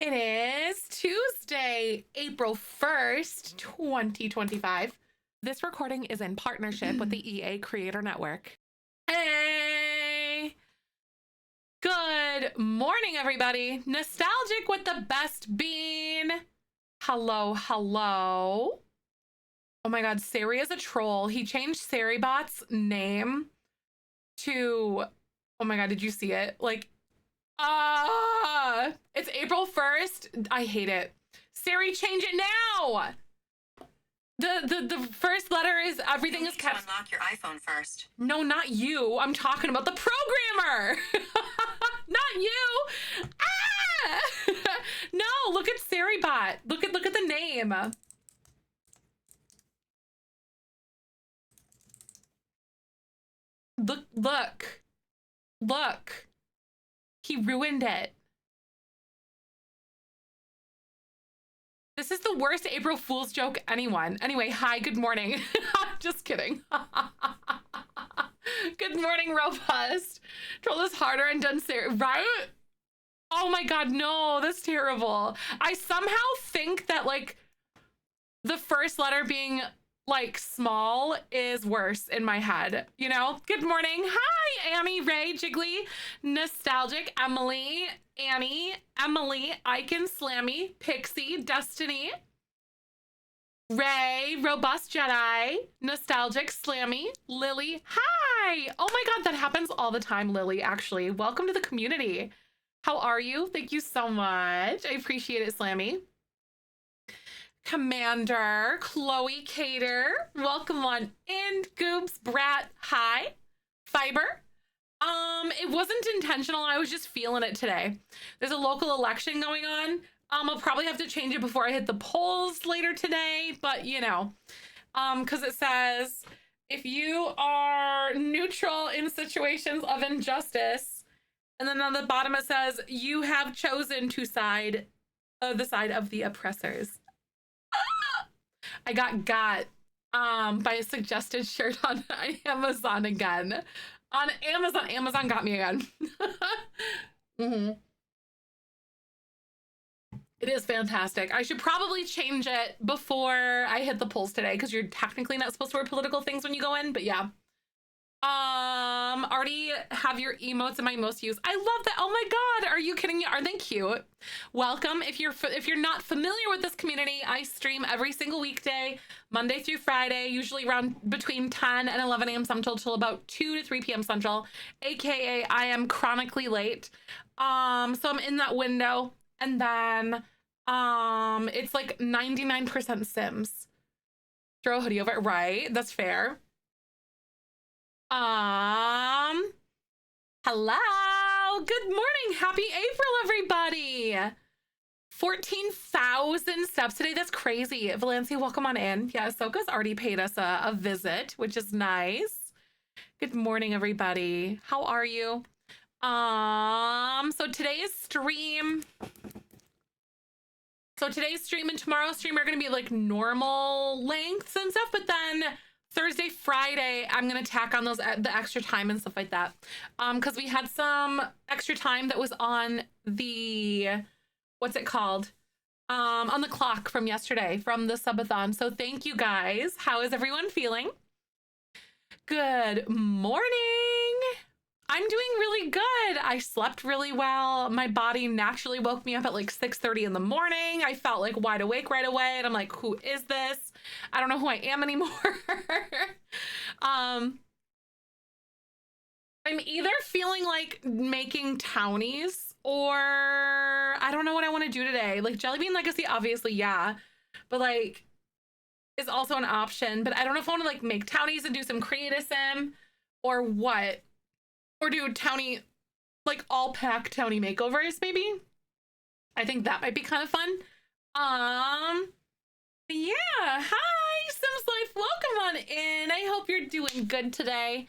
It is Tuesday, April 1st, 2025. This recording is in partnership with the EA Creator Network. Hey! Good morning, everybody. Nostalgic with the best bean. Hello, hello. Oh my God, Sari is a troll. He changed SariBot's name to, oh my God, did you see it? Like, it's April 1st. I hate it. Siri, change it now. The first letter is everything is kept. Unlock your iPhone first. No, not you. I'm talking about the programmer. Not you. Ah! No, look at SariBot. Look at the name. Look. He ruined it. This is the worst April Fool's joke anyone. Anyway, hi, good morning. Just kidding. Good morning, Robust. Troll is harder and done serious, right? Oh my God, no, that's terrible. I somehow think that like the first letter being like small is worse in my head, you know? Good morning. Hi, Annie, Ray, Jiggly, Nostalgic, Emily, Annie, Emily, Icon, Slammy, Pixie, Destiny, Ray, Robust Jedi, Nostalgic, Slammy, Lily. Hi. Oh my God, that happens all the time, Lily, actually. Welcome to the community. How are you? Thank you so much. I appreciate it, Slammy. Commander, Chloe Cater, welcome on in. Goobs, Brat, hi. Fiber. It wasn't intentional. I was just feeling it today. There's a local election going on. I'll probably have to change it before I hit the polls later today, but you know, because it says if you are neutral in situations of injustice, and then on the bottom it says you have chosen to side the side of the oppressors. I got by a suggested shirt on Amazon again. On Amazon got me again. It is fantastic. I should probably change it before I hit the polls today because you're technically not supposed to wear political things when you go in, but yeah. Already have your emotes in my most used. I love that. Oh my God, are you kidding me? Are they cute? Welcome. If you're not familiar with this community, I stream every single weekday, Monday through Friday, usually around between 10 and 11 a.m. Central till about 2 to 3 p.m. Central, aka I am chronically late. So I'm in that window, and then it's like 99% Sims. Throw a hoodie over it, right? That's fair. Hello, good morning, happy April, everybody. 14,000 steps today, that's crazy. Valencia, welcome on in. Yeah, Ahsoka's already paid us a visit, which is nice. Good morning, everybody. How are you? So today's stream and tomorrow's stream are gonna be like normal lengths and stuff, but then Thursday, Friday, I'm gonna tack on the extra time and stuff like that. Because we had some extra time that was on the, what's it called? On the clock from yesterday, from the subathon. So thank you guys. How is everyone feeling? Good morning. I'm doing really good. I slept really well. My body naturally woke me up at like 6:30 in the morning. I felt like wide awake right away. And I'm like, who is this? I don't know who I am anymore. I'm either feeling like making townies or I don't know what I want to do today. Like Jelly Bean Legacy, obviously, yeah. But like, is also an option. But I don't know if I want to like make townies and do some creative sim or what. Or do Townie, like all pack Townie makeovers, maybe? I think that might be kind of fun. Yeah, hi, Sims Life, welcome on in. I hope you're doing good today.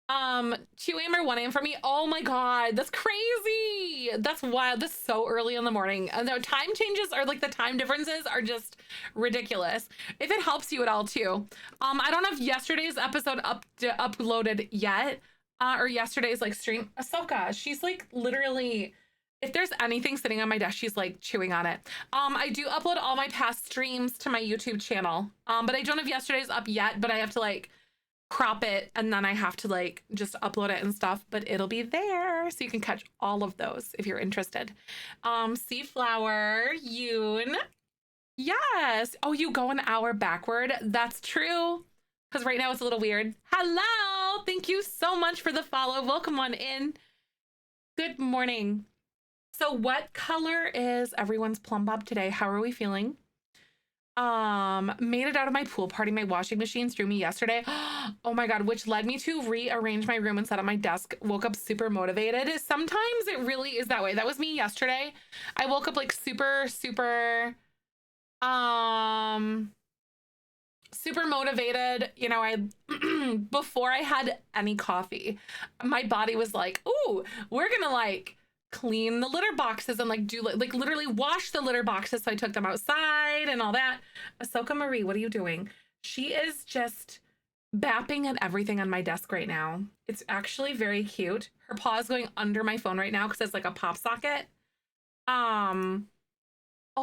2 a.m. or 1 a.m. for me. Oh my God, that's crazy. That's wild. That's so early in the morning. And the time changes are like the time differences are just ridiculous. If it helps you at all too. I don't know if yesterday's episode uploaded yet. Or yesterday's like stream. Ahsoka, she's like literally If there's anything sitting on my desk, she's like chewing on it. I do upload all my past streams to my YouTube channel. But I don't have yesterday's up yet, but I have to like crop it and then I have to like just upload it and stuff, but it'll be there so you can catch all of those if you're interested. Seaflower, Yoon. Yes. Oh, you go an hour backward. That's true. Because right now it's a little weird. Hello. Thank you so much for the follow. Welcome on in. Good morning. So what color is everyone's plum bob today? How are we feeling? Made it out of my pool party. My washing machine threw me yesterday. Oh my God, which led me to rearrange my room and set up my desk. Woke up super motivated. Sometimes it really is that way. That was me yesterday. I woke up like super motivated. You know, before I had any coffee, my body was like, ooh, we're gonna like clean the litter boxes and like do like literally wash the litter boxes. So I took them outside and all that. Ahsoka Marie, what are you doing? She is just bapping at everything on my desk right now. It's actually very cute. Her paw is going under my phone right now because it's like a pop socket. Oh,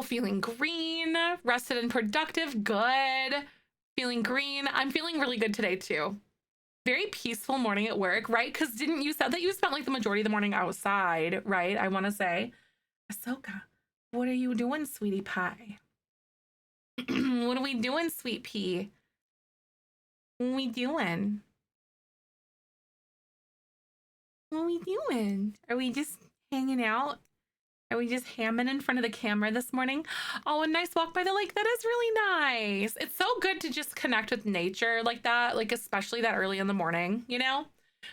feeling green, rested and productive. Good. Feeling green. I'm feeling really good today too. Very peaceful morning at work, right? Because didn't you said that you spent like the majority of the morning outside, right? I want to say. Ahsoka, what are you doing, sweetie pie? What are we doing, sweet pea? What are we doing? What are we doing? Are we just hanging out? Are we just hamming in front of the camera this morning? Oh, a nice walk by the lake. That is really nice. It's so good to just connect with nature like that, like especially that early in the morning, you know?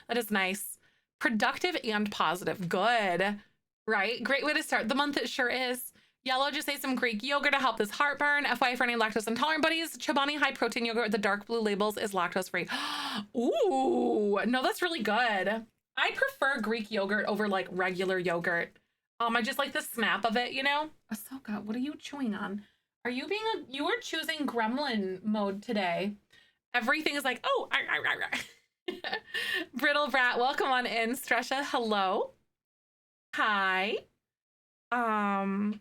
That is nice. Productive and positive. Good. Right? Great way to start the month. It sure is. Yellow just ate some Greek yogurt to help this heartburn. FYI for any lactose intolerant buddies, Chobani high protein yogurt with the dark blue labels is lactose free. Ooh, no, that's really good. I prefer Greek yogurt over like regular yogurt. I just like the snap of it, you know? Ahsoka, what are you chewing on? Are you you are choosing gremlin mode today. Everything is like, oh, Brittle Brat, welcome on in. Stresha, hello. Hi. I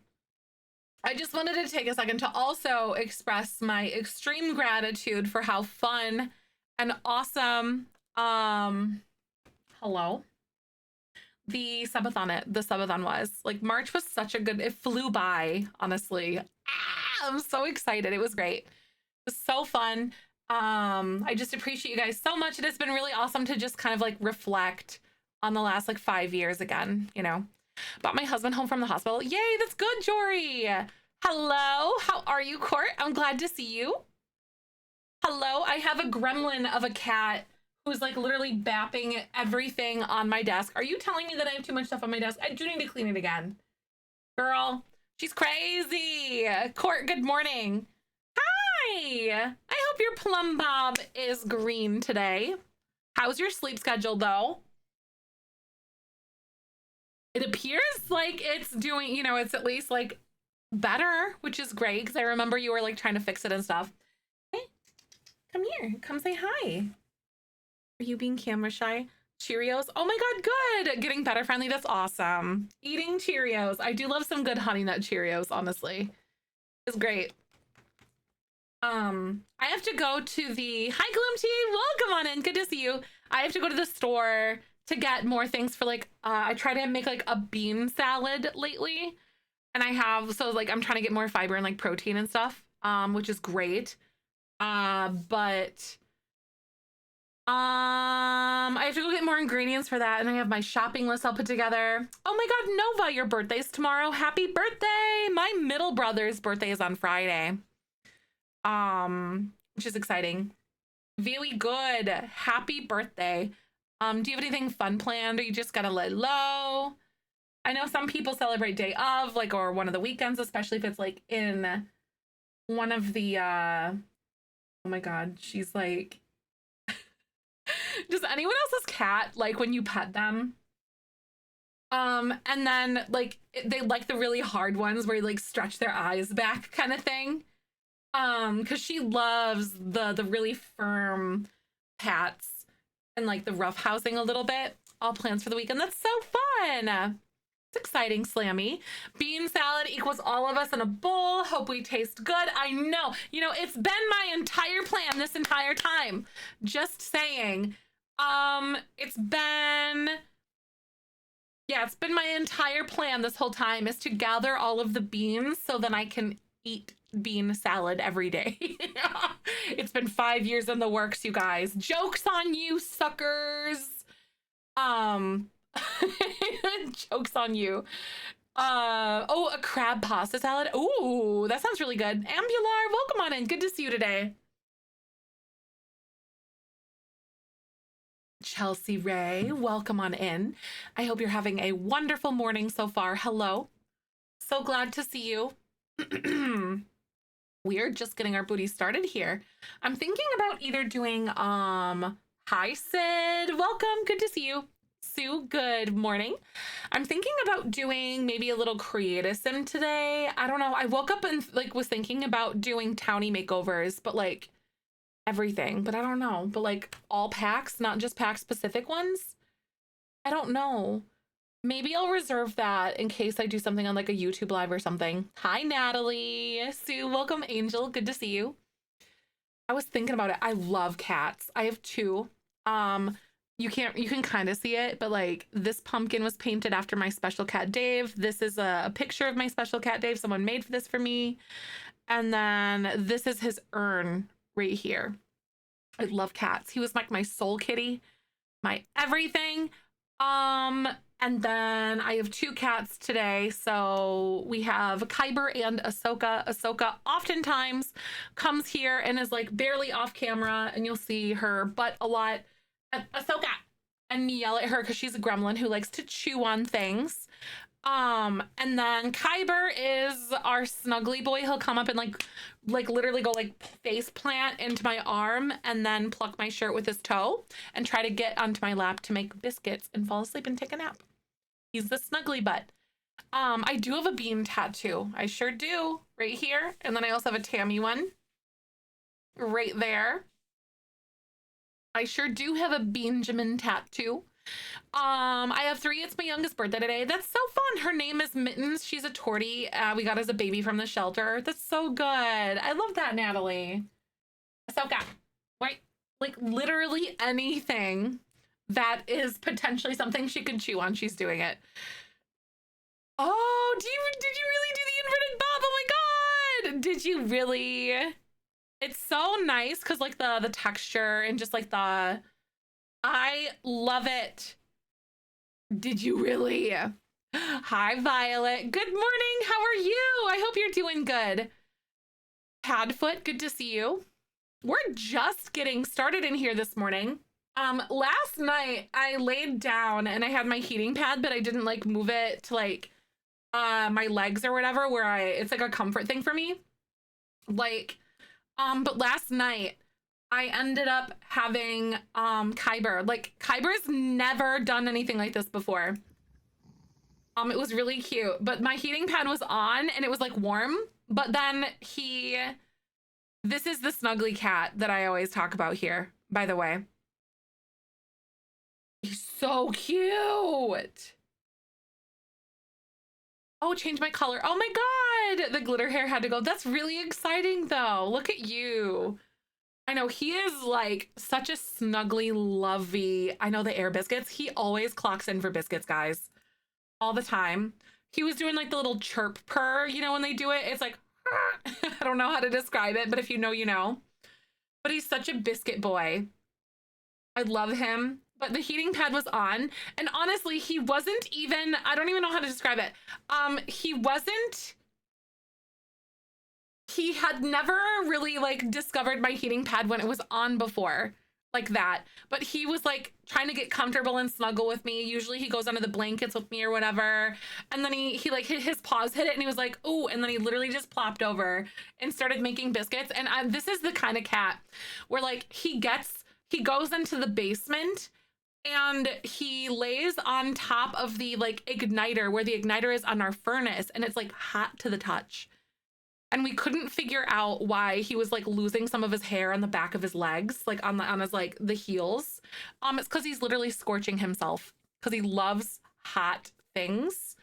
just wanted to take a second to also express my extreme gratitude for how fun and awesome, hello. The subathon was. Like March was such a good, it flew by, honestly. I'm so excited. It was great. It was so fun. I just appreciate you guys so much. It has been really awesome to just kind of like reflect on the last like 5 years again, you know. Brought my husband home from the hospital. Yay, that's good, Jory. Hello, how are you, Court? I'm glad to see you. Hello, I have a gremlin of a cat who's like literally bapping everything on my desk. Are you telling me that I have too much stuff on my desk? I do need to clean it again. Girl, she's crazy. Court, good morning. Hi. I hope your plum bob is green today. How's your sleep schedule though? It appears like it's doing, you know, it's at least like better, which is great because I remember you were like trying to fix it and stuff. Hey, come here. Come say hi. Are you being camera shy? Cheerios. Oh my God, good. Getting better finally. That's awesome. Eating Cheerios. I do love some good honey nut Cheerios, honestly. It's great. I have to go to the hi Gloom Tea. Welcome on in. Good to see you. I have to go to the store to get more things for like I try to make like a bean salad lately. And I have like I'm trying to get more fiber and like protein and stuff, which is great. But I have to go get more ingredients for that, and I have my shopping list I'll put together. Oh my God, Nova, your birthday's tomorrow. Happy birthday! My middle brother's birthday is on Friday. Which is exciting. Very good. Happy birthday. Do you have anything fun planned, or you just gotta lay low? I know some people celebrate day of, like, or one of the weekends, especially if it's like in one of the oh my God, she's like does anyone else's cat like when you pet them? And then like they like the really hard ones where you like stretch their eyes back kind of thing. Because she loves the really firm pats and like the rough housing a little bit. All plans for the weekend. That's so fun. It's exciting, Slammy. Bean salad equals all of us in a bowl. Hope we taste good. I know. You know, it's been my entire plan this entire time. Just saying. It's been my entire plan this whole time is to gather all of the beans so then I can eat bean salad every day. It's been 5 years in the works, you guys. Joke's on you, suckers. Joke's on you. Oh, a crab pasta salad. Ooh, that sounds really good. Ambular, welcome on in. Good to see you today. Chelsea Ray, welcome on in. I hope you're having a wonderful morning so far. Hello. So glad to see you. We're just getting our booty started here. I'm thinking about either doing hi Sid, welcome, good to see you. Sue, good morning. I'm thinking about doing maybe a little creative sim today. I don't know. I woke up and like was thinking about doing Townie makeovers, but like everything, but I don't know. But like all packs, not just pack specific ones. I don't know. Maybe I'll reserve that in case I do something on like a YouTube live or something. Hi, Natalie. Sue, welcome, Angel. Good to see you. I was thinking about it. I love cats. I have two. You can kind of see it, but like this pumpkin was painted after my special cat Dave. This is a picture of my special cat Dave. Someone made this for me. And then this is his urn right here. I love cats. He was like my soul kitty, my everything. And then I have two cats today. So we have Kyber and Ahsoka. Ahsoka oftentimes comes here and is like barely off camera, and you'll see her butt a lot. Ahsoka, and yell at her because she's a gremlin who likes to chew on things. And then Kyber is our snuggly boy. He'll come up and like literally go like face plant into my arm and then pluck my shirt with his toe and try to get onto my lap to make biscuits and fall asleep and take a nap. He's the snuggly butt. I do have a bean tattoo. I sure do, right here. And then I also have a Tammy one right there. I sure do have a Benjamin tattoo. I have 3. It's my youngest birthday today. That's so fun. Her name is Mittens. She's a tortie. We got as a baby from the shelter. That's so good. I love that, Natalie. Ahsoka. Right? Like literally anything that is potentially something she could chew on, she's doing it. Oh, did you really do the inverted bob? Oh my God. Did you really? It's so nice because like the texture and just like I love it. Did you really? Hi, Violet. Good morning. How are you? I hope you're doing good. Padfoot, good to see you. We're just getting started in here this morning. Last night I laid down and I had my heating pad, but I didn't like move it to like my legs or whatever where it's like a comfort thing for me. Like but last night I ended up having Kyber. Like Kyber's never done anything like this before. It was really cute, but my heating pad was on and it was like warm, but then this is the snuggly cat that I always talk about here, by the way. He's so cute. Oh, change my color. Oh my God, the glitter hair had to go. That's really exciting though. Look at you. I know he is like such a snuggly, lovey. I know the air biscuits. He always clocks in for biscuits, guys. All the time. He was doing like the little chirp purr, you know, when they do it. It's like, I don't know how to describe it, but if you know, you know. But he's such a biscuit boy. I love him. But the heating pad was on, and honestly, he wasn't even, I don't even know how to describe it. He had never really like discovered my heating pad when it was on before, like that. But he was like trying to get comfortable and snuggle with me. Usually he goes under the blankets with me or whatever. And then he like his paws hit it and he was like, ooh, and then he literally just plopped over and started making biscuits. And this is the kind of cat where like he goes into the basement and he lays on top of the like igniter where the igniter is on our furnace, and it's like hot to the touch. And we couldn't figure out why he was like losing some of his hair on the back of his legs, like on his like the heels. It's because he's literally scorching himself because he loves hot things.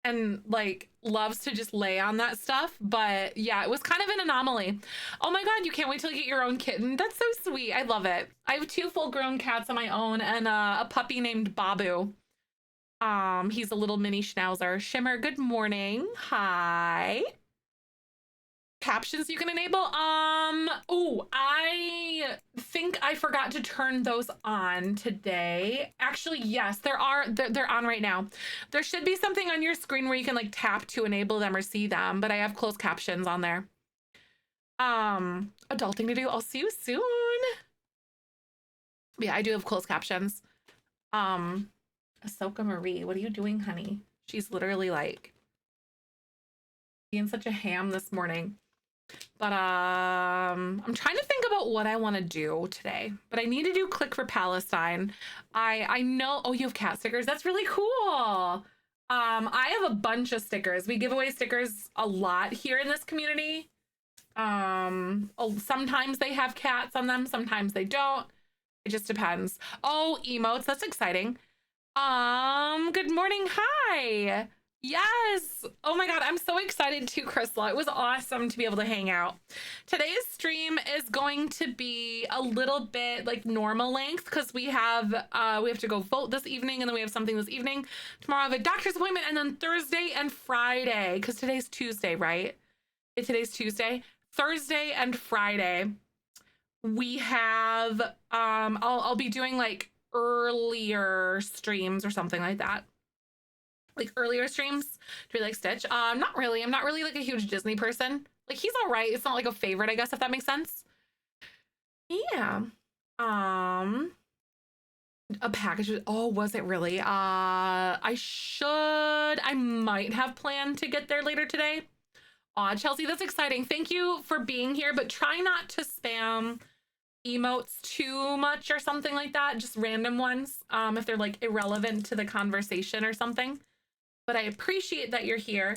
and like loves to just lay on that stuff. But yeah, it was kind of an anomaly. Oh my God, you can't wait till you get your own kitten. That's so sweet. I love it. I have 2 full-grown cats of my own and a puppy named Babu. He's a little mini schnauzer. Shimmer, good morning. Hi. Captions you can enable. Oh, I think I forgot to turn those on today. Actually, yes, they're on right now. There should be something on your screen where you can like tap to enable them or see them, but I have closed captions on there. Adulting to do. I'll see you soon. Yeah, I do have closed captions. Ahsoka Marie, what are you doing, honey? She's literally like being such a ham this morning. But I'm trying to think about what I want to do today. But I need to do Click for Palestine. I know. Oh, you have cat stickers. That's really cool. I have a bunch of stickers. We give away stickers a lot here in this community. Sometimes they have cats on them, sometimes they don't. It just depends. Oh, emotes. That's exciting. Good morning. Hi. Yes. Oh my God. I'm so excited too, Crystal. It was awesome to be able to hang out. Today's stream is going to be a little bit like normal length because we have to go vote this evening, and then we have something this evening. Tomorrow I have a doctor's appointment, and then Thursday and Friday, because today's Tuesday, right? Today's Tuesday. Thursday and Friday we have I'll be doing like earlier streams or something like that. Like earlier streams to be like Stitch. Not really. I'm not really like a huge Disney person. Like he's all right. It's not like a favorite, I guess, if that makes sense. Yeah. A package. Oh, was it really? I might have planned to get there later today. Aw, Chelsea, that's exciting. Thank you for being here, but try not to spam emotes too much or something like that. Just random ones, if they're like irrelevant to the conversation or something. But I appreciate that you're here.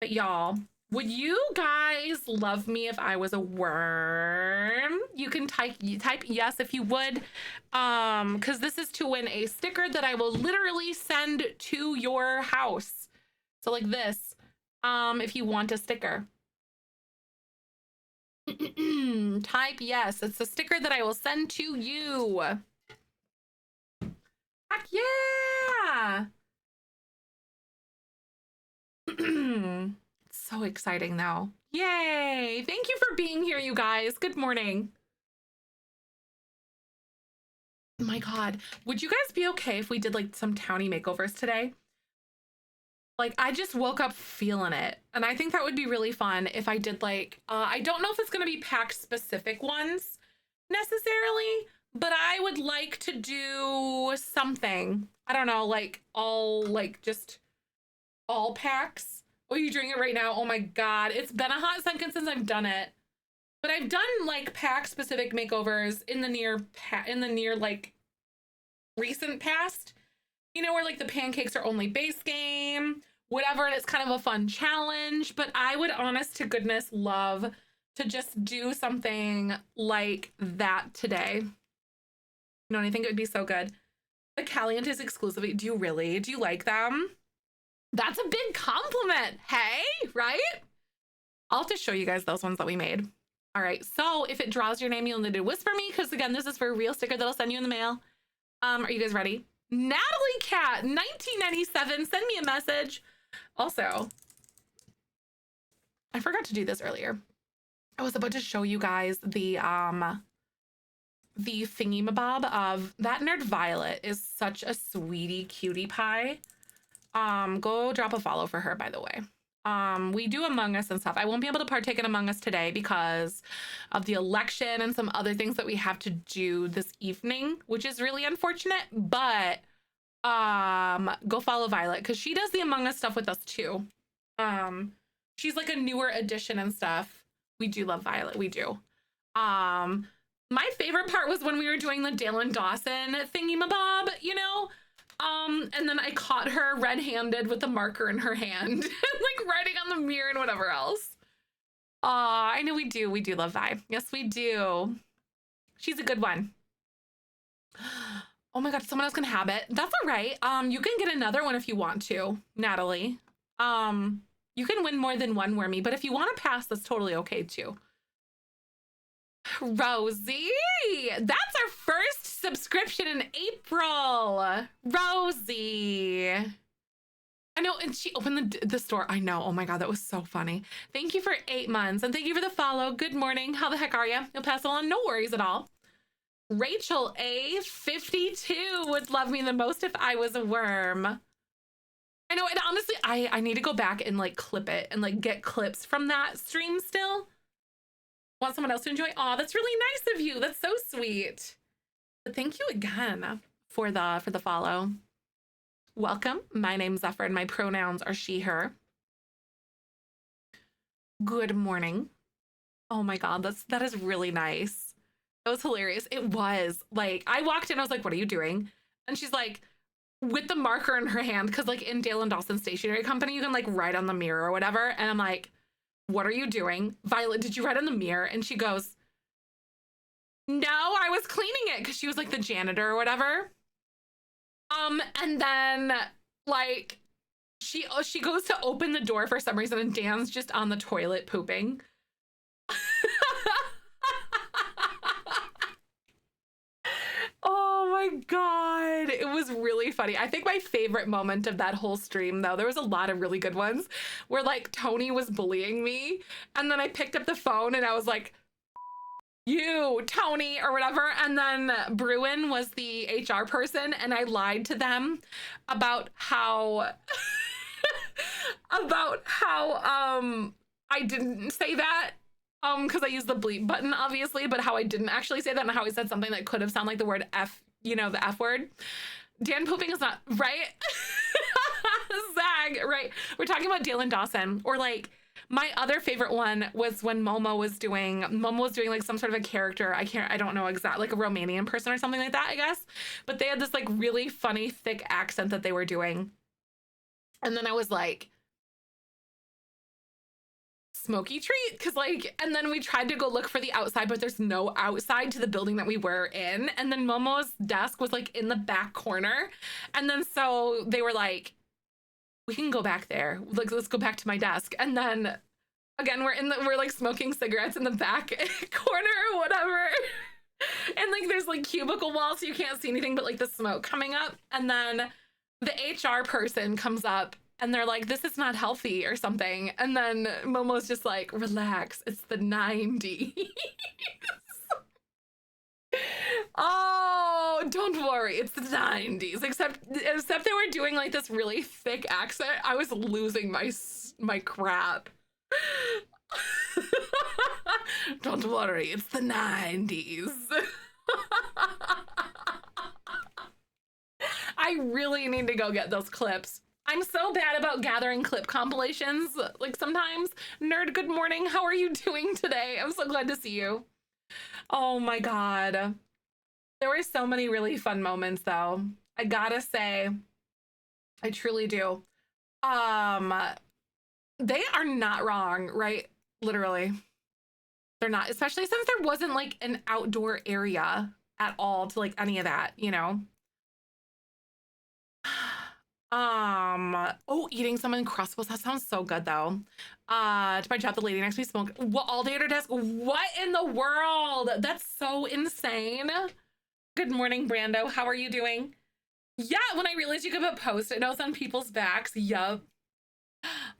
But y'all, would you guys love me if I was a worm? You can type yes if you would, because this is to win a sticker that I will literally send to your house. So like this. If you want a sticker. Type yes. It's a sticker that I will send to you. Heck yeah! So exciting though. Yay! Thank you for being here, you guys. Good morning. My God, would you guys be okay if we did like some Townie makeovers today? Like, I just woke up feeling it. And I think that would be really fun if I did like, I don't know if it's going to be pack specific ones necessarily, but I would like to do something. I don't know, like just all packs. Oh, you're doing it right now? Oh my God. It's been a hot second since I've done it. But I've done like pack specific makeovers in the near like recent past. You know, where like the pancakes are only base game, whatever, and it's kind of a fun challenge. But I would honest to goodness love to just do something like that today. You know, and I think it would be so good. The Caliente is exclusively, do you really? Do you like them? That's a big compliment. Hey, right? I'll have to show you guys those ones that we made. All right, so if it draws your name, you'll need to whisper me, because again, this is for a real sticker that I'll send you in the mail. Are you guys ready? Natalie Cat 1997, send me a message. Also, I forgot to do this earlier. I was about to show you guys the thingy-mabob of that nerd Violet is such a sweetie cutie pie. Go drop a follow for her, by the way. We do Among Us and stuff. I won't be able to partake in Among Us today because of the election and some other things that we have to do this evening, which is really unfortunate, but go follow Violet because she does the Among Us stuff with us too. She's like a newer addition and stuff. We do love Violet. We do. My favorite part was when we were doing the Dale and Dawson thingy-mabob, you know? And then I caught her red-handed with a marker in her hand, like writing on the mirror and whatever else. I know we do love Vi. Yes, we do. She's a good one. Oh my God, someone else can have it. That's all right. You can get another one if you want to, Natalie. You can win more than one wormy, but if you want to pass, that's totally okay too. Rosie, that's our first subscription in April. Rosie. I know, and she opened the store. I know. Oh my God, that was so funny. Thank you for 8 months, and thank you for the follow. Good morning. How the heck are you? You'll pass it on. No worries at all. Rachel A 52 would love me the most if I was a worm. I know, and honestly, I need to go back and like clip it and like get clips from that stream still. Want someone else to enjoy? Oh, that's really nice of you. That's so sweet. But thank you again for the follow. Welcome. My name's Zefrine. My pronouns are she, her. Good morning. Oh my God, that is really nice. That was hilarious. It was like, I walked in, I was like, what are you doing? And she's like, with the marker in her hand, because like in Dale and Dawson Stationery Company, you can like write on the mirror or whatever. And I'm like, what are you doing? Violet, did you write on the mirror? And she goes, no, I was cleaning it, because she was like the janitor or whatever. And then like she goes to open the door for some reason, and Dan's just on the toilet pooping. Oh my God, it was really funny. I think my favorite moment of that whole stream, though, there was a lot of really good ones, where like Tony was bullying me, and then I picked up the phone and I was like, you, Tony, or whatever. And then Bruin was the HR person, and I lied to them about how I didn't say that because I used the bleep button, obviously, but how I didn't actually say that, and how I said something that could have sounded like the word F, you know, the F word. Dan pooping is not right. Zag, right? We're talking about Dale and Dawson, or like my other favorite one was when Momo was doing like some sort of a character. I don't know exactly, like a Romanian person or something like that, I guess. But they had this like really funny, thick accent that they were doing. And then I was like, smoky treat, because like, and then we tried to go look for the outside, but there's no outside to the building that we were in. And then Momo's desk was like in the back corner. And then so they were like, we can go back there. Like, let's go back to my desk. And then again, we're like smoking cigarettes in the back corner or whatever. And like there's like cubicle walls, so you can't see anything but like the smoke coming up. And then the HR person comes up and they're like, this is not healthy or something. And then Momo's just like, relax, it's the 90s. Oh, don't worry, it's the 90s. Except they were doing like this really thick accent. I was losing my crap. Don't worry, it's the 90s. I really need to go get those clips. I'm so bad about gathering clip compilations. Like sometimes, Nerd, good morning. How are you doing today? I'm so glad to see you. Oh my God. There were so many really fun moments though. I gotta say, I truly do. They are not wrong, right? Literally. They're not, especially since there wasn't like an outdoor area at all to like any of that, you know? Oh, eating some Uncrustables. That sounds so good though. To my job, the lady next to me smoked all day at her desk. What in the world? That's so insane. Good morning, Brando. How are you doing? Yeah, when I realized you could put Post-it notes on people's backs. Yup.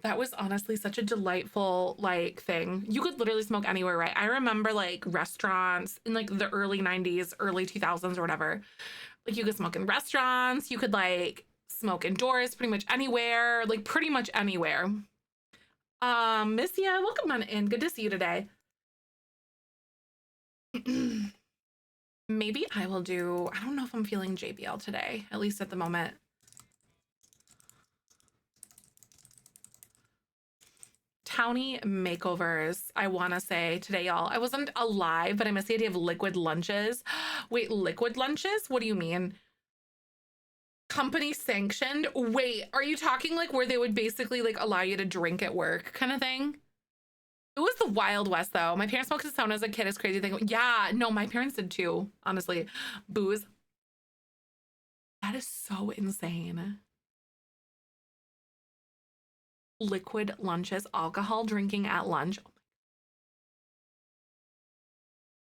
That was honestly such a delightful like thing. You could literally smoke anywhere, right? I remember like restaurants in like the early 90s, early 2000s or whatever. Like you could smoke in restaurants, you could like smoke indoors, pretty much anywhere, like pretty much anywhere. Missia, welcome on in. Good to see you today. Maybe I will do, I don't know if I'm feeling JBL today, at least at the moment. Townie Makeovers, I want to say today, y'all. I wasn't alive, but I miss the idea of liquid lunches. Wait, liquid lunches? What do you mean? Company sanctioned? Wait, are you talking like where they would basically like allow you to drink at work kind of thing? It was the Wild West though. My parents smoked sauna as a kid. It's crazy thing. Yeah, no, my parents did too, honestly. Booze. That is so insane. liquid lunches, alcohol drinking at lunch.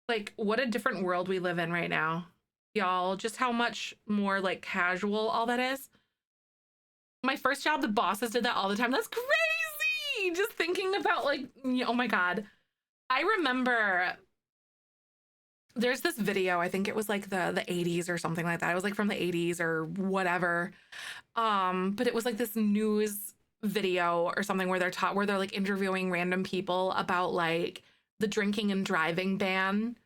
Like, what a different world we live in right now, y'all. Just how much more like casual all that is. My first job, the bosses did that all the time. That's crazy. Just thinking about like, oh my God. I remember there's this video, I think it was like the 80s or something like that. It was like from the 80s or whatever. But it was like this news video or something where they're like interviewing random people about like the drinking and driving ban.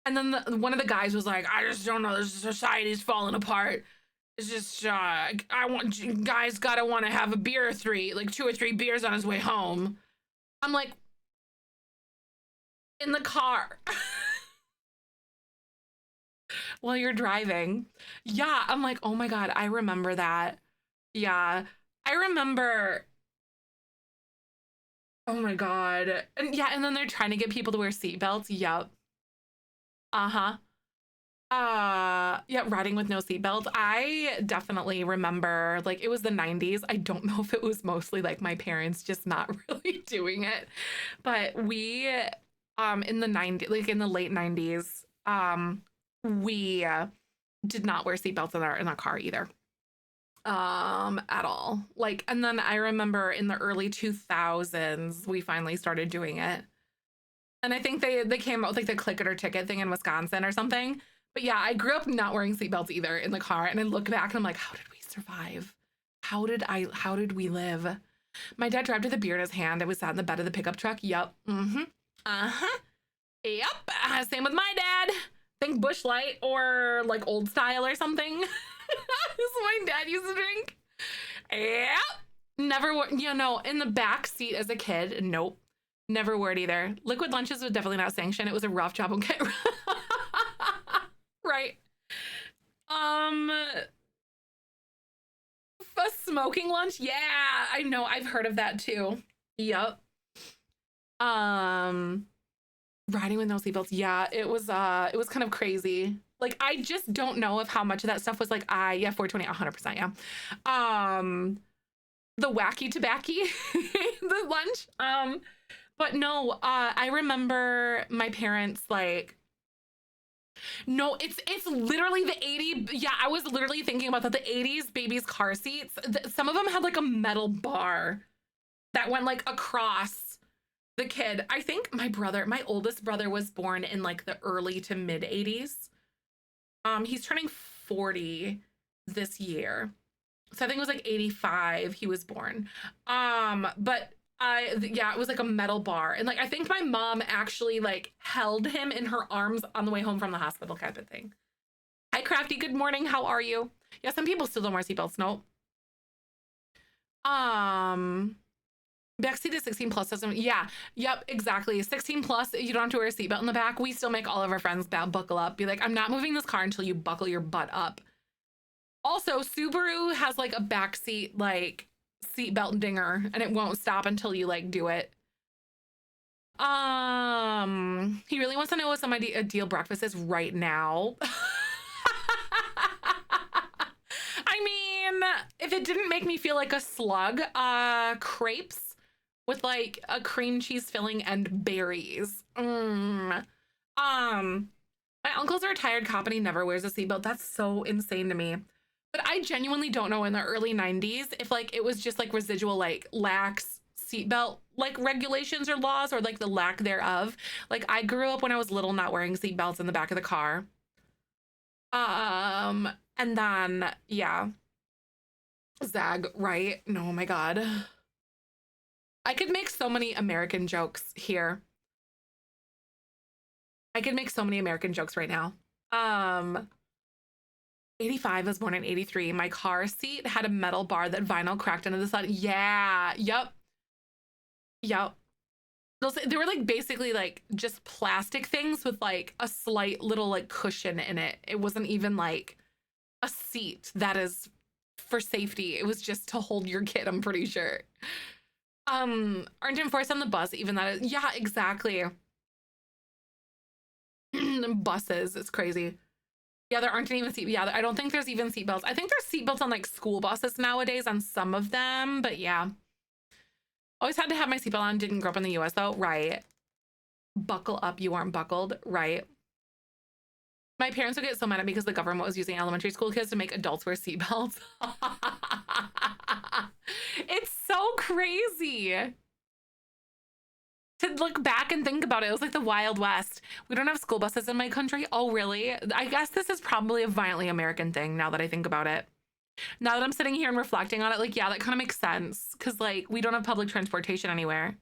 And then one of the guys was like, I just don't know, this society's falling apart. It's just guys gotta want to have a beer or three, like 2 or 3 beers on his way home. I'm like, in the car while you're driving. Yeah, I'm like, oh my God, I remember that. Yeah, I remember. Oh my God. And yeah, and then they're trying to get people to wear seatbelts. Yep. Uh-huh. Yeah, riding with no seatbelt. I definitely remember, like, it was the 90s. I don't know if it was mostly like my parents just not really doing it, but we in the 90s, like in the late 90s, we did not wear seatbelts in our car either. At all. Like, and then I remember in the early 2000s we finally started doing it. And I think they came out with like the click it or ticket thing in Wisconsin or something. But yeah, I grew up not wearing seatbelts either in the car. And I look back and I'm like, how did we survive? How did we live? My dad drove to the beer in his hand. I was sat in the bed of the pickup truck. Yep. Mm-hmm. Uh-huh. Yep. Same with my dad. Think Busch Light or like Old Style or something. This is what my dad used to drink. Yep. Never, you know, in the back seat as a kid. Nope. Never wore it either. Liquid lunches was definitely not sanctioned. It was a rough job. Okay. Right. A smoking lunch. Yeah, I know. I've heard of that too. Yep. Riding with no seatbelts. Yeah, it was kind of crazy. Like, I just don't know if how much of that stuff was like, yeah, 420, 100%, yeah. The wacky tobacco, the lunch. But no, I remember my parents like, no, it's literally the 80s. Yeah, I was literally thinking about that. The 80s babies' car seats. Some of them had like a metal bar that went like across the kid. I think my oldest brother was born in like the early to mid 80s. He's turning 40 this year. So I think it was like 85 he was born. But yeah, it was like a metal bar. And like, I think my mom actually like held him in her arms on the way home from the hospital kind of thing. Hi, Crafty. Good morning. How are you? Yeah, some people still don't wear seatbelts. Nope. Backseat is 16 plus doesn't. Yeah. Yep. Exactly. 16 plus. You don't have to wear a seatbelt in the back. We still make all of our friends buckle up. Be like, I'm not moving this car until you buckle your butt up. Also, Subaru has like a backseat like seatbelt dinger, and it won't stop until you like do it. He really wants to know what some ideal breakfast is right now. I mean, if it didn't make me feel like a slug, crepes with like a cream cheese filling and berries. My uncle's a retired cop and he never wears a seatbelt. That's so insane to me. But I genuinely don't know in the early 90s if like it was just like residual like lax seatbelt like regulations or laws or like the lack thereof. Like, I grew up when I was little not wearing seatbelts in the back of the car. And then yeah, Zag, right? No, oh my God. I could make so many American jokes here. I could make so many American jokes right now. 85, I was born in 83. My car seat had a metal bar that vinyl cracked into the side. Yeah. Yep. Yep. They were like basically like just plastic things with like a slight little like cushion in it. It wasn't even like a seat that is for safety. It was just to hold your kid, I'm pretty sure. Aren't enforced on the bus, even that is, yeah, exactly. Buses, it's crazy. Yeah, there aren't even yeah, I don't think there's even seatbelts. I think there's seatbelts on like school buses nowadays on some of them, but yeah. Always had to have my seatbelt on. Didn't grow up in the US though. Right. Buckle up, you aren't buckled. Right. My parents would get so mad at me because the government was using elementary school kids to make adults wear seatbelts. It's so crazy to look back and think about it. It was like the Wild West. We don't have school buses in my country. Oh, really? I guess this is probably a violently American thing now that I think about it. Now that I'm sitting here and reflecting on it, like, yeah, that kind of makes sense. Because, like, we don't have public transportation anywhere.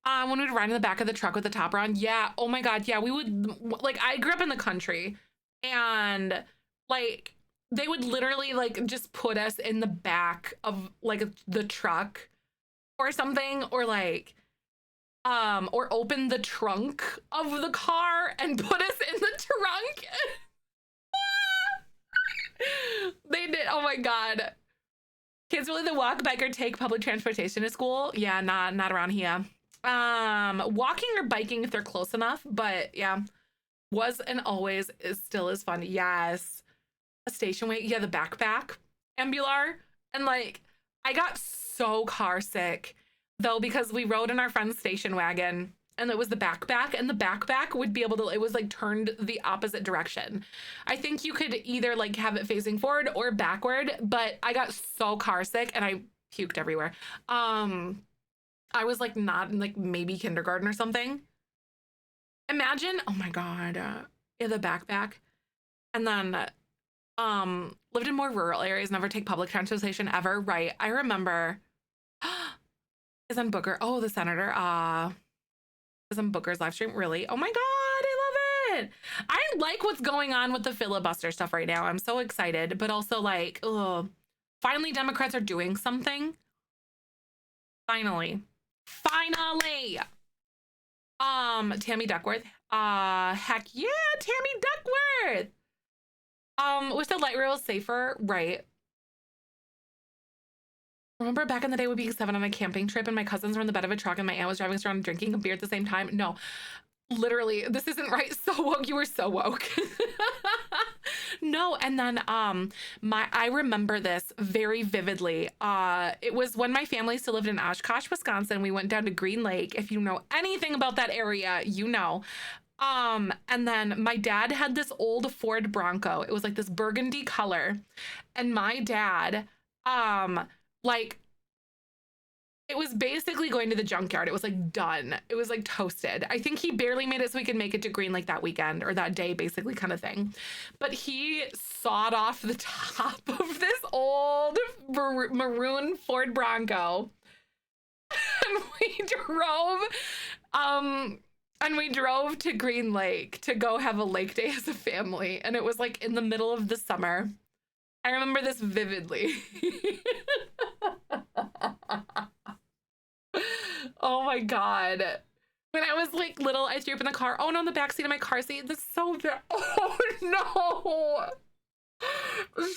When we'd ride in the back of the truck with the topper on, yeah, oh my God, yeah, we would, like, I grew up in the country, and, like, they would literally, like, just put us in the back of, like, the truck or something, or, like, or open the trunk of the car and put us in the trunk. They did, oh my God. Kids will either walk, bike, or take public transportation to school. Yeah, not around here. Walking or biking if they're close enough, but yeah, was and always is still is fun. Yes. A station wagon, yeah, the backpack ambular. And like, I got so car sick though, because we rode in our friend's station wagon and it was the backpack, and the backpack would be able to, it was like turned the opposite direction. I think you could either like have it facing forward or backward, but I got so car sick and I puked everywhere. I was like not in like maybe kindergarten or something. Imagine, oh my God, in the backpack. And then lived in more rural areas, never take public transportation ever. Right. I remember is on Booker. Oh, the senator is on Booker's live stream. Really? Oh my God, I love it. I like what's going on with the filibuster stuff right now. I'm so excited, but also like, oh, finally Democrats are doing something. Finally. Tammy Duckworth. Heck yeah, Tammy Duckworth. Was the light rail safer? Right. Remember back in the day with being 7 on a camping trip and my cousins were in the bed of a truck and my aunt was driving us around drinking a beer at the same time? No, literally, this isn't right. So woke. You were so woke. No, and then I remember this very vividly. It was when my family still lived in Oshkosh, Wisconsin. We went down to Green Lake. If you know anything about that area, you know. And then my dad had this old Ford Bronco. It was like this burgundy color. And my dad, like, it was basically going to the junkyard. It was like done. It was like toasted. I think he barely made it so we could make it to Green Lake that weekend or that day, basically, kind of thing. But he sawed off the top of this old maroon Ford Bronco. And we drove to Green Lake to go have a lake day as a family. And it was like in the middle of the summer. I remember this vividly. Oh my God. When I was like little, I threw up in the car. Oh no, in the backseat of my car seat. That's so bad. Oh no.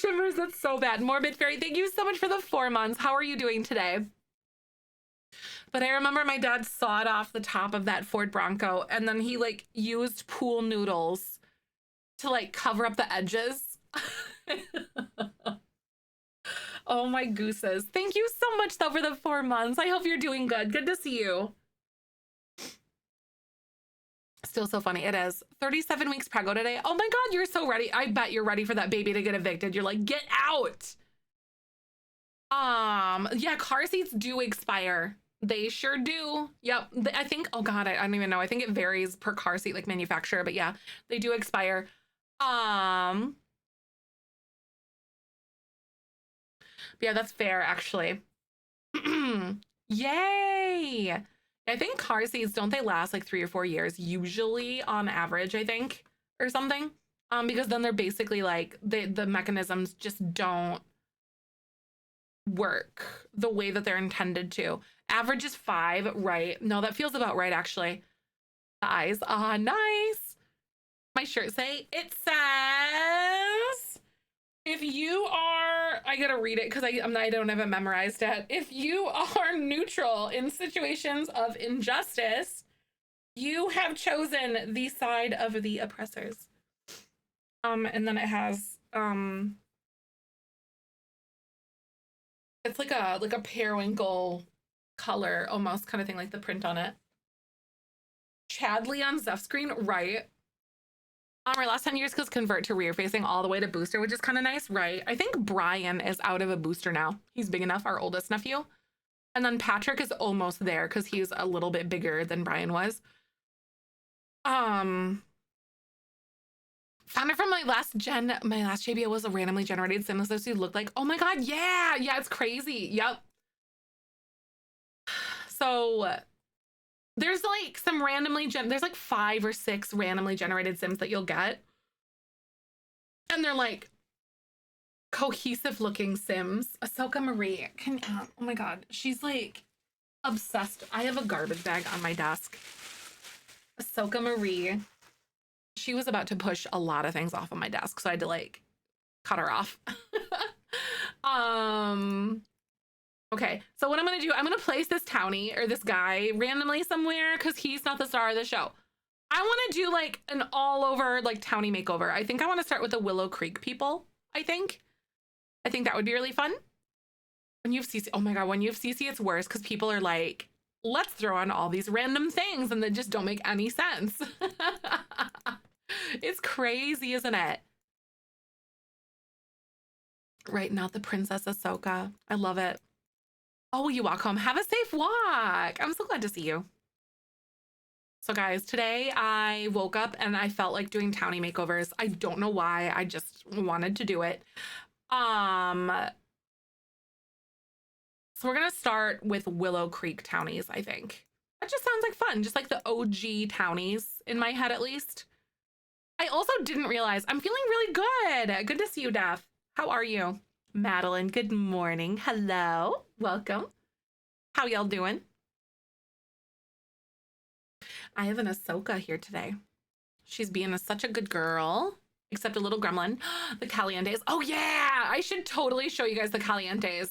Shivers, that's so bad. Morbid Fairy, thank you so much for the 4 months. How are you doing today? But I remember my dad sawed off the top of that Ford Bronco and then he like used pool noodles to like cover up the edges. Oh my gooses. Thank you so much though for the 4 months. I hope you're doing good. Good to see you. Still so funny. It is 37 weeks preggo today. Oh my God, you're so ready. I bet you're ready for that baby to get evicted. You're like, get out. Yeah, car seats do expire. They sure do. Yep. I think, oh God, I don't even know. I think it varies per car seat, like manufacturer, but yeah, they do expire. Yeah, that's fair, actually. Yay! I think car seats, don't they last like 3 or 4 years? Usually on average, I think, or something. Because then they're basically like, the mechanisms just don't work the way that they're intended to. Average is 5, right? No, that feels about right, actually. The eyes, nice. My shirt it says, if you are, I gotta read it because I don't have it memorized yet. If you are neutral in situations of injustice, you have chosen the side of the oppressors. And then it has it's like a periwinkle color almost kind of thing, like the print on it. Chadley on Zeph screen, right? Our last 10 years because convert to rear facing all the way to booster, which is kind of nice, right? I think Brian is out of a booster now. He's big enough, our oldest nephew. And then Patrick is almost there because he's a little bit bigger than Brian was. Found it from my last JBO was a randomly generated sim that you looked like. Oh my god, yeah, it's crazy. Yep. So there's like some there's like 5 or 6 randomly generated sims that you'll get, and they're like cohesive looking sims. Ahsoka Marie oh my god, she's like obsessed. I have a garbage bag on my desk. Ahsoka Marie, she was about to push a lot of things off of my desk, so I had to like cut her off. Okay, so what I'm gonna do, I'm gonna place this Townie or this guy randomly somewhere because he's not the star of the show. I want to do like an all over like Townie makeover. I think I want to start with the Willow Creek people. I think that would be really fun. When you have CC, oh my god, when you have CC, it's worse because people are like, let's throw on all these random things and they just don't make any sense. It's crazy, isn't it? Right, not the Princess Ahsoka. I love it. Oh, you walk home. Have a safe walk. I'm so glad to see you. So guys, today I woke up and I felt like doing Townie makeovers. I don't know why. I just wanted to do it. So we're gonna start with Willow Creek Townies, I think. That just sounds like fun, just like the OG Townies in my head at least. I also didn't realize I'm feeling really good. Good to see you, Daph. How are you? Madeline, good morning. Hello. Welcome. How y'all doing? I have an Ahsoka here today. She's being such a good girl, except a little gremlin. The Calientes. Oh yeah, I should totally show you guys the Calientes.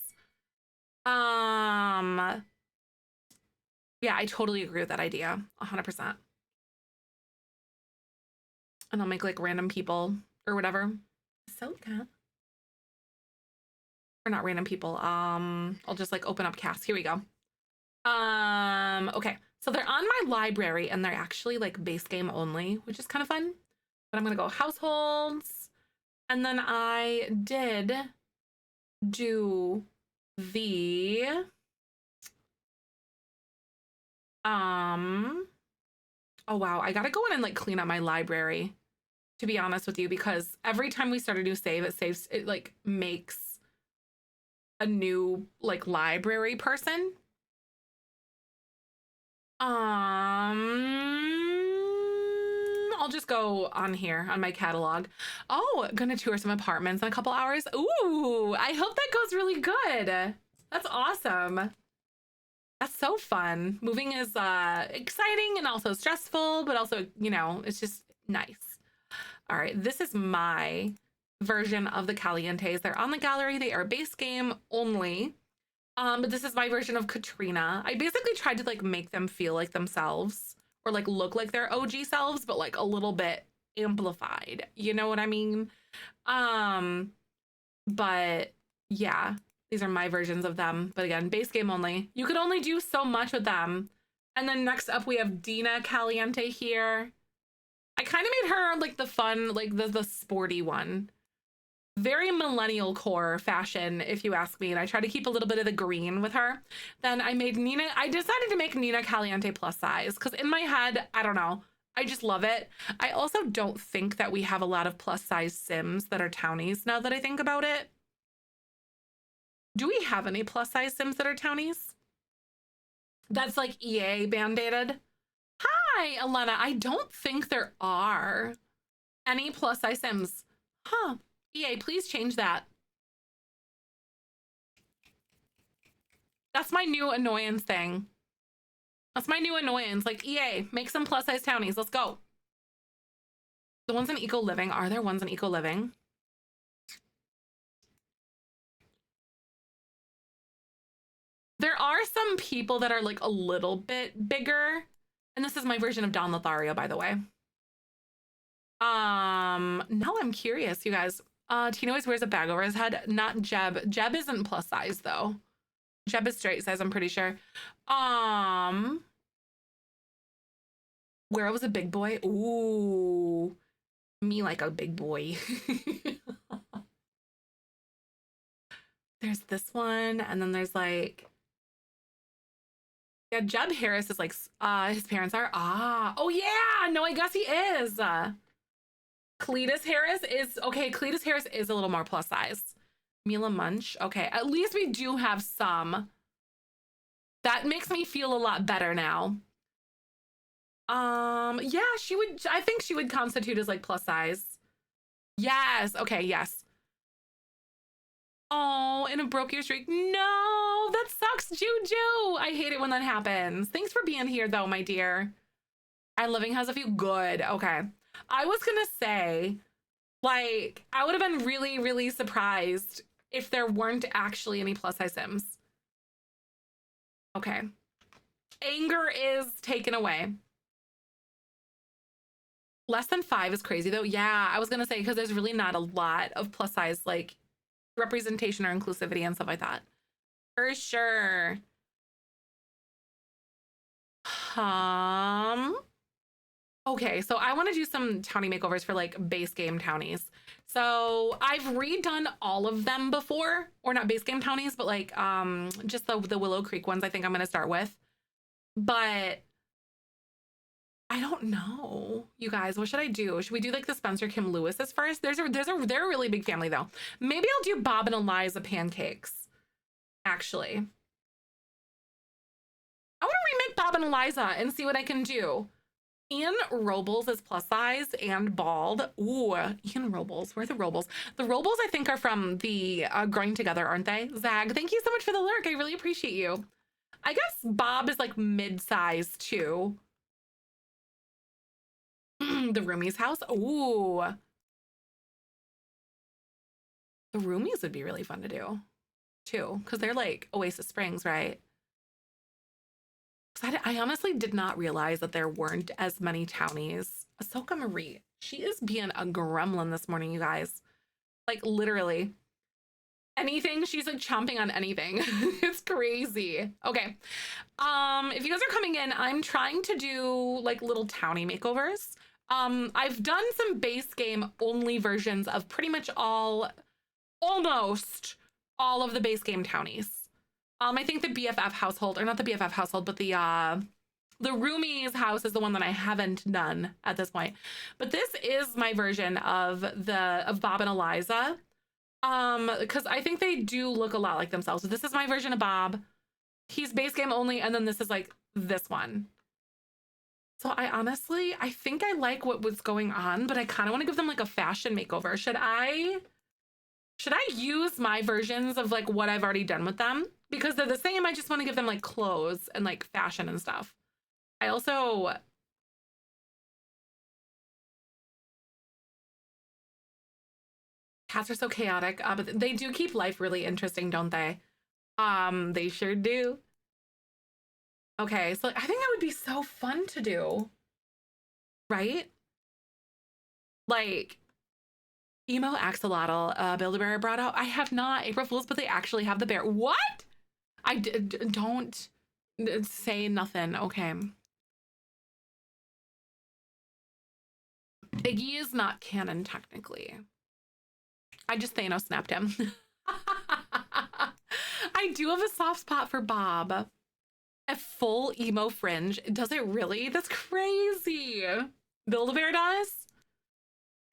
Yeah, I totally agree with that idea. 100%. And I'll make like random people or whatever. Ahsoka. Or not random people. I'll just like open up cast. Here we go. Okay. So they're on my library and they're actually like base game only, which is kind of fun. But I'm gonna go households. And then I did do the oh wow, I gotta go in and like clean up my library, to be honest with you, because every time we start a new save, it like makes a new like library person. I'll just go on here on my catalog. Oh, gonna tour some apartments in a couple hours. Ooh, I hope that goes really good. That's awesome. That's so fun. Moving is exciting and also stressful, but also, you know, it's just nice. All right, this is my version of the Calientes. They're on the gallery. They are base game only. But this is my version of Katrina. I basically tried to like make them feel like themselves or like look like their OG selves, but like a little bit amplified. You know what I mean? But yeah, these are my versions of them. But again, base game only. You could only do so much with them. And then next up we have Dina Caliente here. I kind of made her like the fun, like the sporty one. Very millennial core fashion, if you ask me. And I try to keep a little bit of the green with her. Then I made Nina, I decided to make Nina Caliente plus size because in my head, I don't know, I just love it. I also don't think that we have a lot of plus size Sims that are Townies now that I think about it. Do we have any plus size Sims that are Townies? That's like EA band-aided. Hi, Elena. I don't think there are any plus size Sims. Huh. EA, please change that. That's my new annoyance thing. That's my new annoyance. Like, EA, make some plus size Townies. Let's go. The ones in Eco Living. Are there ones in Eco Living? There are some people that are like a little bit bigger. And this is my version of Don Lothario, by the way. Now I'm curious, you guys. Tina always wears a bag over his head. Not Jeb. Jeb isn't plus size though. Jeb is straight size, I'm pretty sure. Where I was a big boy. Ooh, me like a big boy. There's this one, and then there's like, yeah, Jeb Harris is like, his parents are, oh yeah, no, I guess he is. Cletus Harris is, okay, Cletus Harris is a little more plus size. Mila Munch, okay, at least we do have some. That makes me feel a lot better now. Yeah, she would, I think she would constitute as like plus size. Yes, okay, yes. Oh, and a broke your streak. No, that sucks, Juju. I hate it when that happens. Thanks for being here though, my dear. I living has a few good. Okay. I was gonna say, like, I would have been really, really surprised if there weren't actually any plus size Sims. Okay. Anger is taken away. Less than 5 is crazy though. Yeah, I was gonna say, because there's really not a lot of plus size like representation or inclusivity and stuff like that. For sure. Okay, so I want to do some Townie makeovers for like base game Townies. So I've redone all of them before, or not base game Townies, but like just the Willow Creek ones I think I'm gonna start with. But I don't know, you guys. What should I do? Should we do like the Spencer Kim Lewis's first? They're a really big family though. Maybe I'll do Bob and Eliza Pancakes. Actually, I want to remake Bob and Eliza and see what I can do. Ian Robles is plus size and bald. Ooh, Ian Robles. Where are the Robles? The Robles, I think, are from the Growing Together, aren't they? Zag, thank you so much for the lurk. I really appreciate you. I guess Bob is like mid-size too. The Roomies house. Ooh. The Roomies would be really fun to do too, because they're like Oasis Springs, right? I honestly did not realize that there weren't as many Townies. Ahsoka Marie, she is being a gremlin this morning, you guys. Like literally anything, she's like chomping on anything. It's crazy. Okay. If you guys are coming in, I'm trying to do like little Townie makeovers. I've done some base game only versions of pretty much almost all of the base game Townies. I think the BFF household, or not the BFF household, but the Roomies house is the one that I haven't done at this point. But this is my version of Bob and Eliza. Because I think they do look a lot like themselves. So this is my version of Bob. He's base game only, and then this is like this one. So I think I like what was going on, but I kind of want to give them like a fashion makeover. Should I use my versions of like what I've already done with them? Because they're the same, I just want to give them like clothes and like fashion and stuff. I also... Cats are so chaotic, but they do keep life really interesting, don't they? They sure do. Okay, so I think that would be so fun to do. Right? Like... Emo axolotl, Build-A-Bear brought out. I have not April Fools, but they actually have the bear. What? Don't say nothing. Okay. Iggy is not canon technically. I just Thanos snapped him. I do have a soft spot for Bob. A full emo fringe. Does it really? That's crazy. Build-A-Bear does?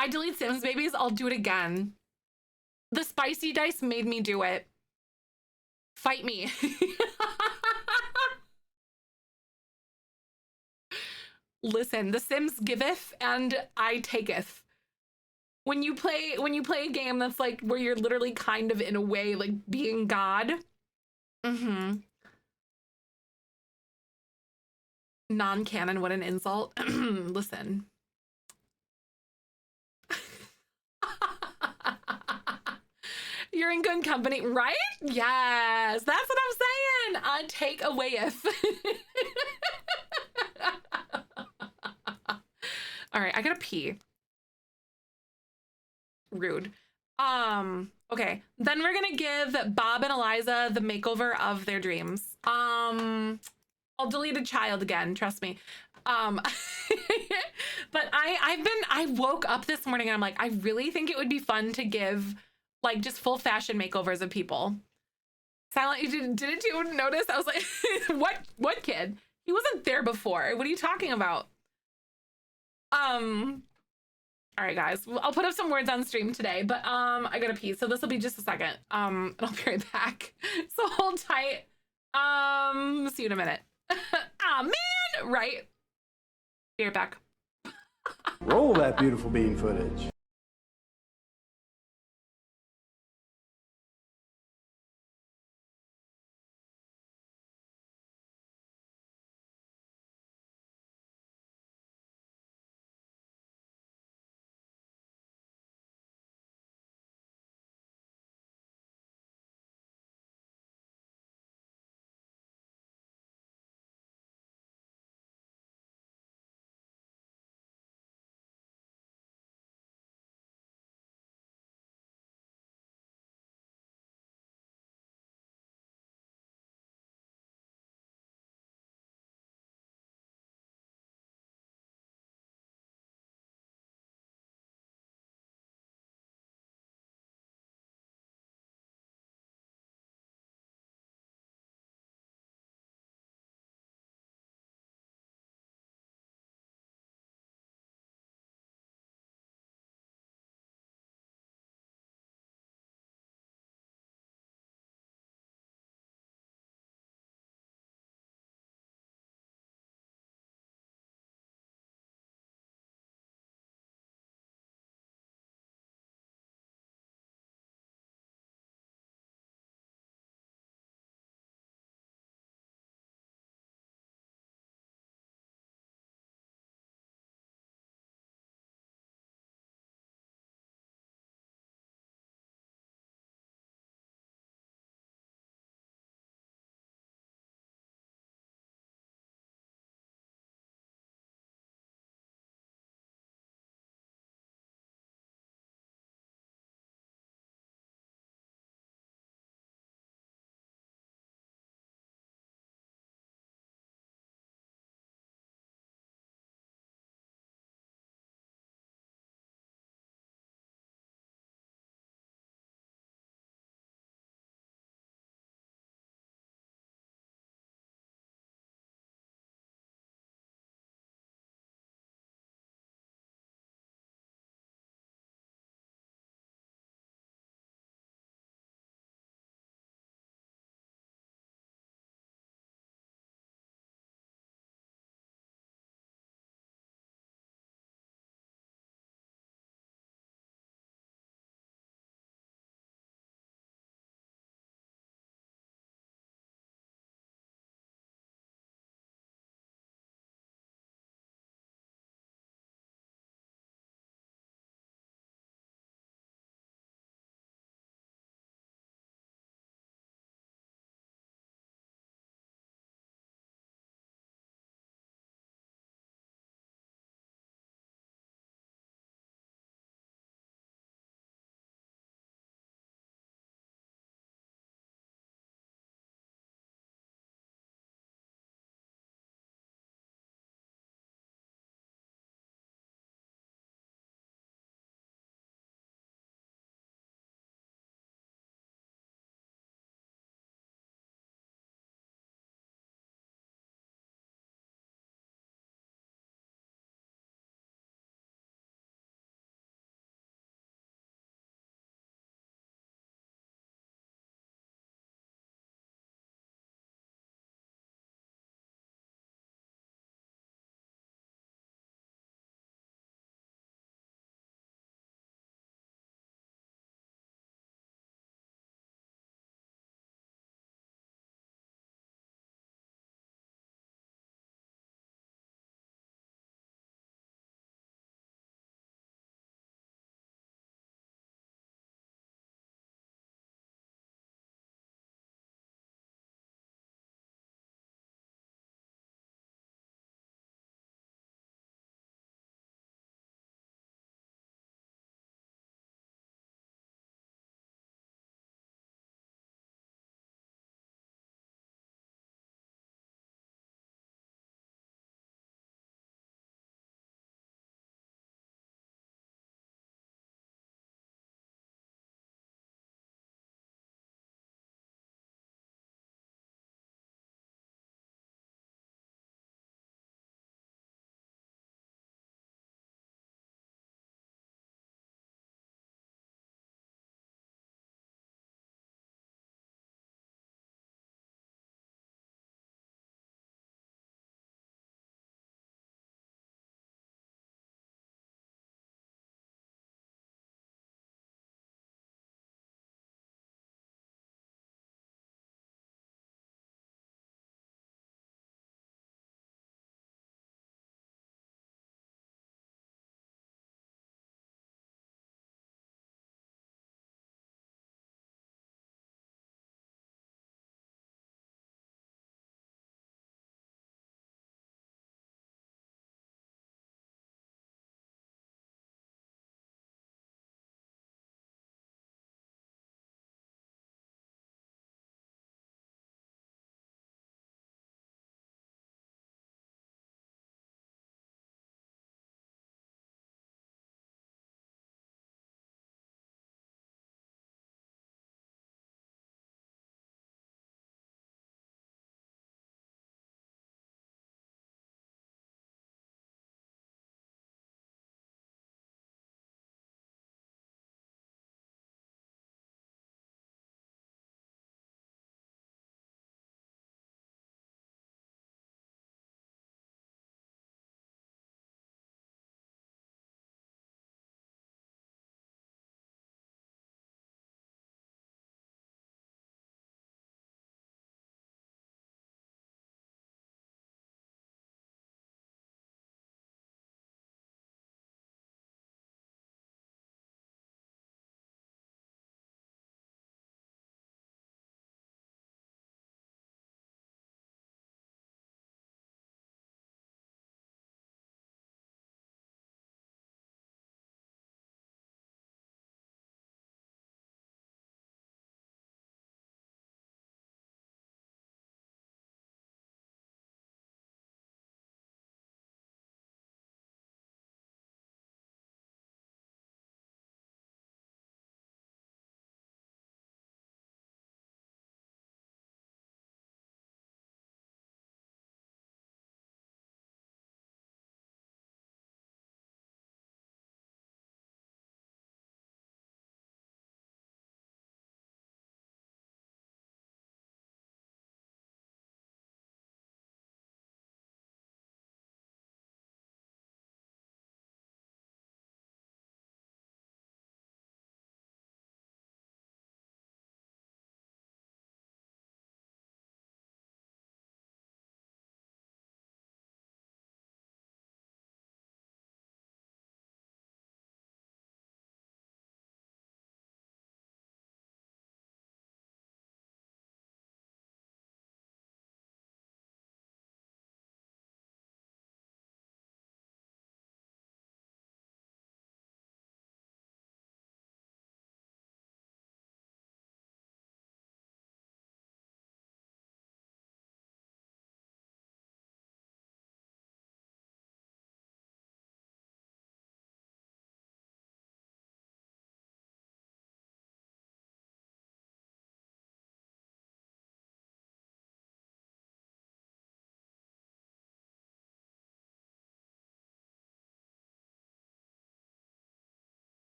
I delete Sims babies. I'll do it again. The spicy dice made me do it. Fight me. Listen, the Sims giveth and I taketh. When you play a game that's like where you're literally kind of in a way like being God. Non-canon, what an insult. Listen. You're in good company, right? Yes, that's what I'm saying. I take away if. All right, I gotta pee. Rude. Okay. Then we're gonna give Bob and Eliza the makeover of their dreams. I'll delete a child again, trust me. But I woke up this morning and I'm like, I really think it would be fun to give like just full fashion makeovers of people. Silent, didn't you notice? I was like, what kid? He wasn't there before. What are you talking about? All right, guys, I'll put up some words on stream today, but I gotta pee, so this will be just a second. And I'll be right back. So hold tight. See you in a minute. Ah, man, right. Be right back. Roll that beautiful bean footage.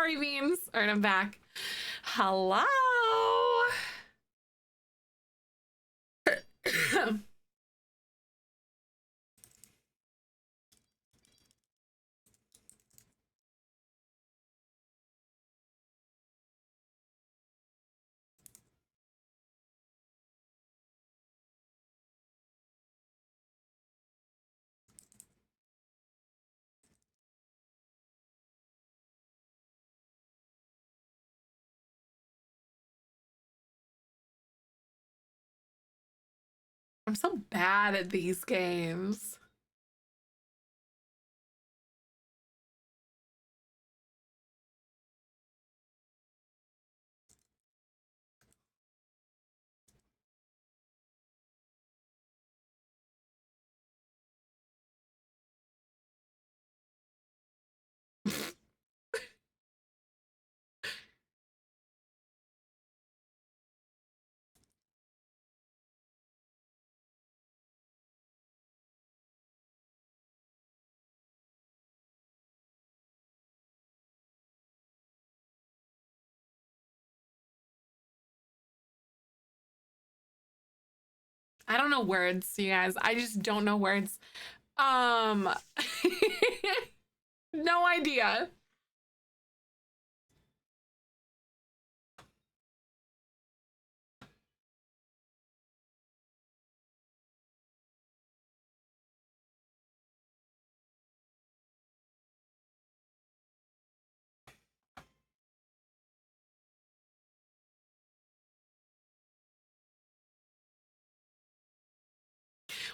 Sorry, Beans. All right, I'm back. Hello. I'm so bad at these games. I don't know words, you guys. I just don't know words. No idea.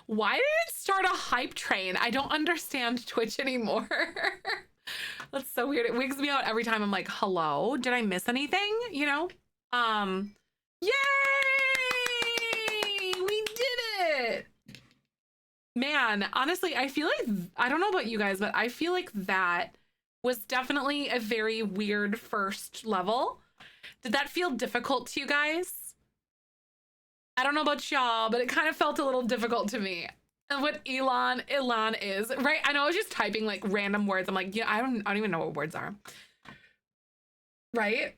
Why did it start a hype train? I don't understand Twitch anymore. That's so weird. It wigs me out every time. I'm like, hello, did I miss anything? You know? Yay! We did it! Man, honestly, I feel like, I don't know about you guys, but I feel like that was definitely a very weird first level. Did that feel difficult to you guys? I don't know about y'all, but it kind of felt a little difficult to me. And what Elan is, right? I know I was just typing like random words. I'm like, yeah, I don't even know what words are. Right?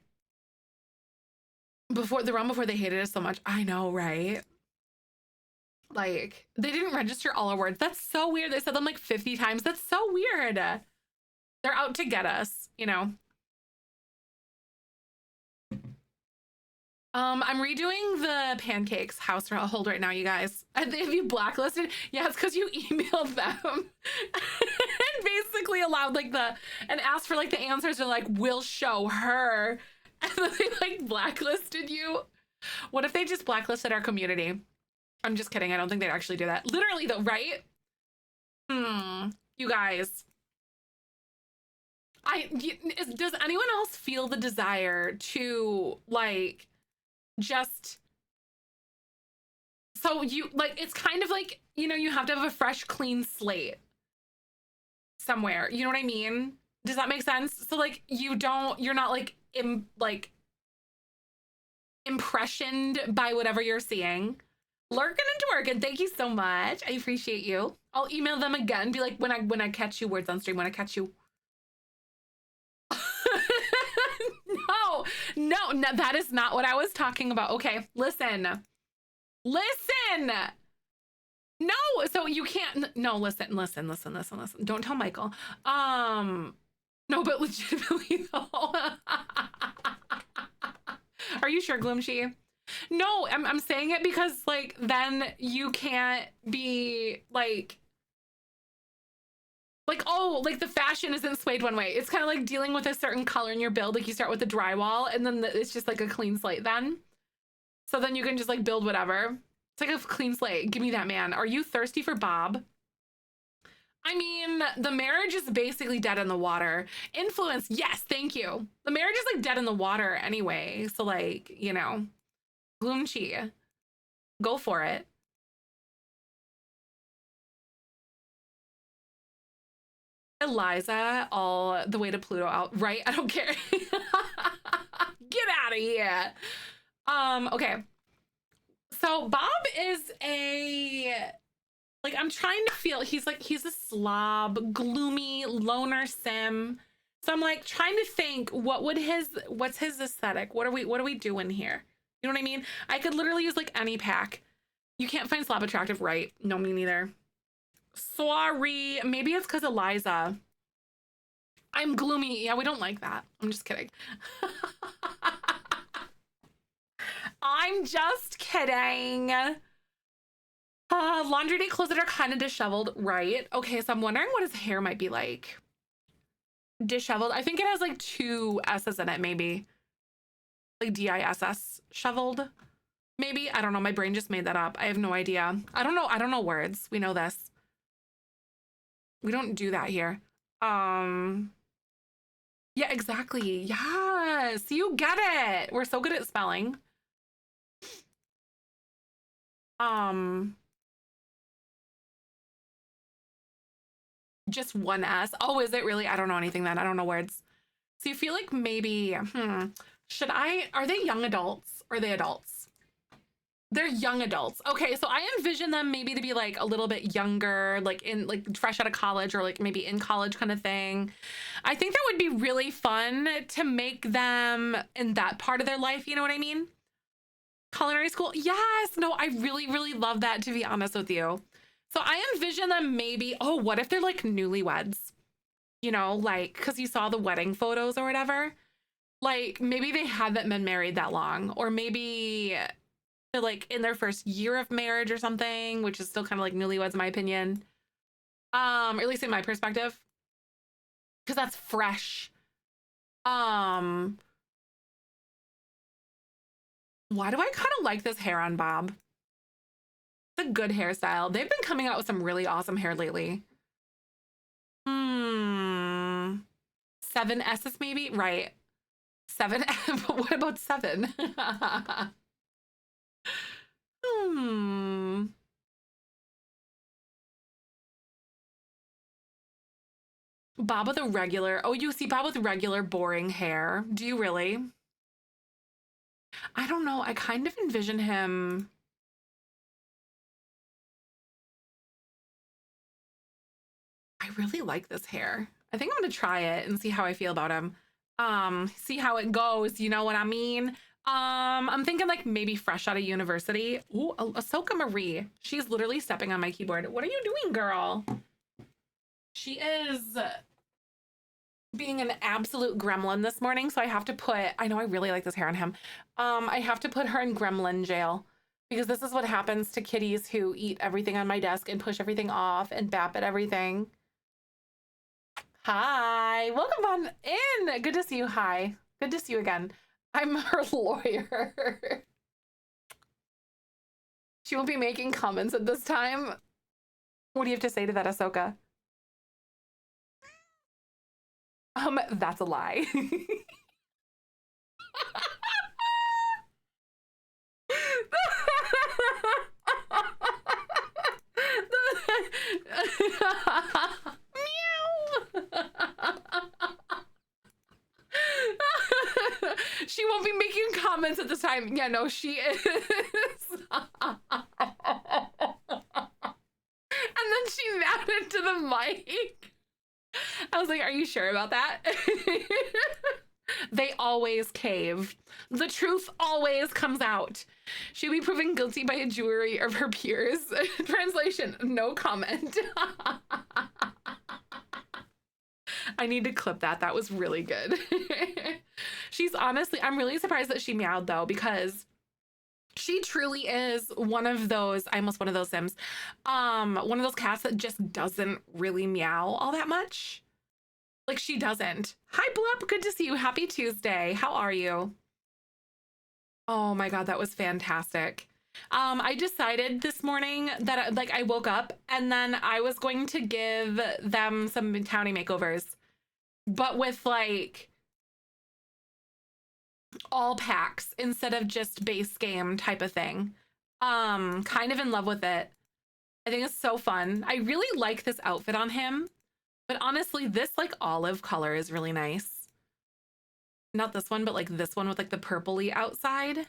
Before the run before they hated us so much. I know, right? Like, they didn't register all our words. That's so weird. They said them like 50 times. That's so weird. They're out to get us, you know? I'm redoing the Pancakes household right now, you guys. Have you blacklisted? Yeah, it's because you emailed them and basically allowed like and asked for like the answers and like, we'll show her. And then they like blacklisted you. What if they just blacklisted our community? I'm just kidding. I don't think they'd actually do that. Literally though, right? You guys. Does anyone else feel the desire to like just so you like it's kind of like, you know, you have to have a fresh clean slate somewhere, you know what I mean? Does that make sense? So like you're not like impressioned by whatever you're seeing. Lurking and twerking, thank you so much. I appreciate you. I'll email them again, be like, when I catch you, words on stream, when I catch you. No, that is not what I was talking about. Okay, listen. No, so you can't, no, listen. Don't tell Michael. No, but legitimately though. Are you sure, Gloomshy? No, I'm saying it because like, then you can't be like, oh, like the fashion isn't swayed one way. It's kind of like dealing with a certain color in your build. Like you start with the drywall and then it's just like a clean slate then. So then you can just like build whatever. It's like a clean slate. Give me that, man. Are you thirsty for Bob? I mean, the marriage is basically dead in the water. Influence, yes, thank you. The marriage is like dead in the water anyway. So like, you know, Gloomchi, go for it. Eliza all the way to Pluto out, right? I don't care. Get out of here. Okay. So Bob is like, I'm trying to feel, he's a slob, gloomy, loner sim, So I'm like trying to think what's his aesthetic? What are we doing here? You know what I mean? I could literally use like any pack. You can't find slab attractive, right? No, me neither. Sorry. Maybe it's because Eliza. I'm gloomy. Yeah, we don't like that. I'm just kidding. I'm just kidding. Laundry day clothes that are kind of disheveled, right? Okay, so I'm wondering what his hair might be like. Disheveled. I think it has like 2 S's in it, maybe. Like DISS, shoveled. Maybe. I don't know. My brain just made that up. I have no idea. I don't know. I don't know words. We know this. We don't do that here. Yeah, exactly. Yes, you get it. We're so good at spelling. Just 1 S. Oh, is it really? I don't know anything then. I don't know words. So you feel like maybe, are they young adults or are they adults? They're young adults. Okay, so I envision them maybe to be like a little bit younger, like in like fresh out of college or like maybe in college kind of thing. I think that would be really fun to make them in that part of their life. You know what I mean? Culinary school. Yes. No, I really, really love that, to be honest with you. So I envision them maybe, oh, what if they're like newlyweds? You know, like, because you saw the wedding photos or whatever. Like, maybe they haven't been married that long, or maybe they're like in their first year of marriage or something, which is still kind of like newlyweds in my opinion. Or at least in my perspective. Because that's fresh. Why do I kind of like this hair on Bob? It's a good hairstyle. They've been coming out with some really awesome hair lately. 7 S's maybe? Right. 7. But what about 7? Bob with a regular. Oh, you see Bob with regular boring hair. Do you really? I don't know. I kind of envision him. I really like this hair. I think I'm gonna try it and see how I feel about him. See how it goes, you know what I mean? I'm thinking like maybe fresh out of university. Ooh, Ahsoka Marie. She's literally stepping on my keyboard. What are you doing, girl? She is being an absolute gremlin this morning, so I have to put, I know I really like this hair on him. I have to put her in gremlin jail because this is what happens to kitties who eat everything on my desk and push everything off and bap at everything. Hi, welcome on in. Good to see you. Hi, good to see you again. I'm her lawyer. She won't be making comments at this time. What do you have to say to that, Ahsoka? That's a lie. She won't be making comments at this time. Yeah, no, she is. And then she nodded to the mic. I was like, are you sure about that? They always cave. The truth always comes out. She'll be proven guilty by a jury of her peers. Translation, no comment. I need to clip that. That was really good. She's honestly, I'm really surprised that she meowed though, because she truly is one of those, I almost one of those Sims, one of those cats that just doesn't really meow all that much. Like she doesn't. Hi Blup, good to see you. Happy Tuesday. How are you? Oh my God, that was fantastic. I decided this morning that like I woke up and then I was going to give them some Townie makeovers, but with like all packs instead of just base game type of thing. Kind of in love with it. I think it's so fun. I really like this outfit on him, but honestly, this like olive color is really nice. Not this one, but like this one with like the purpley outside.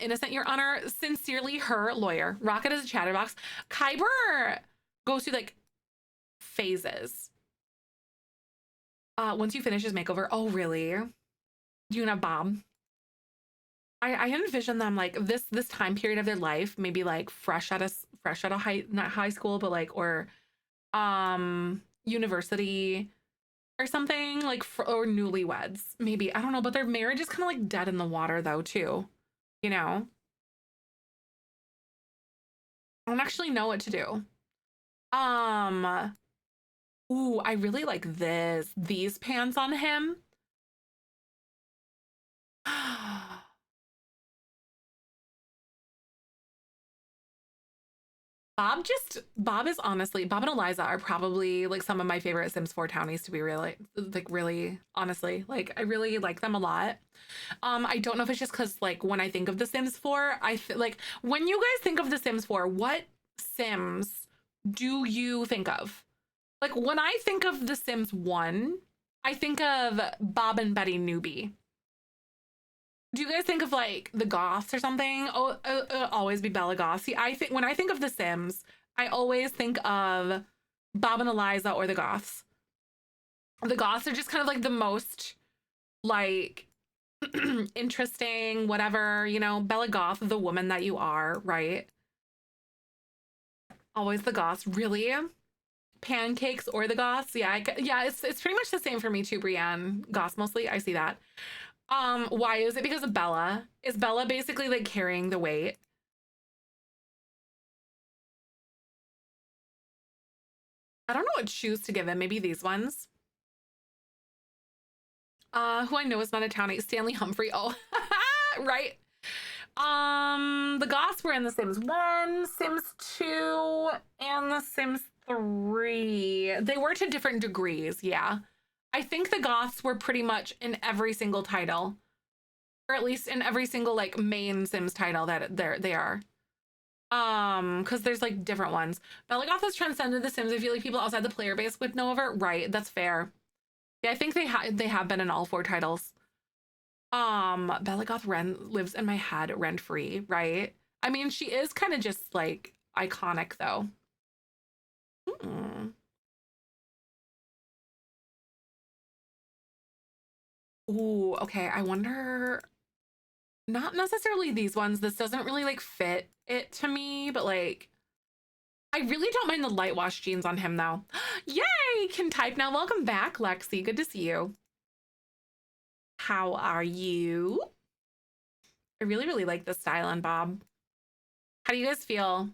Innocent, Your Honor. Sincerely, her lawyer. Rocket is a chatterbox. Kyber goes through like phases. Once you finish his makeover. Oh, really? You and Bob? I envision them like this time period of their life, maybe like fresh out of high, not high school, but like, or university or something, like, or newlyweds, maybe. I don't know, but their marriage is kind of like dead in the water though, too. You know? I don't actually know what to do. Um, ooh, I really like these pants on him. Bob is honestly, Bob and Eliza are probably like some of my favorite Sims 4 townies, to be really, like, really honestly. Like, I really like them a lot. I don't know if it's just because, like, when I think of The Sims 4, I feel like, when you guys think of The Sims 4, what Sims do you think of? Like, when I think of The Sims 1, I think of Bob and Betty Newbie. Do you guys think of like the Goths or something? Oh, always be Bella Goth. See, I think when I think of The Sims, I always think of Bob and Eliza or the Goths. The Goths are just kind of like the most like interesting, whatever, you know, Bella Goth, the woman that you are, right? Always the Goths, really? Pancakes or the Goths? Yeah, yeah, it's pretty much the same for me too, Brienne. Goths mostly, I see that. Why is it because of Bella? Is Bella basically like carrying the weight? I don't know what shoes to give him. Maybe these ones. Who I know is not a townie, Stanley Humphrey. Oh, right. The Goths were in The Sims 1, Sims 2, and The Sims 3. They were to different degrees, yeah. I think the Goths were pretty much in every single title. Or at least in every single like main Sims title that they are. Because there's like different ones. Belagoth has transcended The Sims. I feel like people outside the player base would know of her. Right, that's fair. Yeah, I think they have been in all 4 titles. Belagoth lives in my head rent free, right? I mean, she is kind of just like iconic though. Hmm. Ooh, okay. I wonder. Not necessarily these ones. This doesn't really like fit it to me, but like I really don't mind the light wash jeans on him though. Yay! Can type now. Welcome back, Lexi. Good to see you. How are you? I really, really like this style on Bob. How do you guys feel?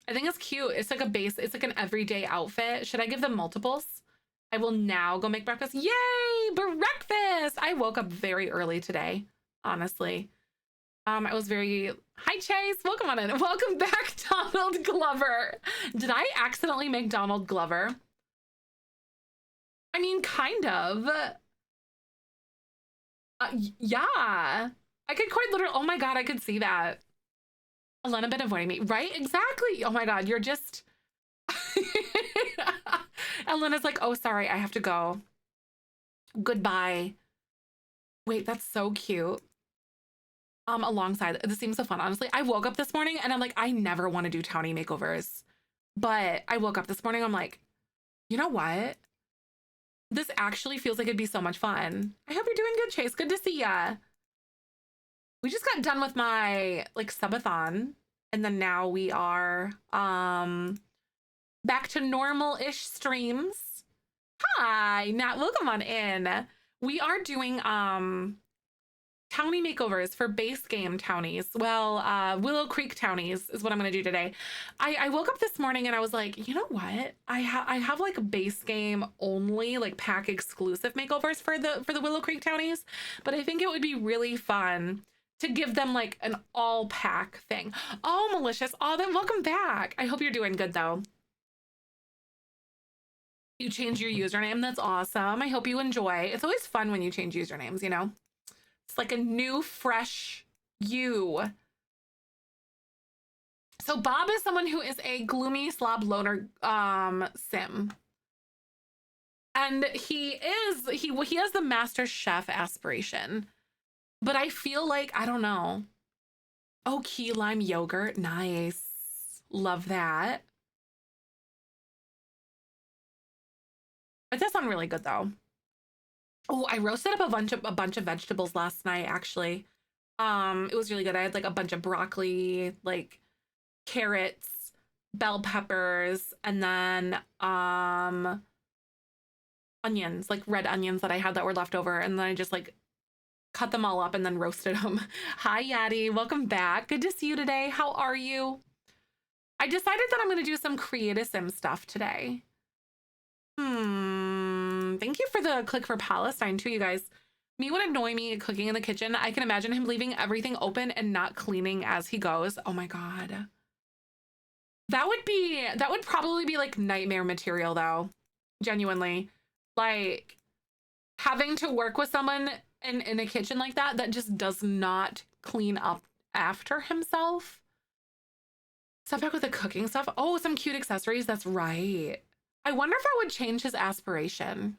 I think it's cute. It's like a base, it's like an everyday outfit. Should I give them multiples? I will now go make breakfast. Yay! Breakfast! I woke up very early today, honestly. I was very, hi Chase, welcome on in. Welcome back, Donald Glover. Did I accidentally make Donald Glover? I mean, kind of. Yeah. I could quite literally, oh my God, I could see that. Elena been avoiding me, right? Exactly. Oh my God, you're just. Elena's like, oh, sorry, I have to go. Goodbye. Wait, that's so cute. Alongside, this seems so fun. Honestly, I woke up this morning and I'm like, I never want to do Townie makeovers. But I woke up this morning, I'm like, you know what? This actually feels like it'd be so much fun. I hope you're doing good, Chase. Good to see ya. We just got done with my like subathon, and then now we are back to normal-ish streams. Hi, Nat, welcome on in. We are doing Townie makeovers for base game townies. Well, Willow Creek townies is what I'm gonna do today. I woke up this morning and I was like, you know what? I have like a base game only, like pack exclusive makeovers for the Willow Creek townies, but I think it would be really fun to give them like an all pack thing. Oh, malicious. Oh, then welcome back. I hope you're doing good though. You changed your username. That's awesome. I hope you enjoy. It's always fun when you change usernames, you know? It's like a new, fresh you. So Bob is someone who is a gloomy slob loner sim. And he has the master chef aspiration. But I feel like, I don't know. Oh, key lime yogurt. Nice. Love that. It does sound really good though. Oh, I roasted up a bunch of vegetables last night, actually. It was really good. I had like a bunch of broccoli, like carrots, bell peppers, and then onions, like red onions that I had that were left over, and then I just like cut them all up and then roasted them. Hi, Yadi. Welcome back. Good to see you today. How are you? I decided that I'm going to do some Create a Sim stuff today. Thank you for the click for Palestine too, you guys. Me would annoy me cooking in the kitchen. I can imagine him leaving everything open and not cleaning as he goes. Oh my God. That would probably be like nightmare material though. Genuinely. Like having to work with someone in a kitchen like that just does not clean up after himself. Stuff back with the cooking stuff. Oh, some cute accessories. That's right. I wonder if I would change his aspiration.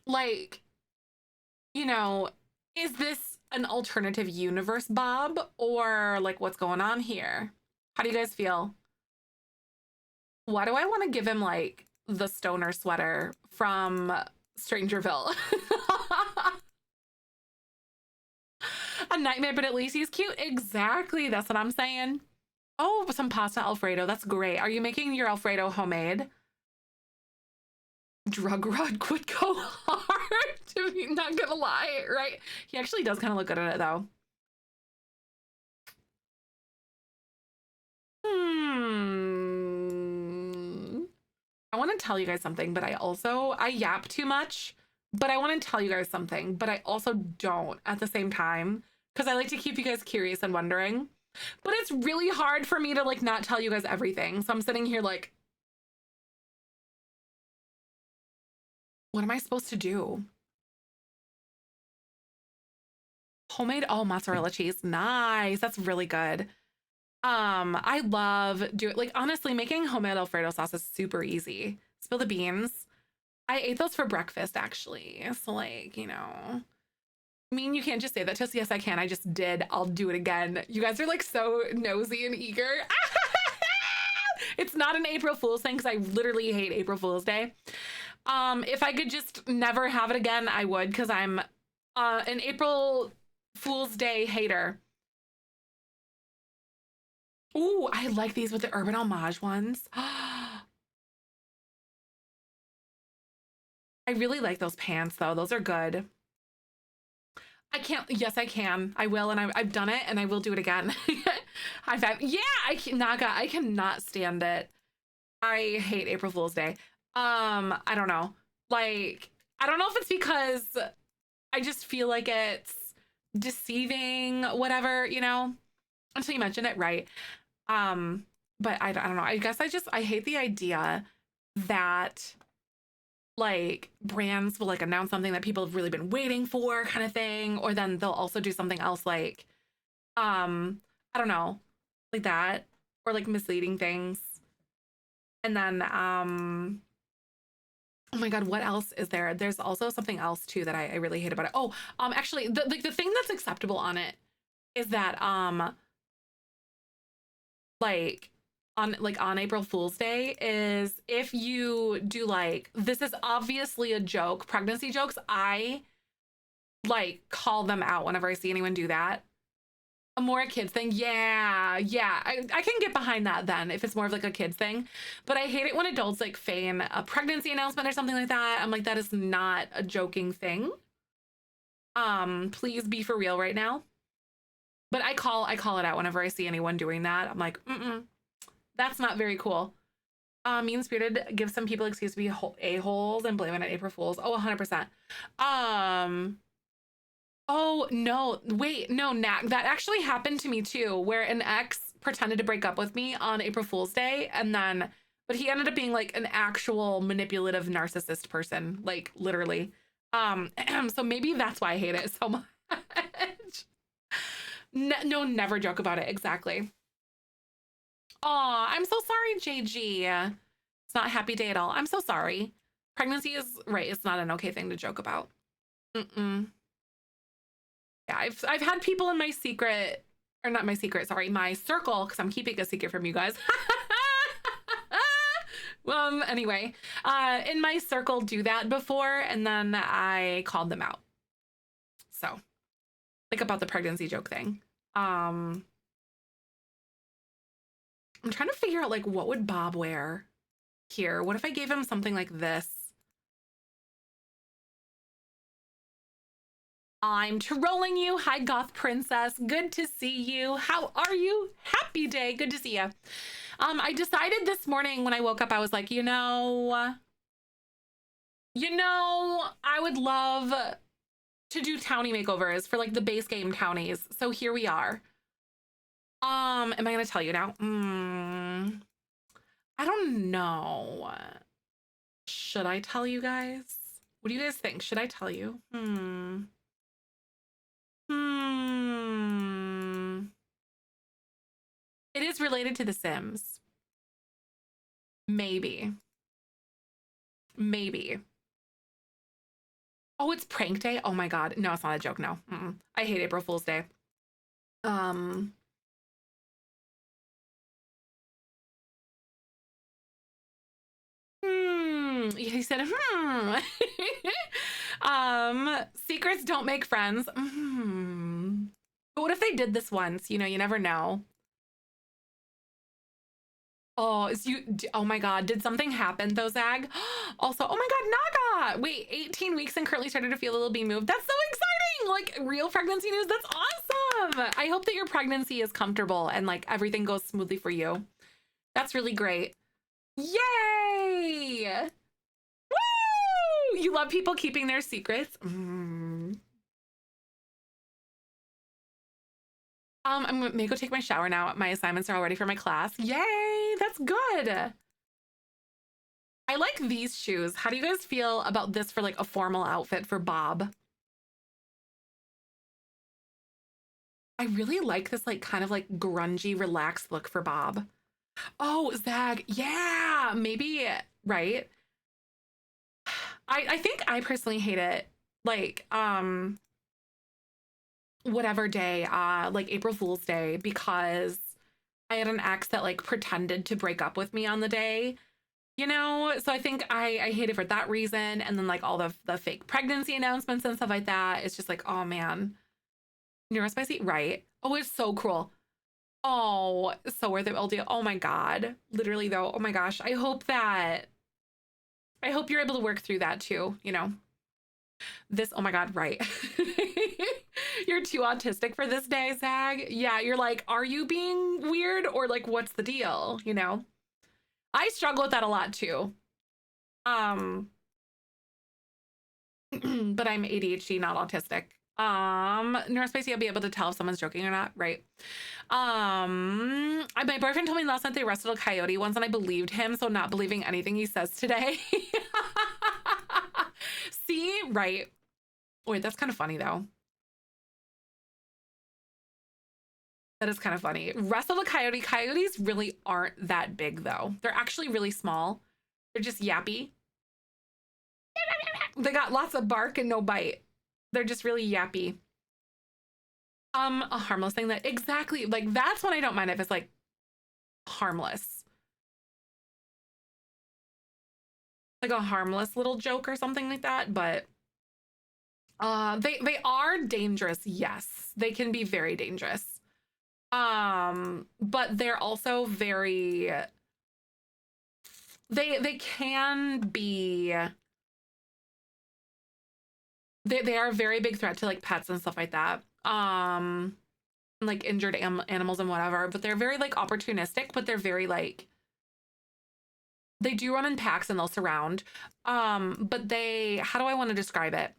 Like, you know, is this an alternative universe, Bob? Or like what's going on here? How do you guys feel? Why do I want to give him like the stoner sweater from Strangerville? A nightmare, but at least he's cute. Exactly. That's what I'm saying. Oh, some pasta Alfredo. That's great. Are you making your Alfredo homemade? Drug Rod would go hard, to be not gonna lie, right? He actually does kind of look good at it though. I want to tell you guys something, but I yap too much, but I want to tell you guys something, but I also don't at the same time, because I like to keep you guys curious and wondering. But it's really hard for me to like not tell you guys everything. So I'm sitting here like, what am I supposed to do? Homemade, oh, mozzarella cheese. Nice. That's really good. I love like honestly, making homemade Alfredo sauce is super easy. Spill the beans. I ate those for breakfast actually. So like, you know, I mean, you can't just say that to us. Yes, I can. I just did. I'll do it again. You guys are like so nosy and eager. It's not an April Fool's thing because I literally hate April Fool's Day. If I could just never have it again, I would, because I'm an April Fool's Day hater. Ooh, I like these with the Urban Homage ones. I really like those pants though. Those are good. I can't. Yes, I can. I will, and I've done it, and I will do it again. High five. Yeah, Naga. I cannot stand it. I hate April Fool's Day. I don't know. Like, I don't know if it's because I just feel like it's deceiving, whatever, you know, until you mention it, right? But I don't know. I guess I hate the idea that like brands will like announce something that people have really been waiting for kind of thing, or then they'll also do something else like I don't know, like that, or like misleading things. And then oh my God, what else is there? There's also something else too that I really hate about it. Oh, actually the thing that's acceptable on it is that like on April Fool's Day is if you do like, this is obviously a joke, pregnancy jokes, I like call them out whenever I see anyone do that. A more a kids thing. Yeah. I can get behind that then if it's more of like a kids thing. But I hate it when adults like feign a pregnancy announcement or something like that. I'm like, that is not a joking thing. Please be for real right now. But I call it out whenever I see anyone doing that. I'm like, that's not very cool. Mean-spirited gives some people excuse to be a-holes and blame it on April Fools. Oh, 100%. Oh, no. Wait, no, Nat. That actually happened to me too, where an ex pretended to break up with me on April Fool's Day, and then, but he ended up being like an actual manipulative narcissist person, like literally. So maybe that's why I hate it so much. No, never joke about it. Exactly. Aw, I'm so sorry, JG. It's not a happy day at all. I'm so sorry. Pregnancy is, right, it's not an okay thing to joke about. Yeah, I've had people in my secret, or not my secret, sorry, my circle, because I'm keeping a secret from you guys. Anyway, in my circle do that before, and then I called them out. So, like about the pregnancy joke thing. I'm trying to figure out like what would Bob wear here? What if I gave him something like this? I'm trolling you. Hi, Goth Princess. Good to see you. How are you? Happy day. Good to see you. I decided this morning when I woke up, I was like, I would love to do Townie makeovers for like the base game Townies. So here we are. Am I gonna tell you now? I don't know. Should I tell you guys? What do you guys think? Should I tell you? It is related to The Sims. Maybe. Oh, it's prank day? Oh my God. No, it's not a joke. No. I hate April Fool's Day. He said, secrets don't make friends. But what if they did this once? You never know. Oh, oh my God. Did something happen though, Zag? Also, oh my God, Naga. Wait, 18 weeks and currently started to feel a little bee moved. That's so exciting. Like real pregnancy news. That's awesome. I hope that your pregnancy is comfortable and like everything goes smoothly for you. That's really great. Yay! Woo! You love people keeping their secrets. I'm gonna go take my shower now. My assignments are all ready for my class. Yay! That's good. I like these shoes. How do you guys feel about this for like a formal outfit for Bob? I really like this like kind of like grungy, relaxed look for Bob. Oh, Zag. Yeah, maybe, right? I think I personally hate it. Like, whatever day, like April Fool's Day, because I had an ex that like pretended to break up with me on the day, So I think I hate it for that reason. And then like all the fake pregnancy announcements and stuff like that. It's just like, oh man. Neurospicy, right? Oh, it's so cruel. Oh, so worth it, LD. Oh my God. Literally though, oh my gosh. I hope you're able to work through that too, This, oh my God, right. You're too autistic for this day, Zag. Yeah, you're like, are you being weird or like, what's the deal? I struggle with that a lot too. But I'm ADHD, not autistic. Neurospacey, I'll be able to tell if someone's joking or not, right? My boyfriend told me last night they arrested a coyote once and I believed him, so not believing anything he says today. See, right. Wait, that's kind of funny though. That is kind of funny. Wrestled a coyote. Coyotes really aren't that big though. They're actually really small. They're just yappy. They got lots of bark and no bite. They're just really yappy. A harmless thing that exactly like that's when I don't mind if it's like harmless. Like a harmless little joke or something like that, but they are dangerous. Yes, they can be very dangerous. But they're also very they can be they are a very big threat to like pets and stuff like that. Like injured animals and whatever, but they're very like opportunistic, but they're very like they do run in packs and they'll surround. But how do I want to describe it?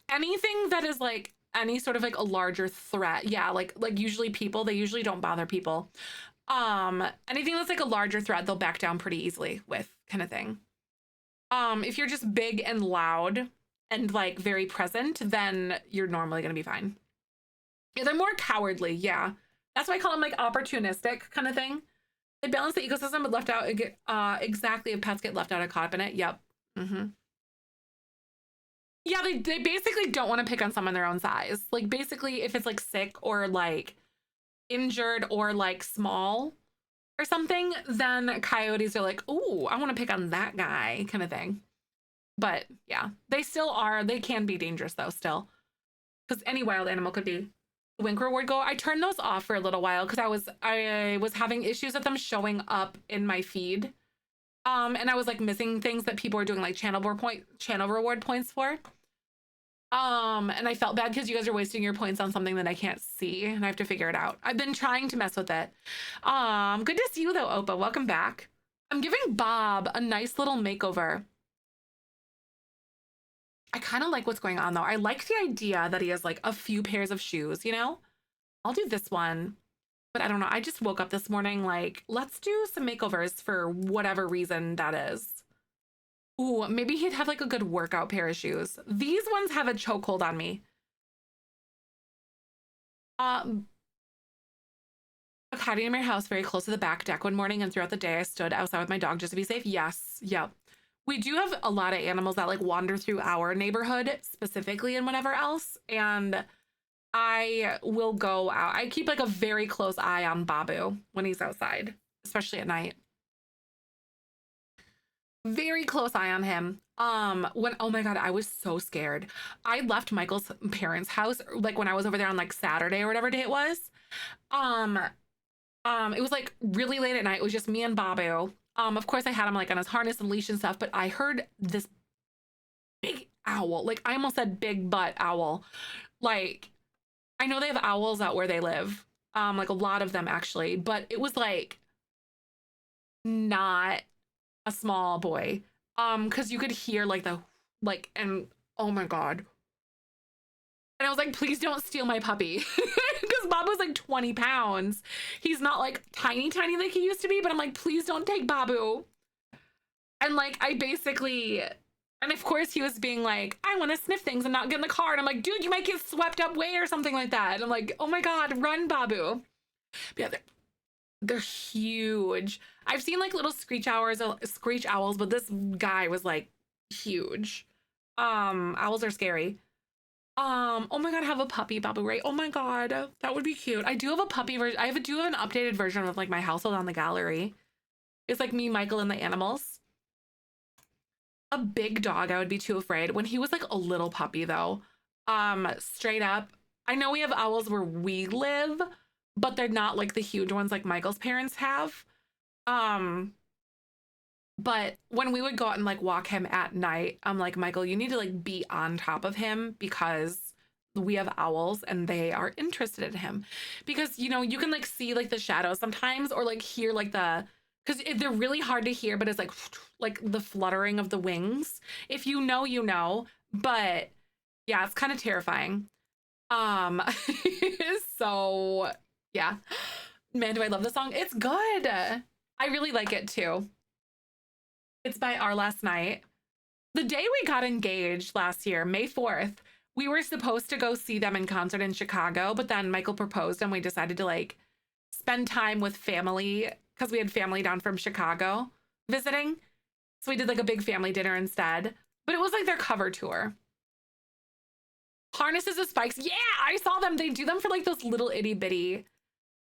Anything that is like any sort of like a larger threat. Yeah, like usually people, they usually don't bother people. Anything that's like a larger threat, they'll back down pretty easily with kind of thing. If you're just big and loud and like very present, then you're normally gonna be fine. Yeah, they're more cowardly, yeah. That's why I call them like opportunistic kind of thing. They balance the ecosystem but left out exactly if pets get left out or caught up in it. Yep. Yeah, they basically don't want to pick on someone their own size. Like basically if it's like sick or like injured or like small, or something, then coyotes are like, "Ooh, I want to pick on that guy," kind of thing. But yeah, they still are. They can be dangerous though, still, because any wild animal could be. Wink reward go. I turned those off for a little while because I was having issues with them showing up in my feed. And I was like missing things that people were doing like channel reward points for. And I felt bad because you guys are wasting your points on something that I can't see and I have to figure it out. I've been trying to mess with it. Good to see you though, Opa. Welcome back. I'm giving Bob a nice little makeover. I kind of like what's going on though. I like the idea that he has like a few pairs of shoes, you know? I'll do this one, but I don't know. I just woke up this morning like, let's do some makeovers for whatever reason that is. Ooh, maybe he'd have like a good workout pair of shoes. These ones have a chokehold on me. Hiding in my house very close to the back deck one morning, and throughout the day I stood outside with my dog just to be safe. Yes, yep. We do have a lot of animals that like wander through our neighborhood specifically and whatever else, and I will go out. I keep like a very close eye on Babu when he's outside, especially at night. Very close eye on him. Oh my God, I was so scared. I left Michael's parents' house like when I was over there on like Saturday or whatever day it was. It was like really late at night. It was just me and Babu. Of course I had him like on his harness and leash and stuff, but I heard this big owl. Like I almost said big butt owl. Like I know they have owls out where they live. Like a lot of them actually, but it was like not a small boy. Because you could hear like and oh my God. And I was like, please don't steal my puppy. Because Babu was like 20 pounds. He's not like tiny like he used to be, but I'm like, please don't take Babu. And like, and of course he was being like, I want to sniff things and not get in the car. And I'm like, dude, you might get swept away or something like that. And I'm like, oh my God, run, Babu. But yeah, they're huge. I've seen like little screech owls, but this guy was like huge. Owls are scary. Oh my God, I have a puppy, Babu Ray. Oh my God, that would be cute. I do have a puppy version. I do have an updated version of like my household on the gallery. It's like me, Michael, and the animals. A big dog, I would be too afraid. When he was like a little puppy though, straight up, I know we have owls where we live, but they're not like the huge ones like Michael's parents have. But when we would go out and like walk him at night, I'm like, Michael, you need to like be on top of him because we have owls and they are interested in him. Because, you know, you can like see like the shadows sometimes or like hear like because they're really hard to hear, but it's like the fluttering of the wings. If you know, you know. But yeah, it's kind of terrifying. So yeah. Man, do I love the song. It's good. I really like it too. It's by Our Last Night. The day we got engaged last year, May 4th, we were supposed to go see them in concert in Chicago, but then Michael proposed and we decided to like spend time with family because we had family down from Chicago visiting. So we did like a big family dinner instead, but it was like their cover tour. Harnesses with spikes. Yeah, I saw them. They do them for like those little itty bitty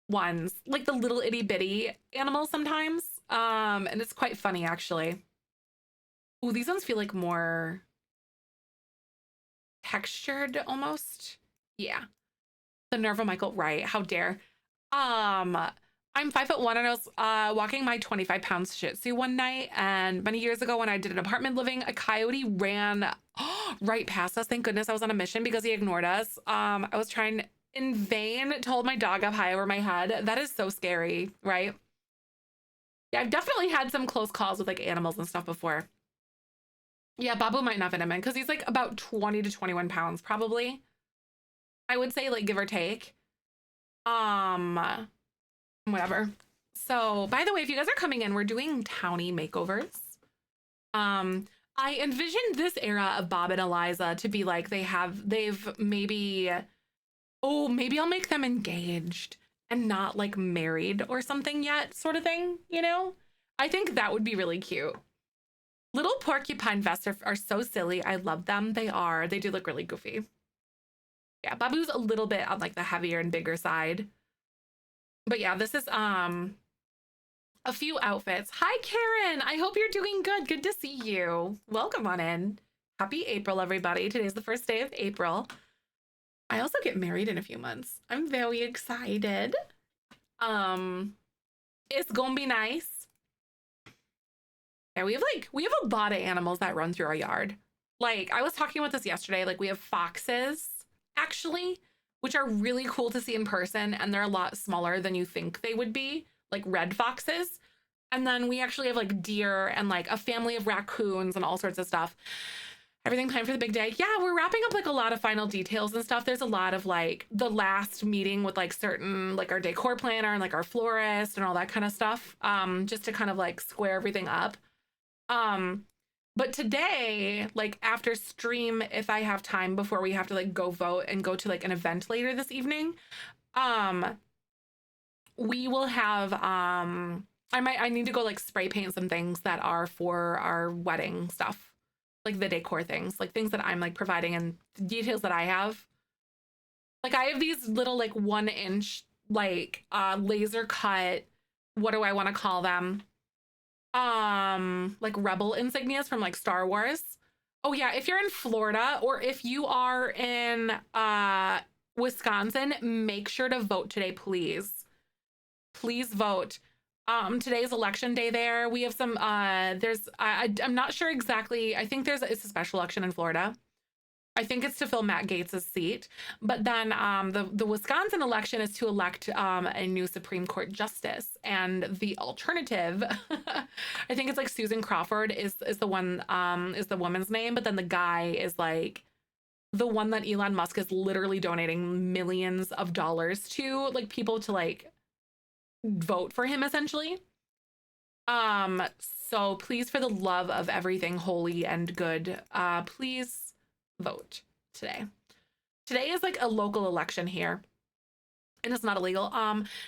ones, like the little itty bitty animals sometimes. And it's quite funny actually. Ooh, these ones feel like more textured almost. Yeah. The nerve of Michael, right? How dare. I'm 5'1" and I was walking my 25 pounds Shih Tzu one night, and many years ago when I did an apartment living, a coyote ran right past us. Thank goodness I was on a mission because he ignored us. I was trying in vain to hold my dog up high over my head. That is so scary, right? Yeah, I've definitely had some close calls with like animals and stuff before. Yeah, Babu might not fit him in because he's like about 20 to 21 pounds, probably. I would say like give or take. Whatever. So by the way, if you guys are coming in, we're doing Townie makeovers. I envisioned this era of Bob and Eliza to be like they've maybe, oh, maybe I'll make them engaged and not like married or something yet, sort of thing, you know? I think that would be really cute. Little porcupine vests are so silly. I love them. They do look really goofy. Yeah, Babu's a little bit on like the heavier and bigger side. But yeah, this is a few outfits. Hi, Karen. I hope you're doing good. Good to see you. Welcome on in. Happy April, everybody. Today's the first day of April. I also get married in a few months. I'm very excited. It's gonna be nice. Yeah, we have a lot of animals that run through our yard. Like, I was talking about this yesterday. Like, we have foxes, actually, which are really cool to see in person, and they're a lot smaller than you think they would be, like red foxes. And then we actually have like deer and like a family of raccoons and all sorts of stuff. Everything planned for the big day. Yeah, we're wrapping up like a lot of final details and stuff. There's a lot of like the last meeting with like certain, like our decor planner and like our florist and all that kind of stuff, just to kind of like square everything up. But today, like after stream, if I have time before we have to like go vote and go to like an event later this evening, we will have I need to go like spray paint some things that are for our wedding stuff, like the decor things, like things that I'm like providing and details that I have. Like I have these little like 1-inch like laser cut, what do I want to call them? Like rebel insignias from like Star Wars. Oh yeah, if you're in Florida or if you are in Wisconsin, make sure to vote today, please. Please vote. Today's election day there. We have some I'm not sure exactly. I think it's a special election in Florida. I think it's to fill Matt Gaetz's seat. But then the Wisconsin election is to elect a new Supreme Court justice. And the alternative, I think it's like Susan Crawford is the one, is the woman's name. But then the guy is like the one that Elon Musk is literally donating millions of dollars to, like people to like vote for him essentially. So please, for the love of everything holy and good, please vote today. Today is like a local election here, and it's not illegal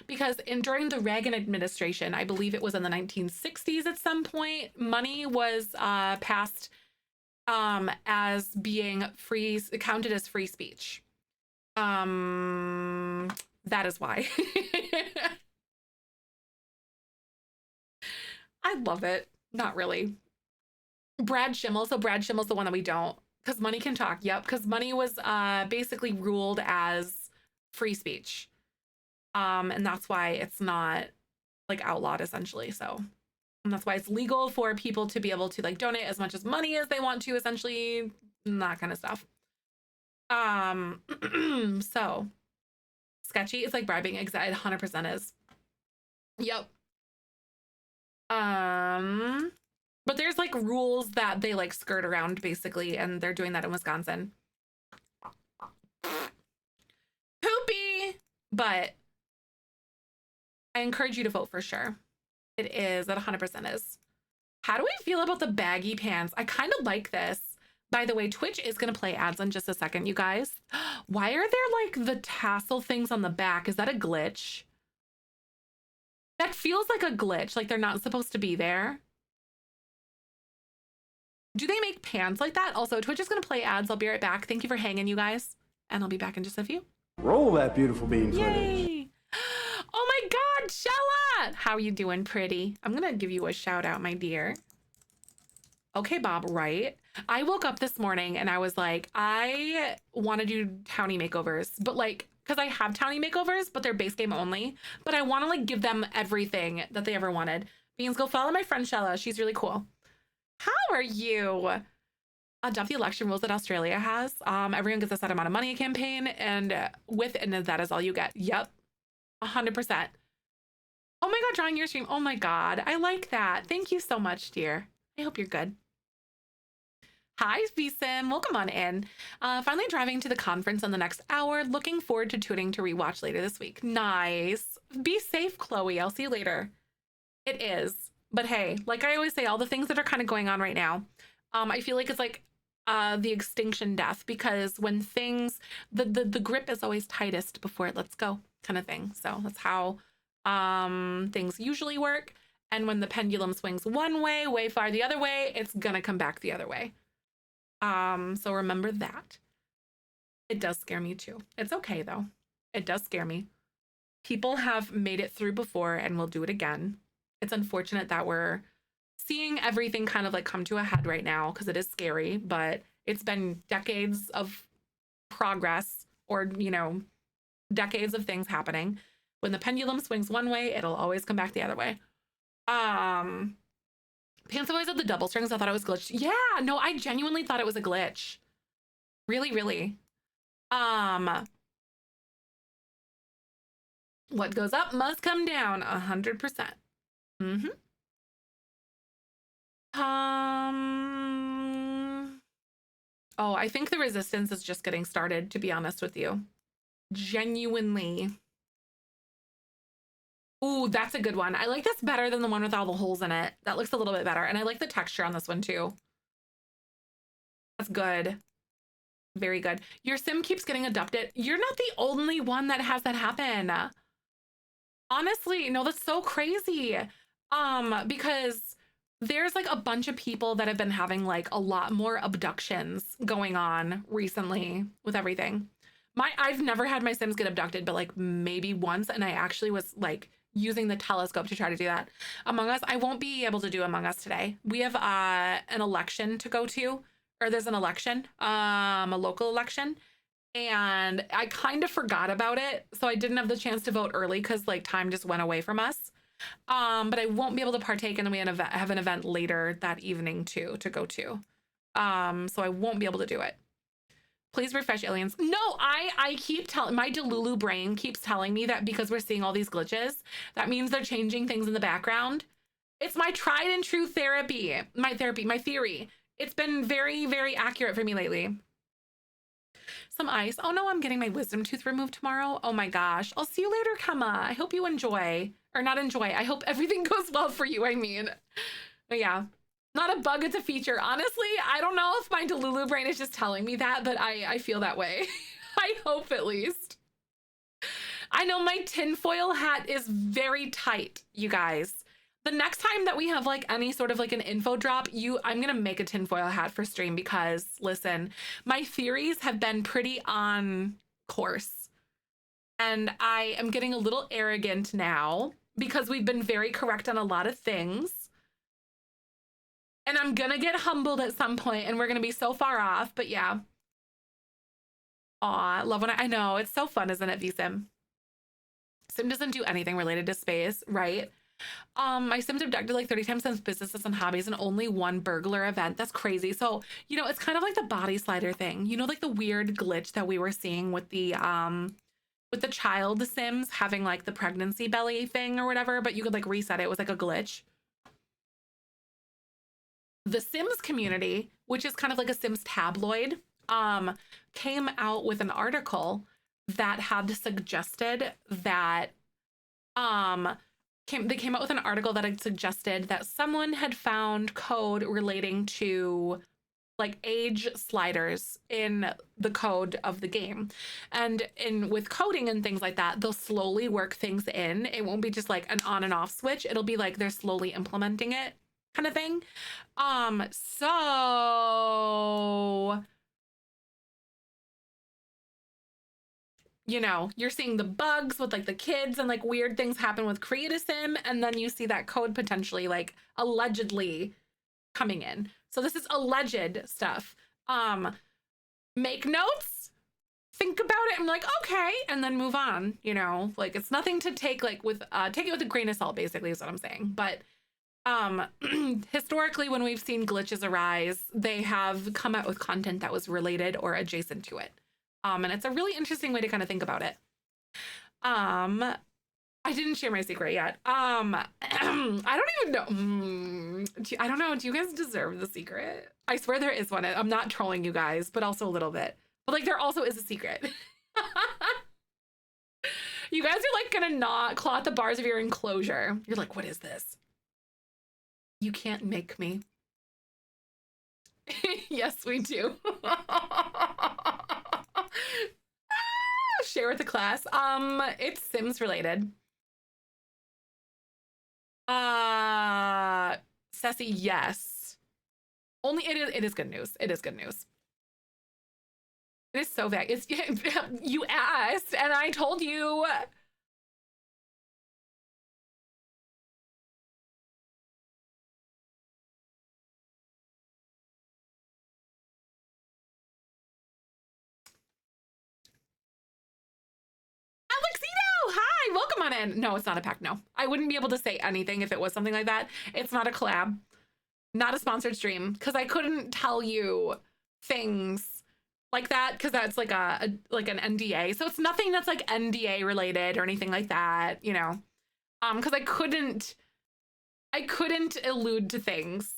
because during the Reagan administration, I believe it was in the 1960s at some point, money was passed as being free, counted as free speech. That is why. I love it. Not really. Brad Schimmel. So Brad Schimmel's the one that we don't, because money can talk. Yep. Because money was basically ruled as free speech. And that's why it's not like outlawed essentially. So, and that's why it's legal for people to be able to like donate as much as money as they want to, essentially, and that kind of stuff. So sketchy. It's like bribing. Exactly. 100% is. Yep. But there's like rules that they like skirt around basically, and they're doing that in Wisconsin. Poopy, but I encourage you to vote for sure. It is, that 100% is. How do I feel about the baggy pants? I kind of like this. By the way, Twitch is going to play ads in just a second, you guys. Why are there like the tassel things on the back? Is that a glitch? That feels like a glitch, like they're not supposed to be there. Do they make pants like that? Also, Twitch is going to play ads. I'll be right back. Thank you for hanging, you guys. And I'll be back in just a few. Roll that beautiful bean footage. Yay! Oh my God, Shella! How are you doing, pretty? I'm going to give you a shout out, my dear. Okay, Bob, right? I woke up this morning and I was like, I want to do Townie makeovers, but like, because I have Townie makeovers, but they're base game only. But I want to like give them everything that they ever wanted. Beans, go follow my friend Shella. She's really cool. How are you? Adopt the election rules that Australia has. Everyone gets a set amount of money campaign, and that is all you get. Yep, 100%. Oh my God, drawing your stream. Oh my God, I like that. Thank you so much, dear. I hope you're good. Hi, VSim. Welcome on in. Finally driving to the conference in the next hour. Looking forward to tuning to rewatch later this week. Nice. Be safe, Chloe. I'll see you later. It is. But hey, like I always say, all the things that are kind of going on right now, I feel like it's like the extinction death, because when things, the grip is always tightest before it lets go, kind of thing. So that's how things usually work. And when the pendulum swings one way, way far the other way, it's gonna come back the other way. So remember that. It does scare me too. It's okay though. It does scare me. People have made it through before and will do it again. It's unfortunate that we're seeing everything kind of like come to a head right now because it is scary, but it's been decades of progress or, you know, decades of things happening. When the pendulum swings one way, it'll always come back the other way. Pants always had the double strings. I thought it was glitched. Yeah, no, I genuinely thought it was a glitch. Really, really. What goes up must come down 100%. Mm-hmm. Oh, I think the resistance is just getting started, to be honest with you. Genuinely. Ooh, that's a good one. I like this better than the one with all the holes in it. That looks a little bit better. And I like the texture on this one too. That's good. Very good. Your sim keeps getting adopted. You're not the only one that has that happen. Honestly, no, that's so crazy. Because there's like a bunch of people that have been having like a lot more abductions going on recently with everything. I've never had my Sims get abducted, but like maybe once, and I actually was like using the telescope to try to do that. Among Us, I won't be able to do Among Us today. We have an election to go to, or there's an election, a local election, and I kind of forgot about it, so I didn't have the chance to vote early because like time just went away from us. But I won't be able to partake, and then we have an event later that evening too to go to. So I won't be able to do it. Please refresh aliens. No, I keep telling, my Delulu brain keeps telling me that because we're seeing all these glitches, that means they're changing things in the background. It's my tried and true therapy, my theory. It's been very, very accurate for me lately. Some ice. Oh no, I'm getting my wisdom tooth removed tomorrow. Oh my gosh. I'll see you later, Kama. I hope you enjoy, or not enjoy. I hope everything goes well for you, I mean. But yeah. Not a bug, it's a feature. Honestly, I don't know if my Delulu brain is just telling me that, but I feel that way. I hope at least. I know my tinfoil hat is very tight, you guys. The next time that we have like any sort of like an info drop, I'm gonna make a tinfoil hat for stream because listen, my theories have been pretty on course. And I am getting a little arrogant now because we've been very correct on a lot of things. And I'm gonna get humbled at some point and we're gonna be so far off, but yeah. Aw, love when I know, it's so fun, isn't it, VSim? Sim doesn't do anything related to space, right? My Sim's abducted like 30 times since businesses and hobbies and only one burglar event. That's crazy. So, you know, it's kind of like the body slider thing. You know, like the weird glitch that we were seeing with the child Sims having like the pregnancy belly thing or whatever, but you could like reset it. It was like a glitch. The Sims community, which is kind of like a Sims tabloid, came out with an article that had suggested that they came out with an article that had suggested that someone had found code relating to like age sliders in the code of the game. And with coding and things like that, they'll slowly work things in. It won't be just like an on and off switch. It'll be like they're slowly implementing it kind of thing. So you know, you're seeing the bugs with like the kids and like weird things happen with Create a Sim, and then you see that code potentially like allegedly coming in. So this is alleged stuff. Make notes, think about it, and like, okay, and then move on, you know, like it's nothing to take like with take it with a grain of salt, basically is what I'm saying. But historically, when we've seen glitches arise, they have come out with content that was related or adjacent to it. And it's a really interesting way to kind of think about it. I didn't share my secret yet. I don't even know. I don't know. Do you guys deserve the secret? I swear there is one. I'm not trolling you guys, but also a little bit. But like there also is a secret. You guys are like gonna not claw at the bars of your enclosure. You're like, what is this? You can't make me. Yes, we do. Share with the class. It's Sims related. Sassy, yes. Only it is good news. It is good news. It is so vague. It's you asked and I told you. on in. No, it's not a pack. No, I wouldn't be able to say anything if it was something like that. It's not a collab, not a sponsored stream, because I couldn't tell you things like that because that's like like an NDA. So it's nothing that's like NDA related or anything like that, you know. Because I couldn't allude to things.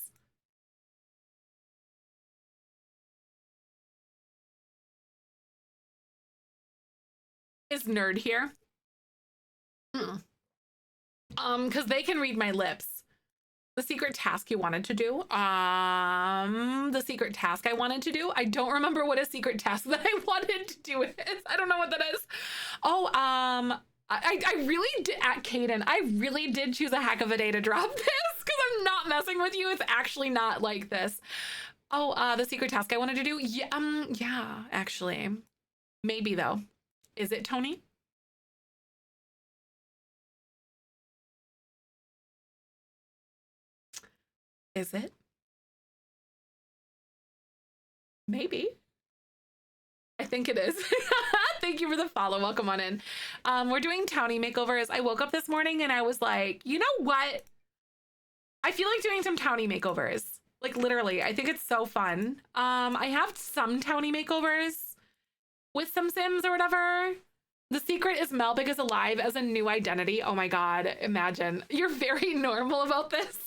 Is Nerd here? Because they can read my lips. The secret task you wanted to do. The secret task I wanted to do. I don't remember what a secret task that I wanted to do is. I don't know what that is. Oh, I really did, at Caden, I really did choose a heck of a day to drop this because I'm not messing with you. It's actually not like this. Oh, the secret task I wanted to do. Yeah, actually. Maybe though. Is it Tony? Is it? Maybe. I think it is. Thank you for the follow. Welcome on in. We're doing Townie makeovers. I woke up this morning and I was like, you know what? I feel like doing some Townie makeovers. Like literally, I think it's so fun. I have some Townie makeovers with some Sims or whatever. The secret is Melbig is alive as a new identity. Oh my God, imagine. You're very normal about this.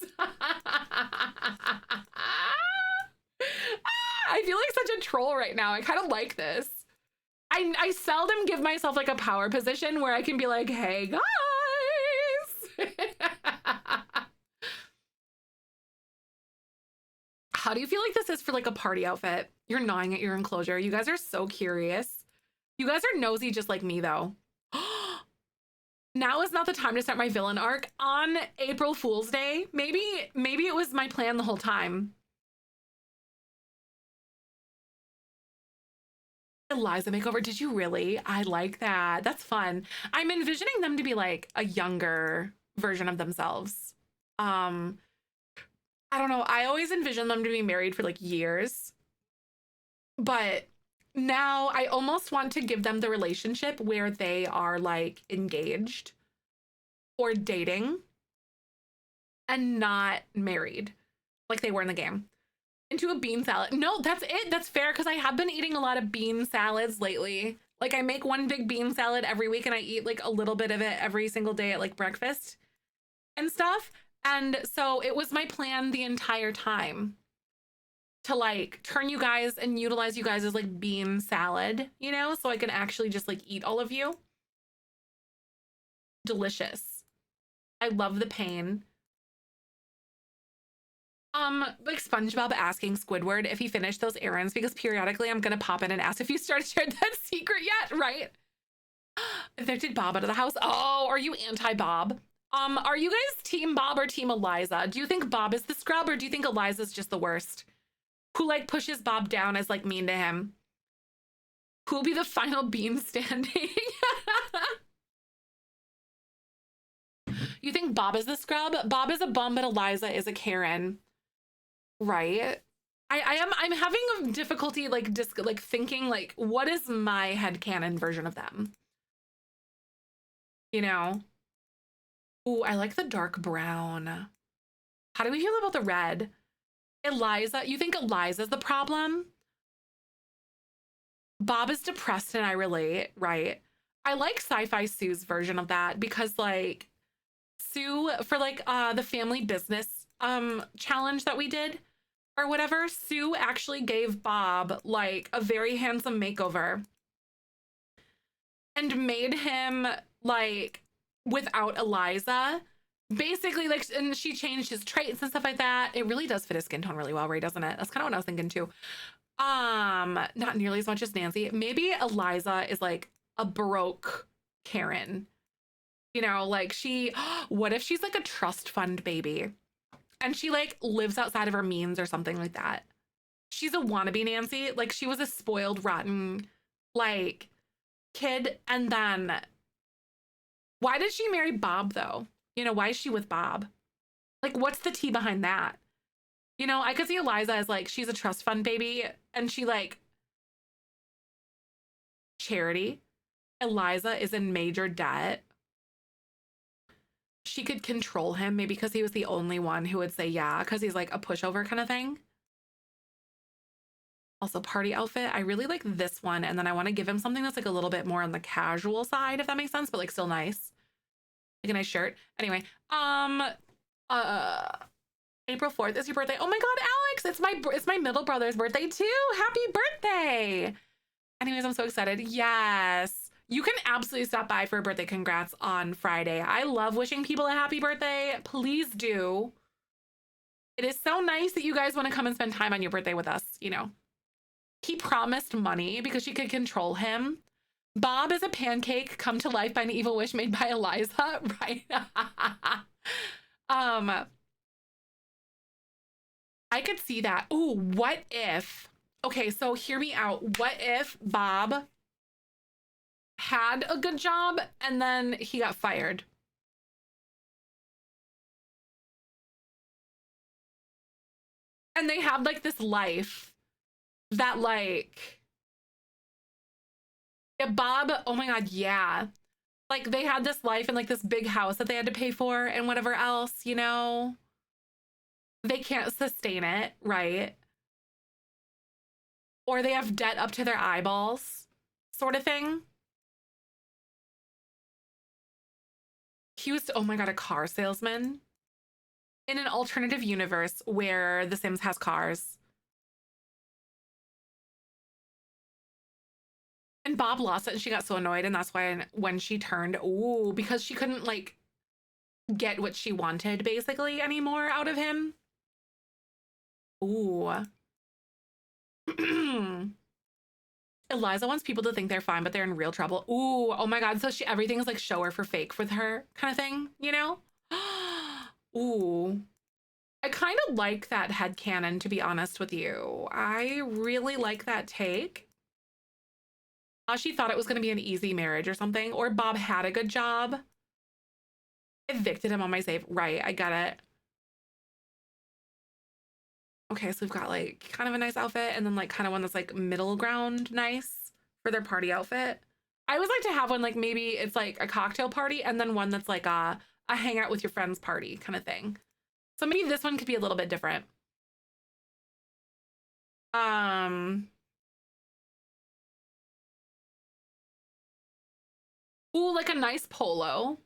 I feel like such a troll right now. I kind of like this. I seldom give myself like a power position where I can be like, hey guys. How do you feel like this is for like a party outfit? You're gnawing at your enclosure. You guys are so curious. You guys are nosy just like me though. Now is not the time to start my villain arc on April Fool's Day. Maybe it was my plan the whole time. Eliza makeover, did you really? I like that. That's fun. I'm envisioning them to be like a younger version of themselves. I don't know. I always envision them to be married for like years. But now I almost want to give them the relationship where they are like engaged or dating and not married like they were in the game. Into a bean salad. No, that's it. That's fair because I have been eating a lot of bean salads lately. Like I make one big bean salad every week and I eat like a little bit of it every single day at like breakfast and stuff. And so it was my plan the entire time to like turn you guys and utilize you guys as like bean salad, you know, so I can actually just like eat all of you. Delicious. I love the pain. Like SpongeBob asking Squidward if he finished those errands because periodically I'm gonna pop in and ask if you started that secret yet, right? Evicted Bob out of the house. Oh, are you anti-Bob? Are you guys team Bob or team Eliza? Do you think Bob is the scrub or do you think Eliza's just the worst? Who like pushes Bob down as like mean to him? Who'll be the final bean standing? You think Bob is the scrub? Bob is a bum, but Eliza is a Karen. Right. I'm having a difficulty like thinking like what is my headcanon version of them? You know? Ooh, I like the dark brown. How do we feel about the red? Eliza, you think Eliza's the problem? Bob is depressed and I relate, right? I like Sci-Fi Sue's version of that because like Sue for like the family business challenge that we did or whatever, Sue actually gave Bob like a very handsome makeover and made him like without Eliza basically like, and she changed his traits and stuff like that. It really does fit his skin tone really well, Ray, doesn't it? That's kind of what I was thinking too. Not nearly as much as Nancy. Maybe Eliza is like a Baroque Karen. You know, like what if she's like a trust fund baby and she like lives outside of her means or something like that? She's a wannabe Nancy. Like she was a spoiled, rotten, like kid. And then why did she marry Bob though? You know, why is she with Bob? Like, what's the tea behind that? You know, I could see Eliza as like, she's a trust fund baby and she like charity. Eliza is in major debt. she could control him, maybe because he was the only one who would say yeah, because he's like a pushover kind of thing. Also, party outfit. I really like this one. And then I want to give him something that's like a little bit more on the casual side, if that makes sense, but like still nice. Like a nice shirt. Anyway, April 4th is your birthday. Oh my God, Alex, it's my middle brother's birthday too. Happy birthday. Anyways, I'm so excited. Yes. You can absolutely stop by for a birthday congrats on Friday. I love wishing people a happy birthday. Please do. It is so nice that you guys want to come and spend time on your birthday with us, you know. He promised money because she could control him. Bob is a pancake come to life by an evil wish made by Eliza, right? I could see that. Ooh, what if? Okay, so hear me out. What if Bob had a good job and then he got fired? And they had like this life that like, yeah, Bob, oh my God, yeah. Like they had this life in like this big house that they had to pay for and whatever else, you know? They can't sustain it, right? Or they have debt up to their eyeballs, sort of thing. He was, oh my God, a car salesman in an alternative universe where The Sims has cars. And Bob lost it and she got so annoyed. And that's why when she turned, ooh, because she couldn't like get what she wanted basically anymore out of him. Ooh. Eliza wants people to think they're fine, but they're in real trouble. Ooh, oh my God. So everything is like show her for fake with her kind of thing, you know? Ooh. I kind of like that headcanon, to be honest with you. I really like that take. She thought it was going to be an easy marriage or something, or Bob had a good job. Evicted him on my save. Right, I get it. Okay, so we've got like kind of a nice outfit and then like kind of one that's like middle ground nice for their party outfit. I always like to have one like maybe it's like a cocktail party and then one that's like a hang out with your friends party kind of thing. So maybe this one could be a little bit different. Ooh, like a nice polo.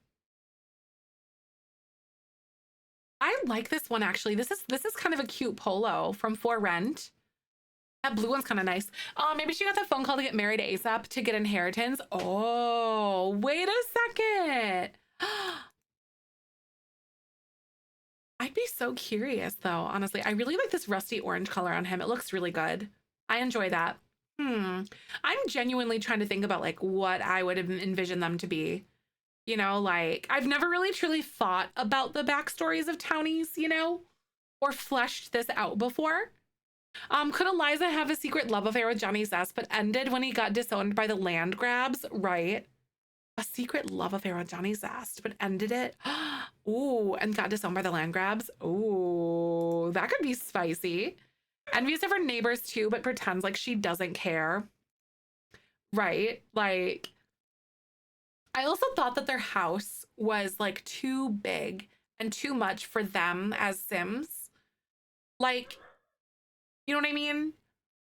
I like this one actually. This is kind of a cute polo from For Rent. That blue one's kind of nice. Maybe she got that phone call to get married ASAP to get inheritance. Oh, wait a second. I'd be so curious though, honestly. I really like this rusty orange color on him. It looks really good. I enjoy that. I'm genuinely trying to think about like what I would have envisioned them to be. You know, like I've never really truly thought about the backstories of townies, you know, or fleshed this out before. Could Eliza have a secret love affair with Johnny Zest, but ended when he got disowned by the land grabs? Right. A secret love affair with Johnny Zest, but ended it. Ooh, and got disowned by the land grabs. Ooh, that could be spicy. Envious of her neighbors too, but pretends like she doesn't care. Right. Like, I also thought that their house was like too big and too much for them as Sims. Like, you know what I mean?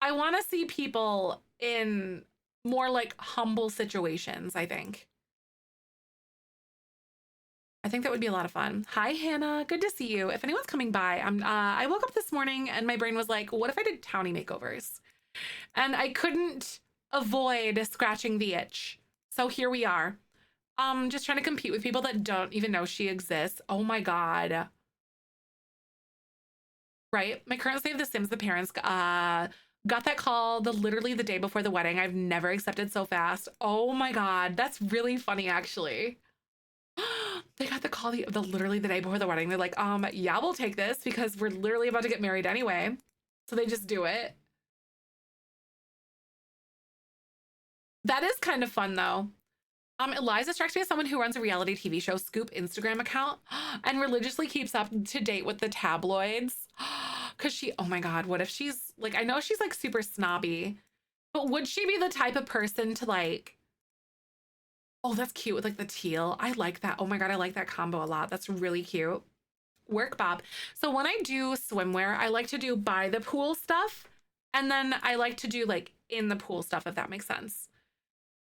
I want to see people in more like humble situations, I think. I think that would be a lot of fun. Hi, Hannah. Good to see you. If anyone's coming by, I woke up this morning and my brain was like, what if I did Townie makeovers? And I couldn't avoid scratching the itch. So here we are. Just trying to compete with people that don't even know she exists. Oh my God. Right? My current state of The Sims, the parents got that call literally the day before the wedding. I've never accepted so fast. Oh my God. That's really funny, actually. They got the call literally the day before the wedding. They're like, yeah, we'll take this because we're literally about to get married anyway. So they just do it. That is kind of fun though. Eliza strikes me as someone who runs a reality TV show Scoop Instagram account and religiously keeps up to date with the tabloids. Cause oh my God, what if she's like, I know she's like super snobby, but would she be the type of person to like Oh, that's cute with like the teal. I like that. Oh my God, I like that combo a lot. That's really cute. Work Bob. So when I do swimwear, I like to do by the pool stuff. And then I like to do like in the pool stuff, if that makes sense.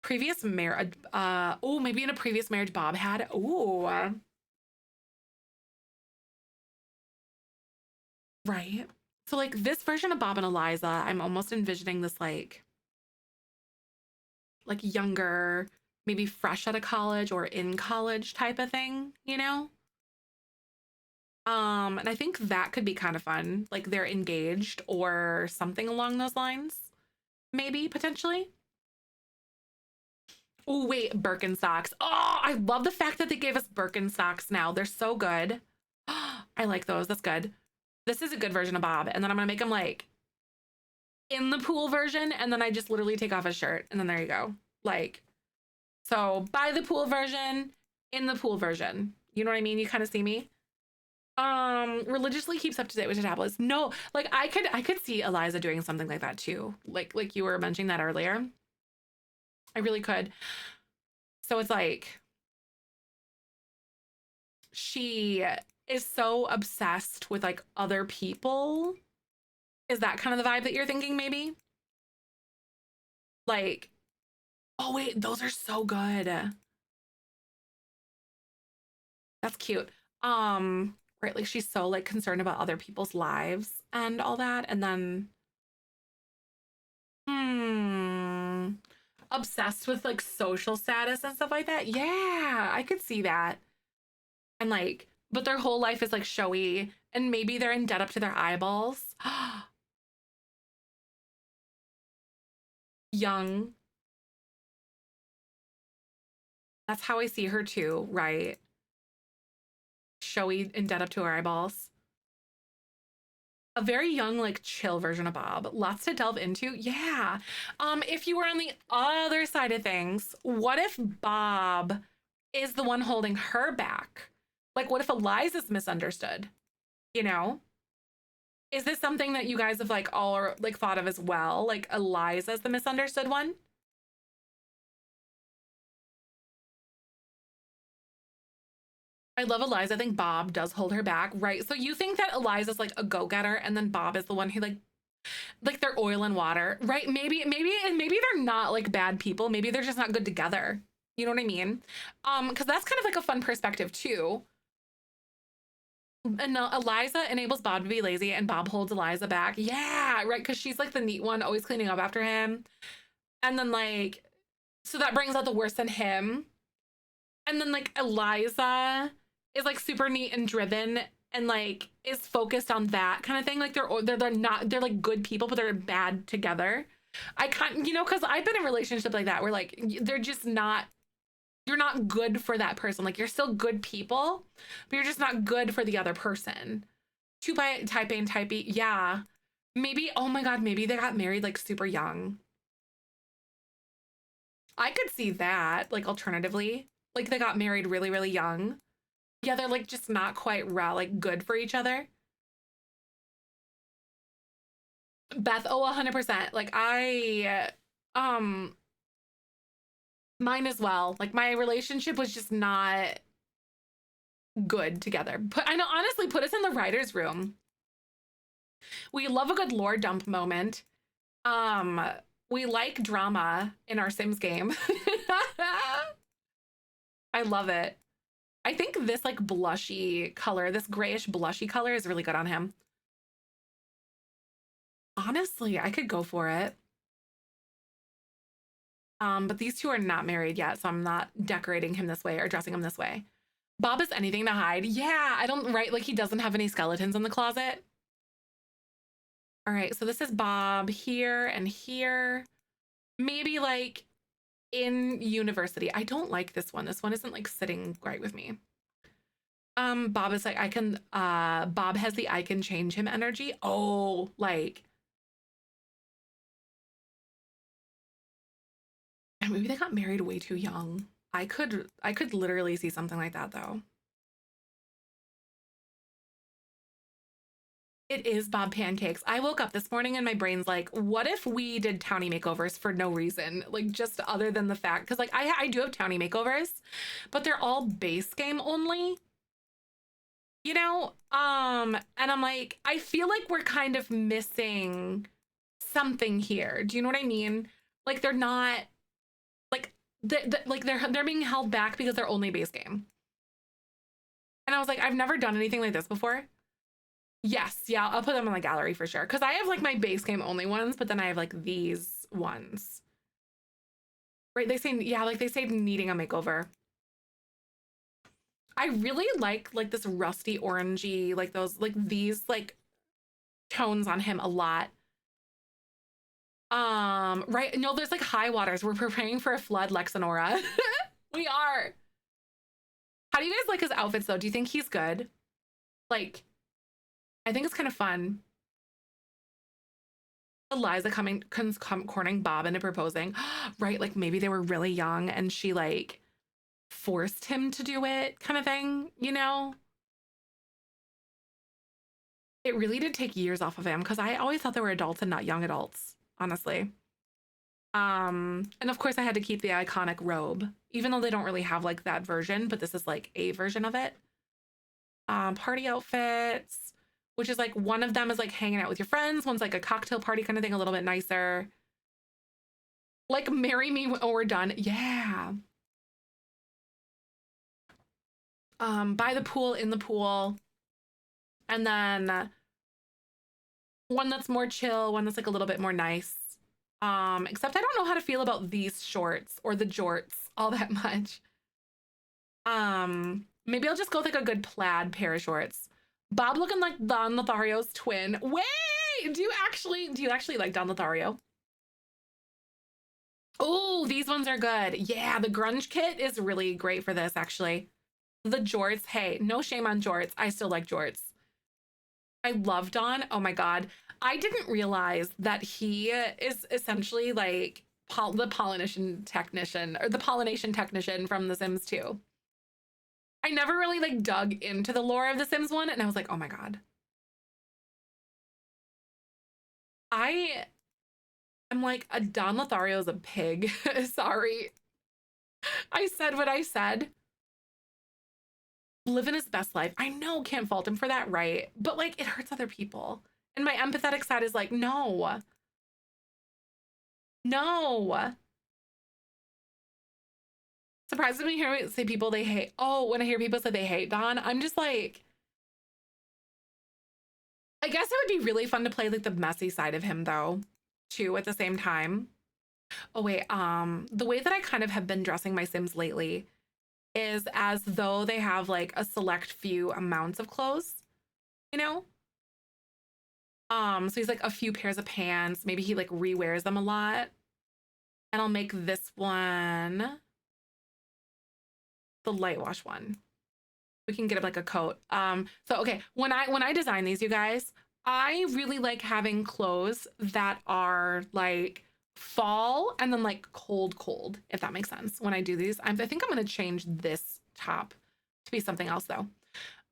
Previous marriage, oh, maybe in a previous marriage Bob had. Oh, right. So like this version of Bob and Eliza, I'm almost envisioning this like younger, maybe fresh out of college or in college type of thing, you know? And I think that could be kind of fun. Like they're engaged or something along those lines, maybe potentially. Oh, wait, Birkenstocks. Oh, I love the fact that they gave us Birkenstocks now. They're so good. I like those. That's good. This is a good version of Bob. And then I'm gonna make him like in the pool version. And then I just literally take off his shirt. And then there you go. Like, so by the pool version, in the pool version. You know what I mean? You kind of see me. Religiously keeps up to date with her tablets. No, like I could see Eliza doing something like that too. Like you were mentioning that earlier. I really could. So it's like she is so obsessed with like other people. Is that kind of the vibe that you're thinking maybe? Like, oh wait, those are so good. That's cute. Right, like she's so like concerned about other people's lives and all that. And then hmm, obsessed with like social status and stuff like that. Yeah, I could see that. And like, but their whole life is like showy and maybe they're in debt up to their eyeballs. Young. That's how I see her too, right? Showy and dead up to her eyeballs. A very young, like chill version of Bob. Lots to delve into. Yeah. If you were on the other side of things, what if Bob is the one holding her back? Like, what if Eliza's misunderstood? You know? Is this something that you guys have like all like thought of as well? Like Eliza's the misunderstood one? I love Eliza. I think Bob does hold her back, right? So you think that Eliza's like a go-getter and then Bob is the one who like they're oil and water, right? Maybe they're not like bad people. Maybe they're just not good together. You know what I mean? Because that's kind of like a fun perspective too. And Eliza enables Bob to be lazy and Bob holds Eliza back. Yeah, right. Because she's like the neat one, always cleaning up after him. And then like, so that brings out the worst in him. And then like Eliza is like super neat and driven and like is focused on that kind of thing. Like they're not they're like good people, but they're bad together. I can't, you know, because I've been in a relationship like that where like they're just not you're not good for that person. Like you're still good people, but you're just not good for the other person. Two by type A and type B. Yeah. Maybe, oh my God, maybe they got married like super young. I could see that, like alternatively. Like they got married really, really young. Yeah, they're like just not quite like good for each other. Beth, oh, 100%. Like mine as well. Like my relationship was just not good together. I know, honestly, put us in the writer's room. We love a good lore dump moment. Um, we like drama in our Sims game. I love it. I think this like blushy color, this grayish blushy color is really good on him. Honestly, I could go for it. But these two are not married yet, so I'm not decorating him this way or dressing him this way. Bob is anything to hide. Yeah, I don't, right? Like he doesn't have any skeletons in the closet. All right, so this is Bob here and here. Maybe like in university. I don't like this one. This one isn't like sitting right with me. Bob is like, Bob has the I can change him energy. Oh, like, and maybe they got married way too young. I could literally see something like that though. It is Bob Pancakes. I woke up this morning and my brain's like, what if we did Townie makeovers for no reason? Like, just other than the fact, because like I do have Townie makeovers, but they're all base game only, you know? And I'm like, I feel like we're kind of missing something here. Do you know what I mean? Like they're not like like they're being held back because they're only base game. And I was like, I've never done anything like this before. Yes, yeah, I'll put them in the gallery for sure. Because I have like my base game only ones, but then I have like these ones. Right? They say, yeah, like they say needing a makeover. I really like this rusty orangey, like those, like these like tones on him a lot. Right? No, there's like high waters. We're preparing for a flood, Lex and Aura. We are. How do you guys like his outfits though? Do you think he's good? Like, I think it's kind of fun. Eliza cornering Bob into proposing. Right? Like maybe they were really young and she like forced him to do it kind of thing, you know? It really did take years off of him because I always thought they were adults and not young adults, honestly. And of course I had to keep the iconic robe, even though they don't really have like that version, but this is like a version of it. Party outfits, which is like one of them is like hanging out with your friends. One's like a cocktail party kind of thing, a little bit nicer. Like marry me when we're done. Yeah. By the pool, in the pool. And then one that's more chill, one that's like a little bit more nice. Except I don't know how to feel about these shorts or the jorts all that much. Maybe I'll just go with like a good plaid pair of shorts. Bob looking like Don Lothario's twin. Wait, do you actually like Don Lothario? Oh, these ones are good. Yeah, the grunge kit is really great for this, actually. The jorts, hey, no shame on jorts. I still like jorts. I love Don. Oh my God. I didn't realize that he is essentially like the pollination technician or the pollination technician from The Sims 2. I never really like dug into the lore of The Sims 1 and I was like, oh my God. I'm like, a Don Lothario is a pig. Sorry. I said what I said. Living his best life. I know, can't fault him for that, right? But like, it hurts other people. And my empathetic side is like, no. No. Surprised when you hear say people they hate. Oh, when I hear people say they hate Don, I'm just like, I guess it would be really fun to play like the messy side of him though, too, at the same time. Oh wait, the way that I kind of have been dressing my Sims lately is as though they have like a select few amounts of clothes, you know? So he's like a few pairs of pants. Maybe he like rewears them a lot. And I'll make this one the light wash one. We can get him like a coat. So okay, when I design these, you guys, I really like having clothes that are like fall and then like cold, if that makes sense. When I do these, I think I'm gonna change this top to be something else though.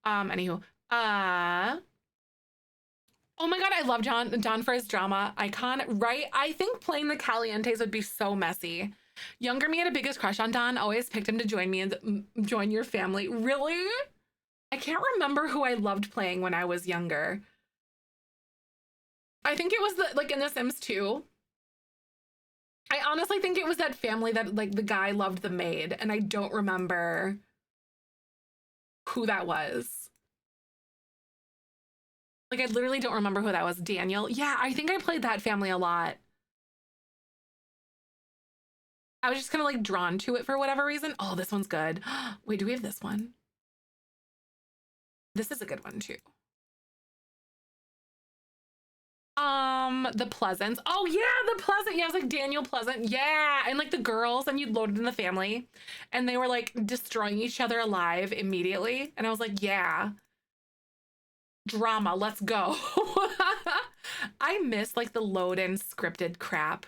Anywho, oh my God, I love John for his drama icon, right? I think playing the Calientes would be so messy. Younger me had a biggest crush on Don, always picked him to join me and join your family. Really? I can't remember who I loved playing when I was younger. I think it was like in The Sims 2. I honestly think it was that family that like the guy loved the maid, and I don't remember who that was. Like I literally don't remember who that was. Daniel. Yeah, I think I played that family a lot. I was just kind of like drawn to it for whatever reason. Oh, this one's good. Wait, do we have this one? This is a good one too. The Pleasants. Oh yeah, the Pleasant. Yeah, it was like Daniel Pleasant. Yeah, and like the girls, and you'd load it in the family, and they were like destroying each other alive immediately. And I was like, yeah, drama. Let's go. I miss like the load in scripted crap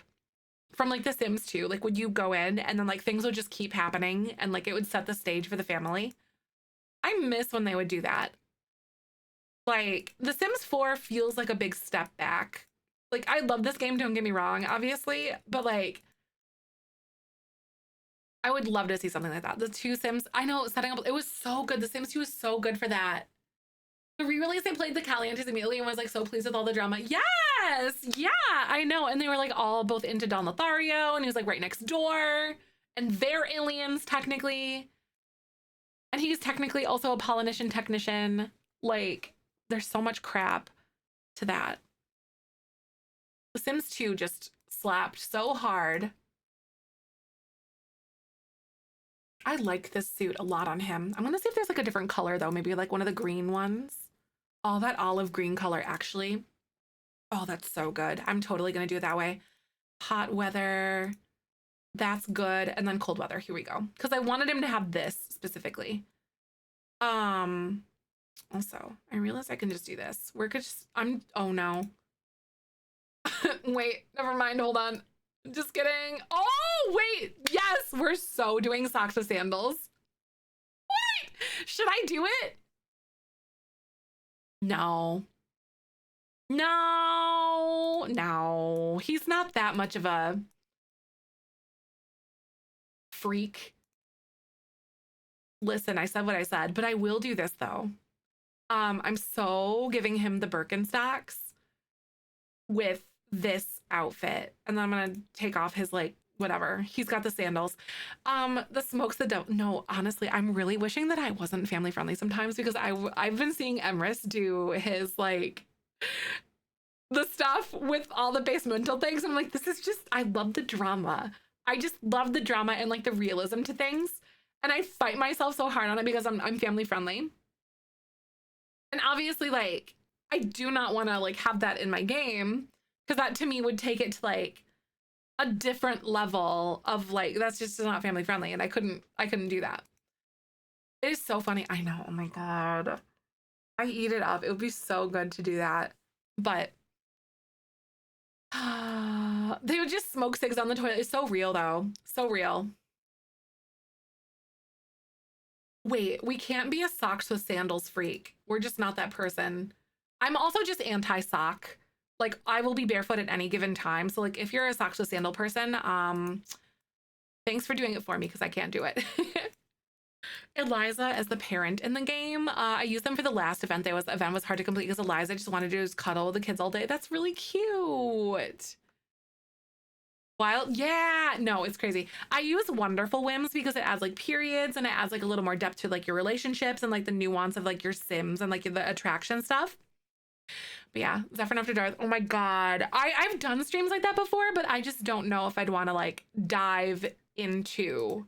from like The Sims 2. Like, would you go in and then like things would just keep happening, and like it would set the stage for the family. I miss when they would do that. Like, The Sims 4 feels like a big step back. Like, I love this game, don't get me wrong, obviously, but like, I would love to see something like that. The two Sims, I know, setting up, it was so good. The Sims 2 was so good for that. The re-release, I played the Calientes immediately and was like so pleased with all the drama. Yes, yeah, I know. And they were like all both into Don Lothario, and he was like right next door, and they're aliens technically. And he's technically also a Polynesian technician. Like, there's so much crap to that. The Sims 2 just slapped so hard. I like this suit a lot on him. I'm gonna see if there's like a different color though. Maybe like one of the green ones. Oh, that olive green color actually. Oh, that's so good. I'm totally gonna do it that way. Hot weather. That's good. And then cold weather. Here we go. Because I wanted him to have this specifically. Also, I realized I can just do this. We're just, oh no. Wait, never mind. Hold on. Just kidding. Oh, wait. Yes, we're so doing socks with sandals. Wait, should I do it? No. No, no. He's not that much of a freak. Listen, I said what I said, but I will do this though. I'm so giving him the Birkenstocks with this outfit, and then I'm gonna take off his like whatever. He's got the sandals. The smokes the devil. No, honestly, I'm really wishing that I wasn't family friendly sometimes, because I've been seeing Emrys do his like the stuff with all the basemental things, and I'm like, this is just, I love the drama. I just love the drama and like the realism to things, and I fight myself so hard on it because I'm family friendly. And obviously, like, I do not want to like have that in my game, because that to me would take it to like a different level of like, that's just not family friendly, and I couldn't do that. It is so funny. I know. Oh my God. I eat it up. It would be so good to do that. But they would just smoke cigs on the toilet. It's so real though. So real. Wait, we can't be a socks with sandals freak. We're just not that person. I'm also just anti-sock. Like, I will be barefoot at any given time. So like, if you're a socks with sandal person, thanks for doing it for me, because I can't do it. Eliza as the parent in the game. I used them for the last event. The event was hard to complete because Eliza just wanted to just cuddle with the kids all day. That's really cute. Wild, yeah, no, it's crazy. I use Wonderful Whims because it adds like periods, and it adds like a little more depth to like your relationships and like the nuance of like your Sims and like the attraction stuff. But yeah, Zefrine After Dark. Oh my God. I've done streams like that before, but I just don't know if I'd want to like dive into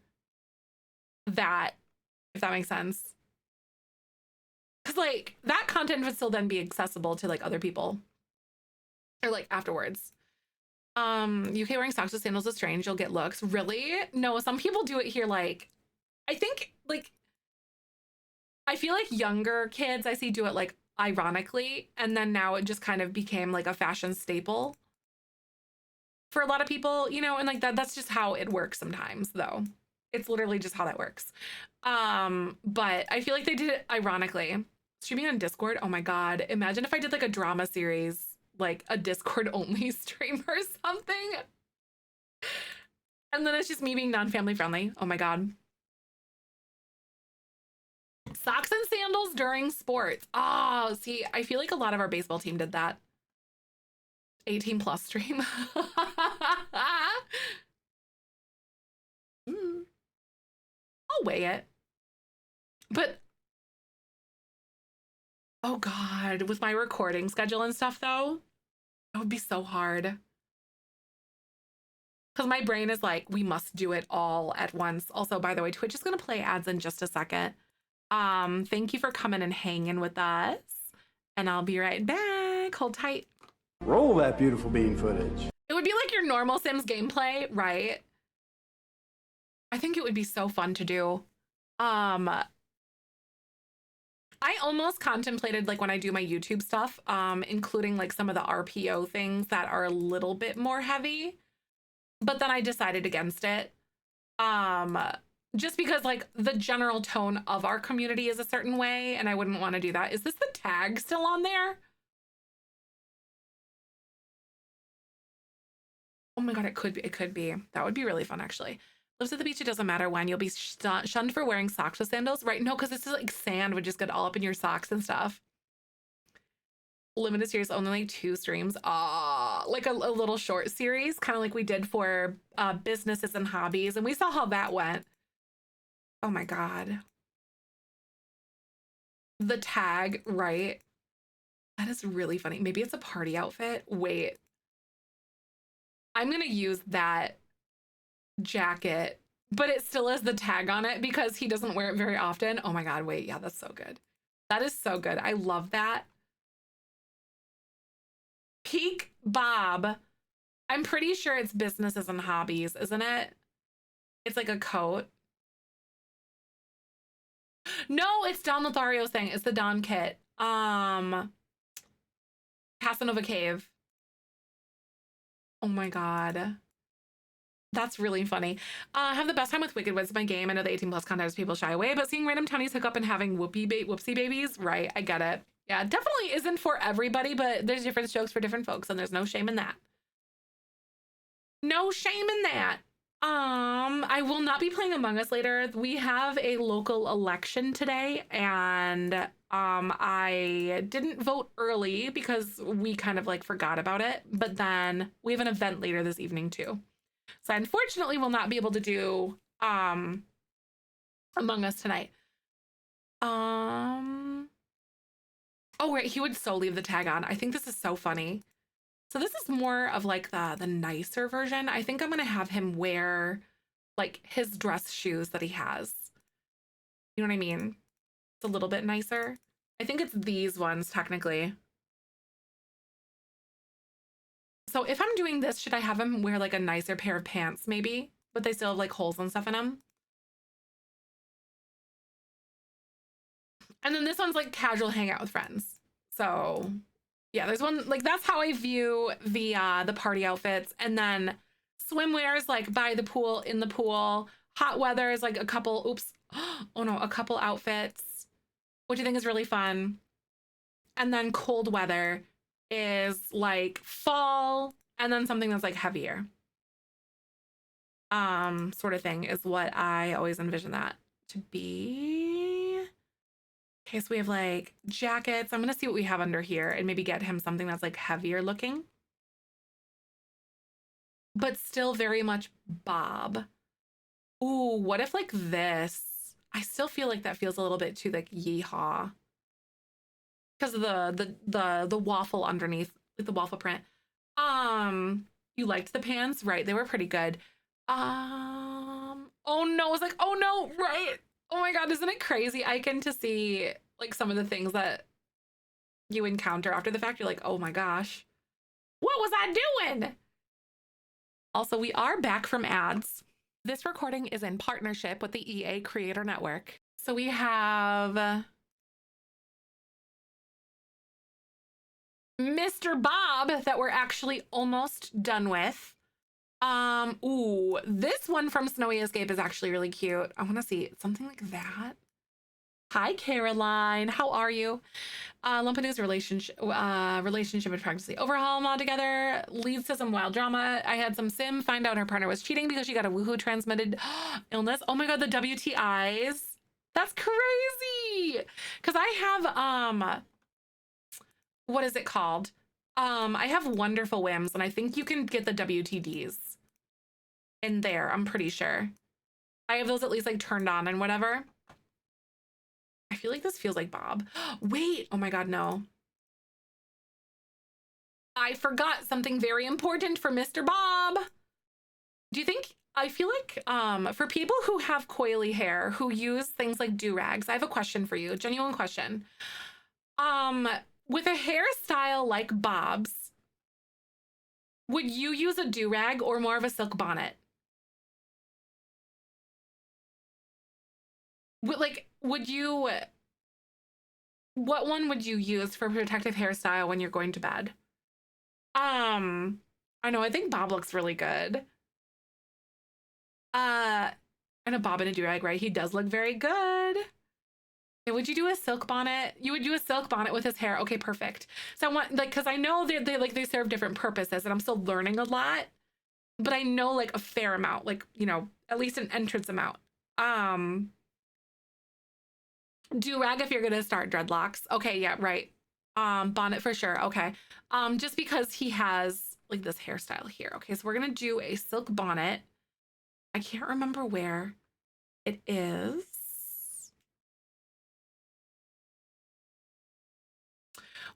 that, if that makes sense. Because like that content would still then be accessible to like other people, or like afterwards. UK wearing socks with sandals is strange. You'll get looks. Really? No, some people do it here. Like, I think like, I feel like younger kids I see do it like ironically, and then now it just kind of became like a fashion staple for a lot of people, you know, and like that's just how it works sometimes though. It's literally just how that works. But I feel like they did it ironically. Streaming on Discord, oh my God. Imagine if I did like a drama series, like a Discord only stream or something. And then it's just me being non-family friendly. Oh my God. Socks and sandals during sports. Oh, see, I feel like a lot of our baseball team did that. 18 plus stream. I'll weigh it. But oh God, with my recording schedule and stuff though, it would be so hard. Because my brain is like, we must do it all at once. Also, by the way, Twitch is gonna play ads in just a second. Thank you for coming and hanging with us. And I'll be right back. Hold tight. Roll that beautiful bean footage. It would be like your normal Sims gameplay, right? I think it would be so fun to do. I almost contemplated, like when I do my YouTube stuff, including like some of the RPO things that are a little bit more heavy, but then I decided against it. just because like the general tone of our community is a certain way and I wouldn't want to do that. Is this the tag still on there? Oh my God, it could be. It could be. That would be really fun, actually. Lives at the beach, it doesn't matter when. You'll be shunned for wearing socks with sandals, right? No, because it's like sand would just get all up in your socks and stuff. Limited series, only like 2 streams. Like a little short series, kind of like we did for businesses and hobbies. And we saw how that went. Oh my God. The tag, right? That is really funny. Maybe it's a party outfit. Wait. I'm going to use that jacket, but it still has the tag on it because he doesn't wear it very often. Oh my God, wait. Yeah, that's so good. That is so good. I love that. Peak Bob. I'm pretty sure it's businesses and hobbies, isn't it? It's like a coat. No, it's Don Lothario's thing. It's the Don kit. Casanova Cave. Oh my God. That's really funny. Have the best time with Wicked Wits, my game. I know the 18+ content people shy away, but seeing random townies hook up and having whoopsie babies, right? I get it. Yeah, it definitely isn't for everybody, but there's different strokes for different folks, and there's no shame in that. No shame in that. I will not be playing Among Us later. We have a local election today, and I didn't vote early because we kind of like forgot about it, but then we have an event later this evening too. So I unfortunately will not be able to do Among Us tonight. Oh wait, he would so leave the tag on. I think this is so funny. So this is more of like the nicer version. I think I'm gonna have him wear like his dress shoes that he has. You know what I mean? It's a little bit nicer. I think it's these ones technically. So if I'm doing this, should I have him wear like a nicer pair of pants maybe? But they still have like holes and stuff in them. And then this one's like casual hangout with friends. So yeah, there's one like that's how I view the party outfits. And then swimwear is like by the pool, in the pool. Hot weather is like a couple, oops. Oh no, a couple outfits, which I think is really fun. And then cold weather is like fall and then something that's like heavier. Sort of thing is what I always envision that to be. Okay, so we have like jackets. I'm gonna see what we have under here and maybe get him something that's like heavier looking, but still very much Bob. Ooh, what if like this? I still feel like that feels a little bit too like yeehaw because of the waffle underneath, like the waffle print. You liked the pants, right? They were pretty good. Oh no, I was like, oh no, right. Oh my God, isn't it crazy? I can to see like some of the things that you encounter after the fact. You're like, oh my gosh, what was I doing? Also, we are back from ads. This recording is in partnership with the EA Creator Network. So we have Mr. Bob that we're actually almost done with. Ooh, this one from Snowy Escape is actually really cute. I want to see something like that. Hi, Caroline. How are you? Lumpanu's relationship and pregnancy overhaul mod together leads to some wild drama. I had some sim find out her partner was cheating because she got a woohoo transmitted illness. Oh my God, the WTIs. That's crazy. Because I have, what is it called? I have Wonderful Whims, and I think you can get the WTDs in there, I'm pretty sure. I have those at least like turned on and whatever. I feel like this feels like Bob. Wait, oh my God, no. I forgot something very important for Mr. Bob. Do you think, I feel like for people who have coily hair, who use things like do-rags, I have a question for you, genuine question. With a hairstyle like Bob's, would you use a do-rag or more of a silk bonnet? Would you, what one would you use for protective hairstyle when you're going to bed? I know, I think Bob looks really good. And a bob and a do-rag, right? He does look very good. Okay, would you do a silk bonnet? You would do a silk bonnet with his hair. Okay, perfect. So I want, like, because I know they serve different purposes and I'm still learning a lot, but I know like a fair amount, like, you know, at least an entrance amount. Do-rag if you're gonna start dreadlocks. Okay, yeah, right. Bonnet for sure. Okay. Just because he has like this hairstyle here. Okay, so we're gonna do a silk bonnet. I can't remember where it is.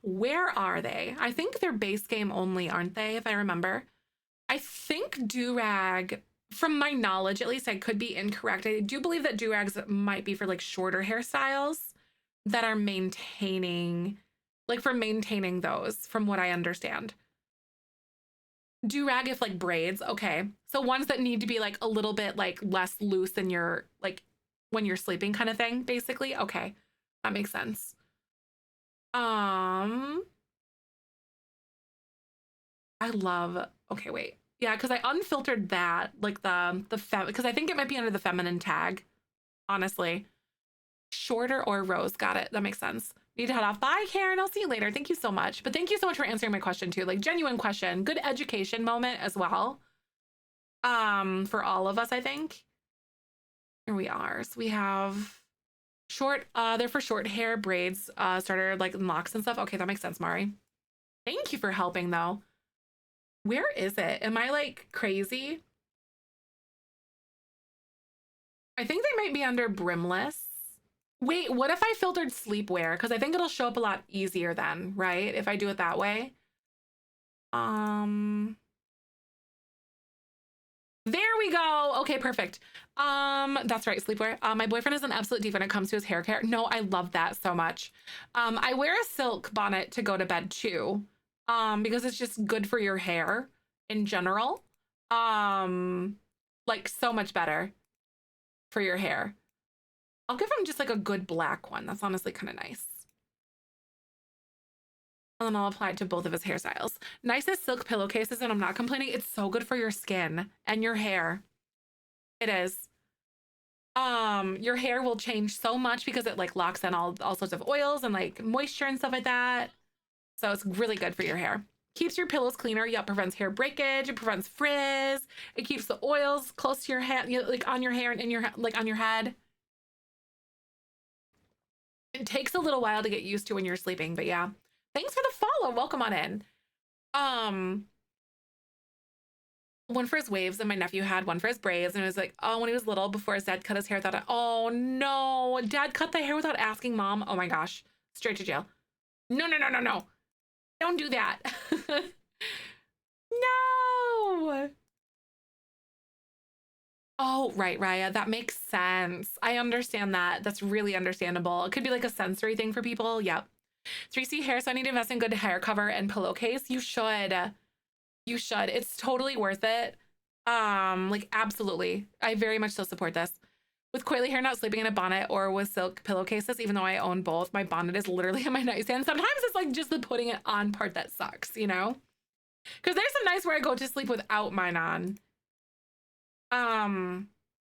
Where are they? I think they're base game only, aren't they? If I remember. I think do-rag, from my knowledge, at least I could be incorrect. I do believe that do-rags might be for like shorter hairstyles that are maintaining, like for maintaining those, from what I understand. Do-rag if like braids, okay. So ones that need to be like a little bit like less loose in your, like when you're sleeping kind of thing, basically. Okay, that makes sense. I love, okay, wait. Yeah, because I unfiltered that, like the fem, because I think it might be under the feminine tag, honestly. Shorter or rose, got it. That makes sense. Need to head off. Bye, Karen. I'll see you later. Thank you so much. But thank you so much for answering my question too. Like genuine question, good education moment as well. For all of us, I think. Here we are. So we have short, they're for short hair braids, starter like locks and stuff. Okay, that makes sense, Mari. Thank you for helping though. Where is it? Am I like crazy? I think they might be under brimless. Wait, what if I filtered sleepwear? Because I think it'll show up a lot easier then, right? If I do it that way. There we go. Okay, perfect. That's right, sleepwear. My boyfriend is an absolute diva when it comes to his hair care. No, I love that so much. I wear a silk bonnet to go to bed too, because it's just good for your hair in general. Like so much better for your hair. I'll give him just like a good black one. That's honestly kind of nice. And then I'll apply it to both of his hairstyles. Nicest silk pillowcases, and I'm not complaining. It's so good for your skin and your hair. It is. Your hair will change so much because it like locks in all sorts of oils and like moisture and stuff like that. So it's really good for your hair. Keeps your pillows cleaner. Yep, prevents hair breakage. It prevents frizz. It keeps the oils close to your head, you know, like on your hair and in your like on your head. It takes a little while to get used to when you're sleeping, but yeah. Thanks for the follow. Welcome on in. One for his waves, and my nephew had one for his braids, and it was like, oh, when he was little, before his dad cut his hair, I thought, oh no, dad cut the hair without asking mom. Oh my gosh, straight to jail. No, no, no, no, no. Don't do that. No. Oh, right, Raya. That makes sense. I understand that. That's really understandable. It could be like a sensory thing for people. Yep. 3C hair, so I need to invest in good hair cover and pillowcase. You should. You should. It's totally worth it. Like absolutely. I very much so support this. With coily hair, not sleeping in a bonnet or with silk pillowcases, even though I own both, my bonnet is literally in my nightstand. Sometimes it's like just the putting it on part that sucks, you know? Because there's some nights where I go to sleep without mine on.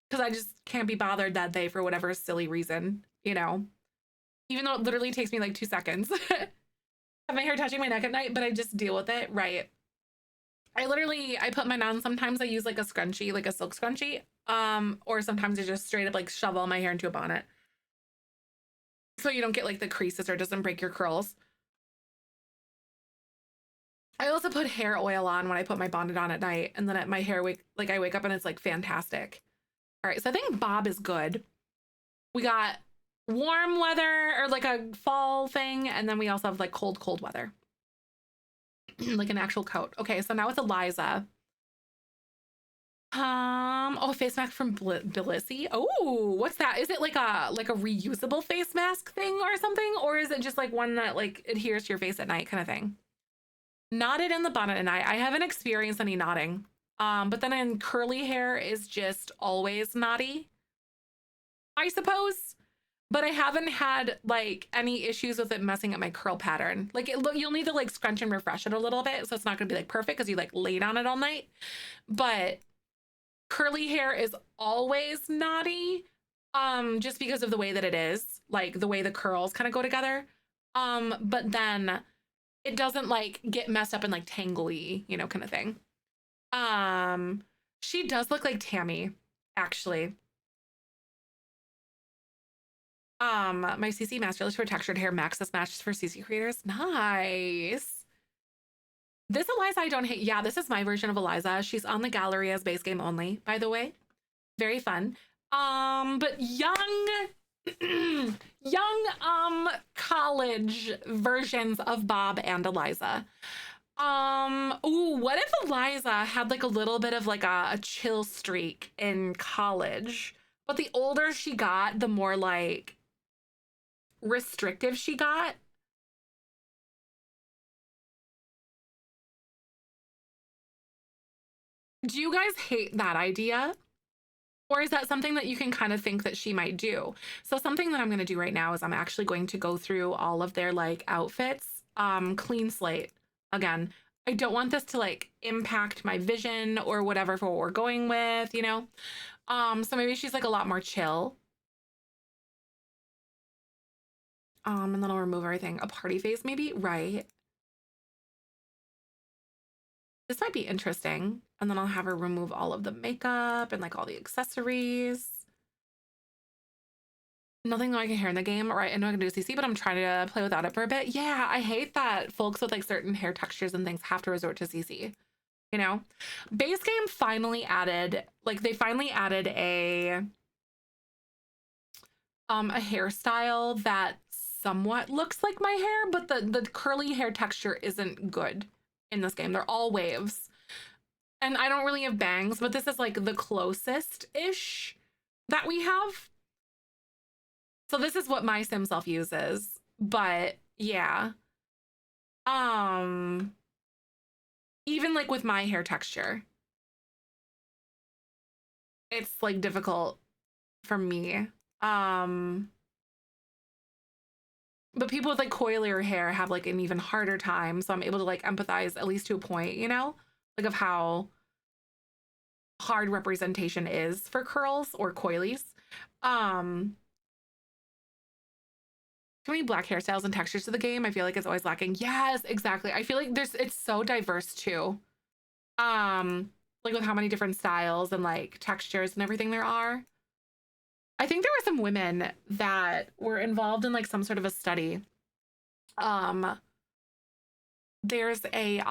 Because I just can't be bothered that day for whatever silly reason, you know? Even though it literally takes me like 2 seconds. Have my hair touching my neck at night, but I just deal with it, right? I put mine on. Sometimes I use like a scrunchie, like a silk scrunchie. Or sometimes I just straight up like shove all my hair into a bonnet. So you don't get like the creases or it doesn't break your curls. I also put hair oil on when I put my bonnet on at night. And then at my hair, I wake up and it's like fantastic. All right, so I think Bob is good. We got warm weather or like a fall thing. And then we also have like cold weather. Like an actual coat. Okay, so now with Eliza. Oh, face mask from Bellissy. Oh, what's that? Is it like a reusable face mask thing or something? Or is it just like one that like adheres to your face at night kind of thing? Knotted in the bonnet at night. I haven't experienced any knotting. But then in curly hair is just always knotty, I suppose. But I haven't had like any issues with it messing up my curl pattern. Like you'll need to like scrunch and refresh it a little bit. So it's not gonna be like perfect because you like laid on it all night. But Curly hair is always naughty, just because of the way that it is, like the way the curls kind of go together. But then it doesn't like get messed up and like tangly, you know, kind of thing. Um, she does look like Tammy, actually. My CC master list for textured hair Maxis matches for CC creators. Nice. This Eliza I don't hate. Yeah, this is my version of Eliza. She's on the gallery as base game only, by the way. Very fun. But young college versions of Bob and Eliza. Ooh, what if Eliza had like a little bit of like a chill streak in college? But the older she got, the more like restrictive she got. Do you guys hate that idea? Or is that something that you can kind of think that she might do? So something that I'm going to do right now is I'm actually going to go through all of their like outfits, clean slate. Again, I don't want this to like impact my vision or whatever for what we're going with, you know? So maybe she's like a lot more chill. And then I'll remove everything. A party face maybe, right? This might be interesting. And then I'll have her remove all of the makeup and like all the accessories. Nothing like hair in the game, right? I know I can do a CC, but I'm trying to play without it for a bit. Yeah, I hate that folks with like certain hair textures and things have to resort to CC. You know, base game finally added, like they finally added a hairstyle that somewhat looks like my hair, but the curly hair texture isn't good in this game. They're all waves. And I don't really have bangs, but this is like the closest-ish that we have. So this is what my sim self uses. But yeah. Even like with my hair texture, it's like difficult for me. But people with like coilier hair have like an even harder time. So I'm able to like empathize at least to a point, you know, like of how hard representation is for curls or coilies. Too many black hairstyles and textures to the game. I feel like it's always lacking. Yes, exactly. I feel like it's so diverse too. Like with how many different styles and like textures and everything there are. I think there were some women that were involved in like some sort of a study. There's a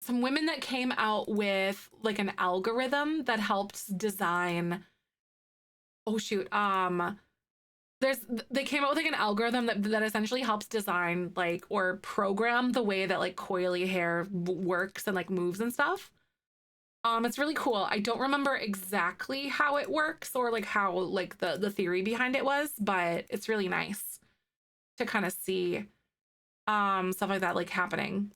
some women that came out with like an algorithm that helps design. Oh shoot. They came out with like an algorithm that essentially helps design like or program the way that like coily hair works and like moves and stuff. It's really cool. I don't remember exactly how it works or like how like the theory behind it was, but it's really nice to kind of see stuff like that like happening.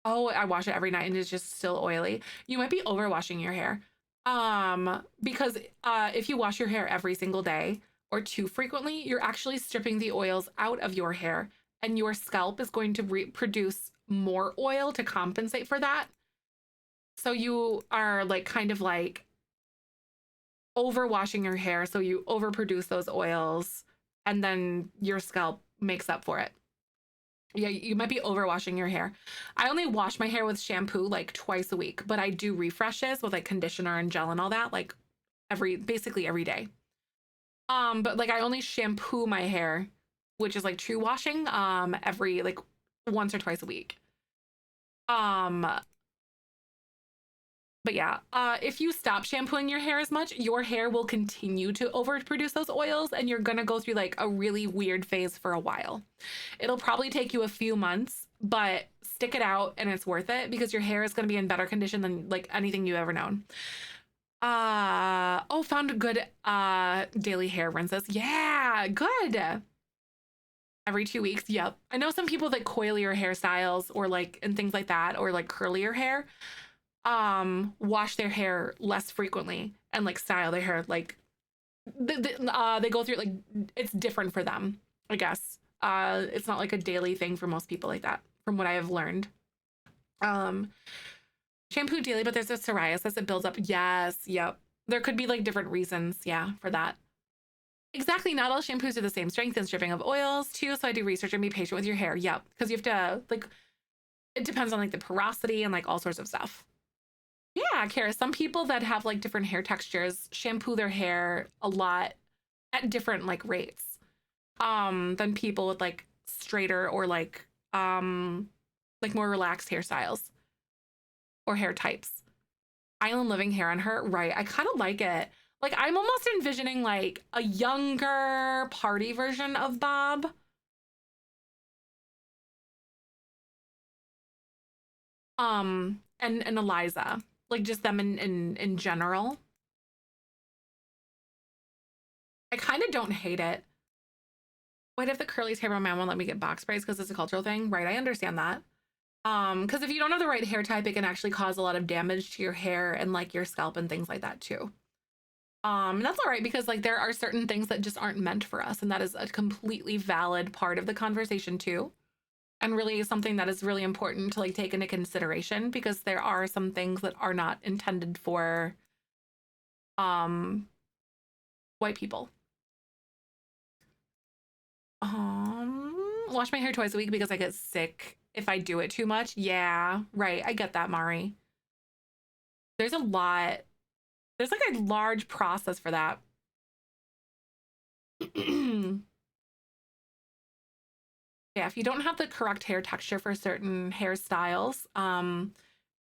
Oh, I wash it every night and it's just still oily. You might be overwashing your hair. Because if you wash your hair every single day or too frequently, you're actually stripping the oils out of your hair and your scalp is going to produce more oil to compensate for that. So you are like kind of like overwashing your hair. So you overproduce those oils and then your scalp makes up for it. Yeah, you might be overwashing your hair. I only wash my hair with shampoo like twice a week, but I do refreshes with like conditioner and gel and all that like basically every day. But like I only shampoo my hair, which is like true washing, every like once or twice a week. But yeah, if you stop shampooing your hair as much, your hair will continue to overproduce those oils and you're gonna go through like a really weird phase for a while. It'll probably take you a few months, but stick it out and it's worth it because your hair is gonna be in better condition than like anything you've ever known. Oh, found good daily hair rinses. Yeah, good. Every 2 weeks. Yep. I know some people with like coilier hairstyles or like and things like that or like curlier hair wash their hair less frequently and like style their hair like they go through like it's different for them, I guess. It's not like a daily thing for most people like that from what I have learned. Shampoo daily, but there's a psoriasis that builds up. Yes, yep. There could be like different reasons, yeah, for that. Exactly. Not all shampoos are the same strength and stripping of oils too. So I do research and be patient with your hair. Yep. Because you have to like, it depends on like the porosity and like all sorts of stuff. Yeah, Kara, some people that have like different hair textures shampoo their hair a lot at different like rates than people with like straighter or like more relaxed hairstyles or hair types. Island living hair on her, right? I kind of like it. Like I'm almost envisioning like a younger party version of Bob. And Eliza, like just them in general. I kind of don't hate it. What if the curliest hair on my man won't let me get box braids because it's a cultural thing? Right, I understand that. Because if you don't have the right hair type, it can actually cause a lot of damage to your hair and like your scalp and things like that too. That's all right because like there are certain things that just aren't meant for us, and that is a completely valid part of the conversation too. And really something that is really important to like take into consideration because there are some things that are not intended for white people. Wash my hair twice a week because I get sick if I do it too much. Yeah, right. I get that, Mari. There's a lot. There's like a large process for that. Yeah, if you don't have the correct hair texture for certain hairstyles,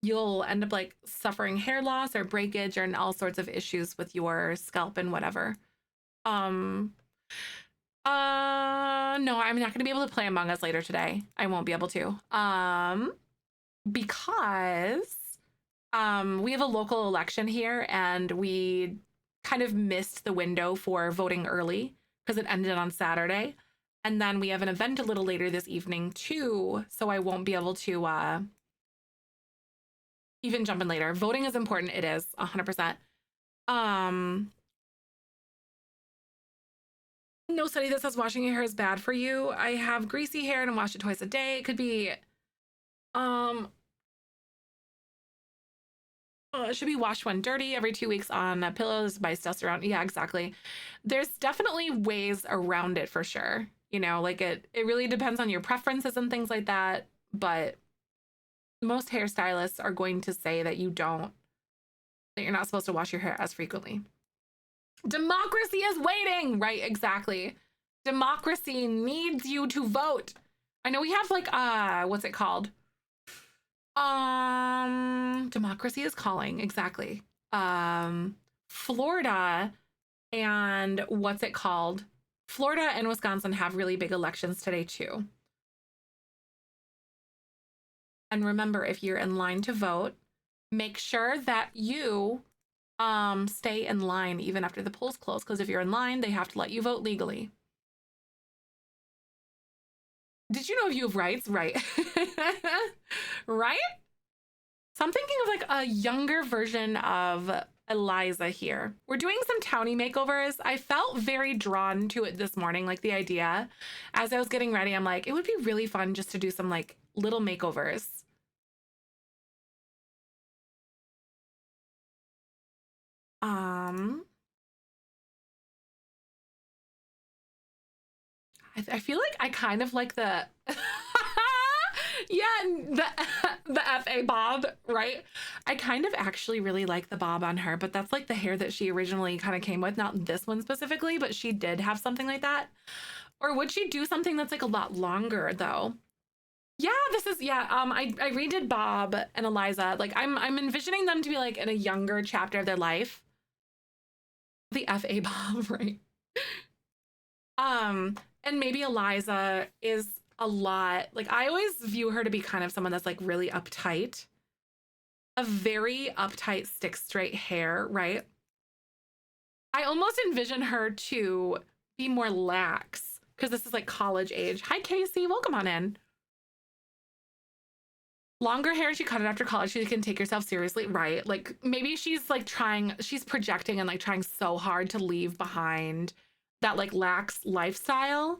you'll end up like suffering hair loss or breakage or all sorts of issues with your scalp and whatever. No, I'm not gonna be able to play Among Us later today. I won't be able to. Because we have a local election here and we kind of missed the window for voting early because it ended on Saturday. And then we have an event a little later this evening too, so I won't be able to even jump in later. Voting is important. It is 100%. No study that says washing your hair is bad for you. I have greasy hair and I wash it twice a day. It could be, it should be washed when dirty every 2 weeks on pillows by testosterone. Yeah, exactly. There's definitely ways around it for sure. You know, like it really depends on your preferences and things like that. But most hairstylists are going to say that you're not supposed to wash your hair as frequently. Democracy is waiting, right? Exactly. Democracy needs you to vote. I know we have like what's it called? Democracy is calling, exactly. Florida and what's it called? Florida and Wisconsin have really big elections today too. And remember, if you're in line to vote, make sure that you stay in line even after the polls close, because if you're in line, they have to let you vote legally. Did you know you have rights? Right. Right? So I'm thinking of like a younger version of Eliza here. We're doing some Townie makeovers. I felt very drawn to it this morning, like the idea. As I was getting ready, I'm like, it would be really fun just to do some like little makeovers. I feel like I kind of like the yeah, the FA bob, right? I kind of actually really like the bob on her, but that's like the hair that she originally kind of came with, not this one specifically, but she did have something like that. Or would she do something that's like a lot longer though? Yeah, this is I redid Bob and Eliza. Like I'm envisioning them to be like in a younger chapter of their life. The FA Bob, right? And maybe Eliza is a lot, like I always view her to be kind of someone that's like really uptight. A very uptight, stick straight hair, right? I almost envision her to be more lax because this is like college age. Hi, Casey, welcome on in. Longer hair, she cut it after college. She can take herself seriously, right? Like maybe she's like she's projecting and like trying so hard to leave behind that like lax lifestyle.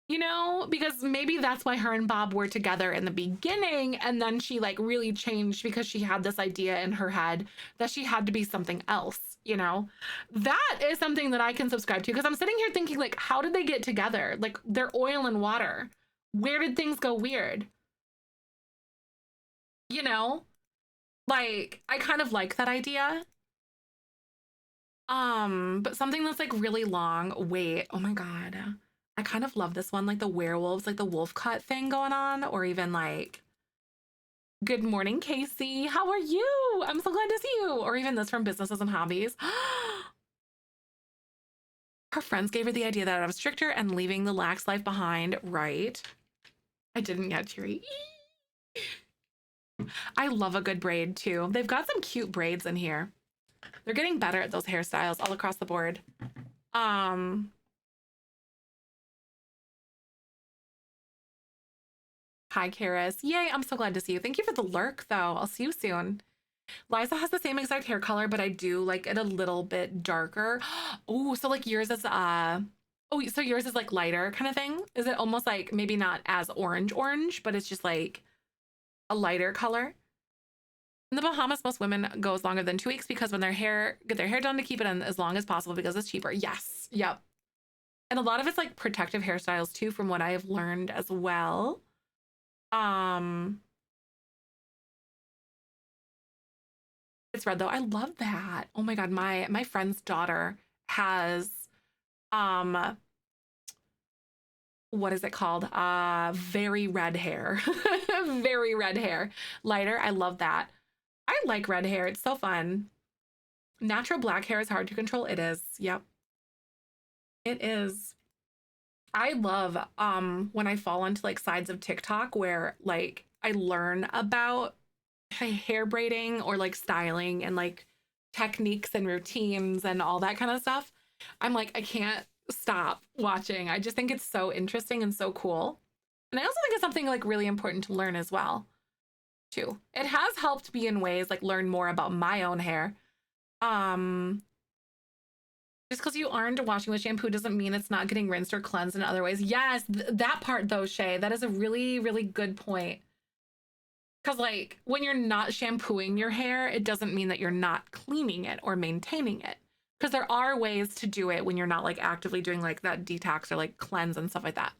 you know, because maybe that's why her and Bob were together in the beginning. And then she like really changed because she had this idea in her head that she had to be something else, you know? That is something that I can subscribe to because I'm sitting here thinking, like, how did they get together? Like, they're oil and water. Where did things go weird? You know? Like, I kind of like that idea. But something that's like really long. Wait, oh my God. I kind of love this one, like the werewolves, like the wolf cut thing going on, or even like, good morning, Casey. How are you? I'm so glad to see you. Or even this from Businesses and Hobbies. Her friends gave her the idea that I was stricter and leaving the lax life behind, right? I didn't get cheery. I love a good braid too. They've got some cute braids in here. They're getting better at those hairstyles all across the board. Hi, Karis. Yay, I'm so glad to see you. Thank you for the lurk, though. I'll see you soon. Liza has the same exact hair color, but I do like it a little bit darker. Oh, so like yours is oh, so yours is like lighter kind of thing? Is it almost like maybe not as orange, but it's just like a lighter color? In the Bahamas, most women goes longer than 2 weeks because when get their hair done to keep it in as long as possible because it's cheaper. Yes. Yep. And a lot of it's like protective hairstyles too, from what I have learned as well. It's red though. I love that. Oh my God. My friend's daughter has, um, what is it called? Very red hair. Very red hair. Lighter. I love that. I like red hair. It's so fun. Natural black hair is hard to control. It is. Yep. It is. I love when I fall onto like sides of TikTok where like I learn about hair braiding or like styling and like techniques and routines and all that kind of stuff. I'm like, I can't stop watching. I just think it's so interesting and so cool. And I also think it's something like really important to learn as well, too. It has helped me in ways like learn more about my own hair. Just because you aren't washing with shampoo doesn't mean it's not getting rinsed or cleansed in other ways. Yes, that part though, Shay, that is a really, really good point. Because like when you're not shampooing your hair, it doesn't mean that you're not cleaning it or maintaining it. Because there are ways to do it when you're not like actively doing like that detox or like cleanse and stuff like that.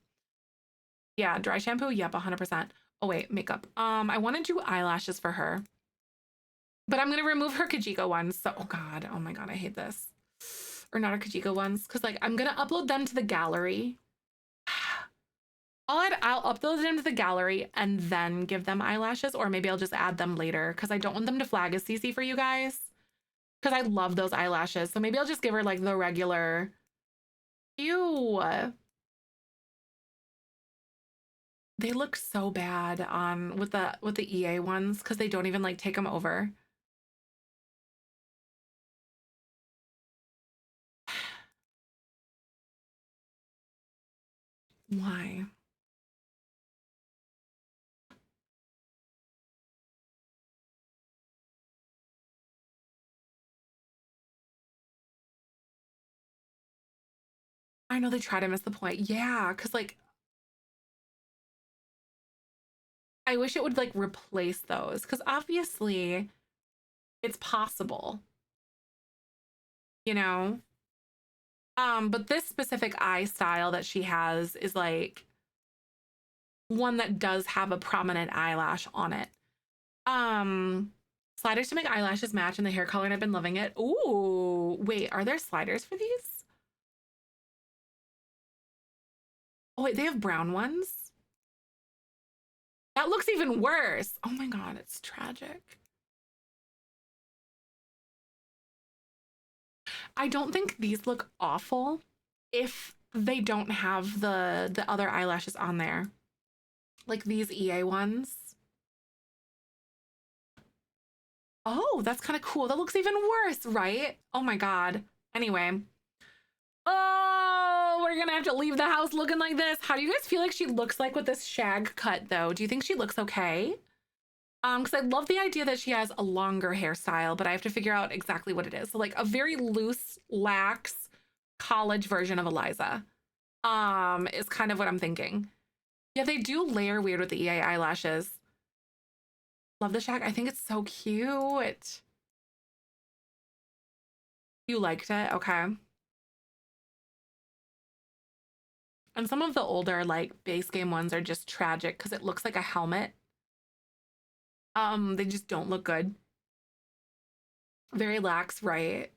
Yeah, dry shampoo, yep, 100%. Oh wait, makeup. I want to do eyelashes for her. But I'm gonna remove her Kajiko ones. So, oh God, oh my God, I hate this. Or not her Kajiko ones, because like I'm gonna upload them to the gallery. I'll upload them to the gallery and then give them eyelashes, or maybe I'll just add them later because I don't want them to flag as CC for you guys. Because I love those eyelashes. So maybe I'll just give her like the regular. Ew. They look so bad on with the EA ones because they don't even like take them over. Why? I know they try to miss the point. Yeah, because like I wish it would like replace those because obviously it's possible, you know? But this specific eye style that she has is like one that does have a prominent eyelash on it. Sliders to make eyelashes match in the hair color, and I've been loving it. Ooh, wait, are there sliders for these? Oh wait, they have brown ones? That looks even worse. Oh my God, it's tragic. I don't think these look awful if they don't have the other eyelashes on there. Like these EA ones. Oh, that's kind of cool. That looks even worse, right? Oh my God. Anyway. Oh, we're gonna have to leave the house looking like this. How do you guys feel like she looks like with this shag cut though? Do you think she looks okay? Because I love the idea that she has a longer hairstyle, but I have to figure out exactly what it is. So like a very loose, lax college version of Eliza. is kind of what I'm thinking. Yeah, they do layer weird with the EA eyelashes. Love the shack. I think it's so cute. You liked it? Okay. And some of the older like base game ones are just tragic because it looks like a helmet. They just don't look good. Very lax, right?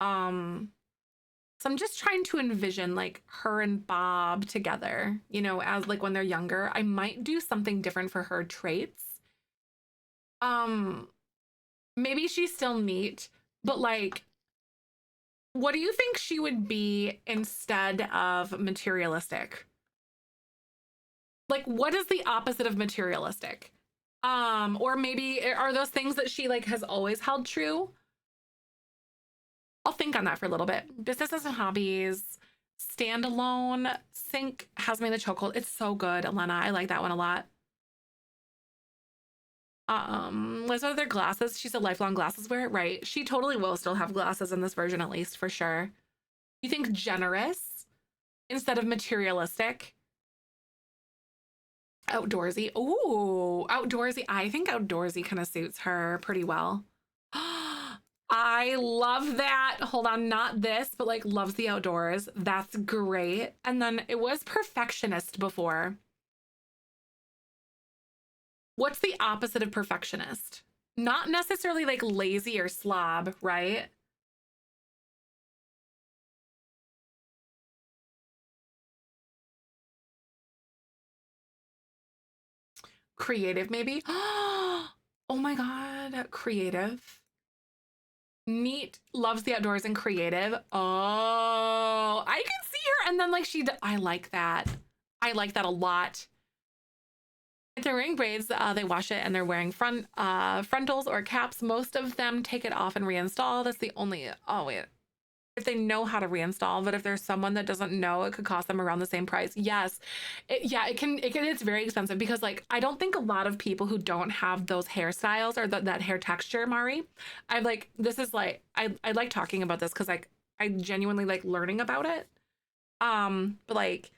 So I'm just trying to envision like her and Bob together, you know, as like when they're younger. I might do something different for her traits. Um, Maybe she's still neat, but like, what do you think she would be instead of materialistic? Like, what is the opposite of materialistic? Or maybe are those things that she like has always held true? I'll think on that for a little bit. Businesses and hobbies, standalone, Sync has me in the chokehold. It's so good, Elena. I like that one a lot. What's with their glasses? She's a lifelong glasses wearer, right? She totally will still have glasses in this version, at least for sure. You think generous instead of materialistic? Outdoorsy. Ooh, outdoorsy. I think outdoorsy kind of suits her pretty well. I love that. Hold on, not this, but like loves the outdoors. That's great. And then it was perfectionist before. What's the opposite of perfectionist? Not necessarily like lazy or slob, right? Creative, maybe. Oh my God, creative. Neat, loves the outdoors and creative. Oh, I can see her. And then like I like that. I like that a lot. If they're wearing braids, they wash it and they're wearing frontals or caps. Most of them take it off and reinstall. That's the only, oh wait. If they know how to reinstall, but if there's someone that doesn't know, it could cost them around the same price. Yes. It can, it's very expensive because like, I don't think a lot of people who don't have those hairstyles or that hair texture, Mari, I like, this is like, I like talking about this because like, I genuinely like learning about it. But like,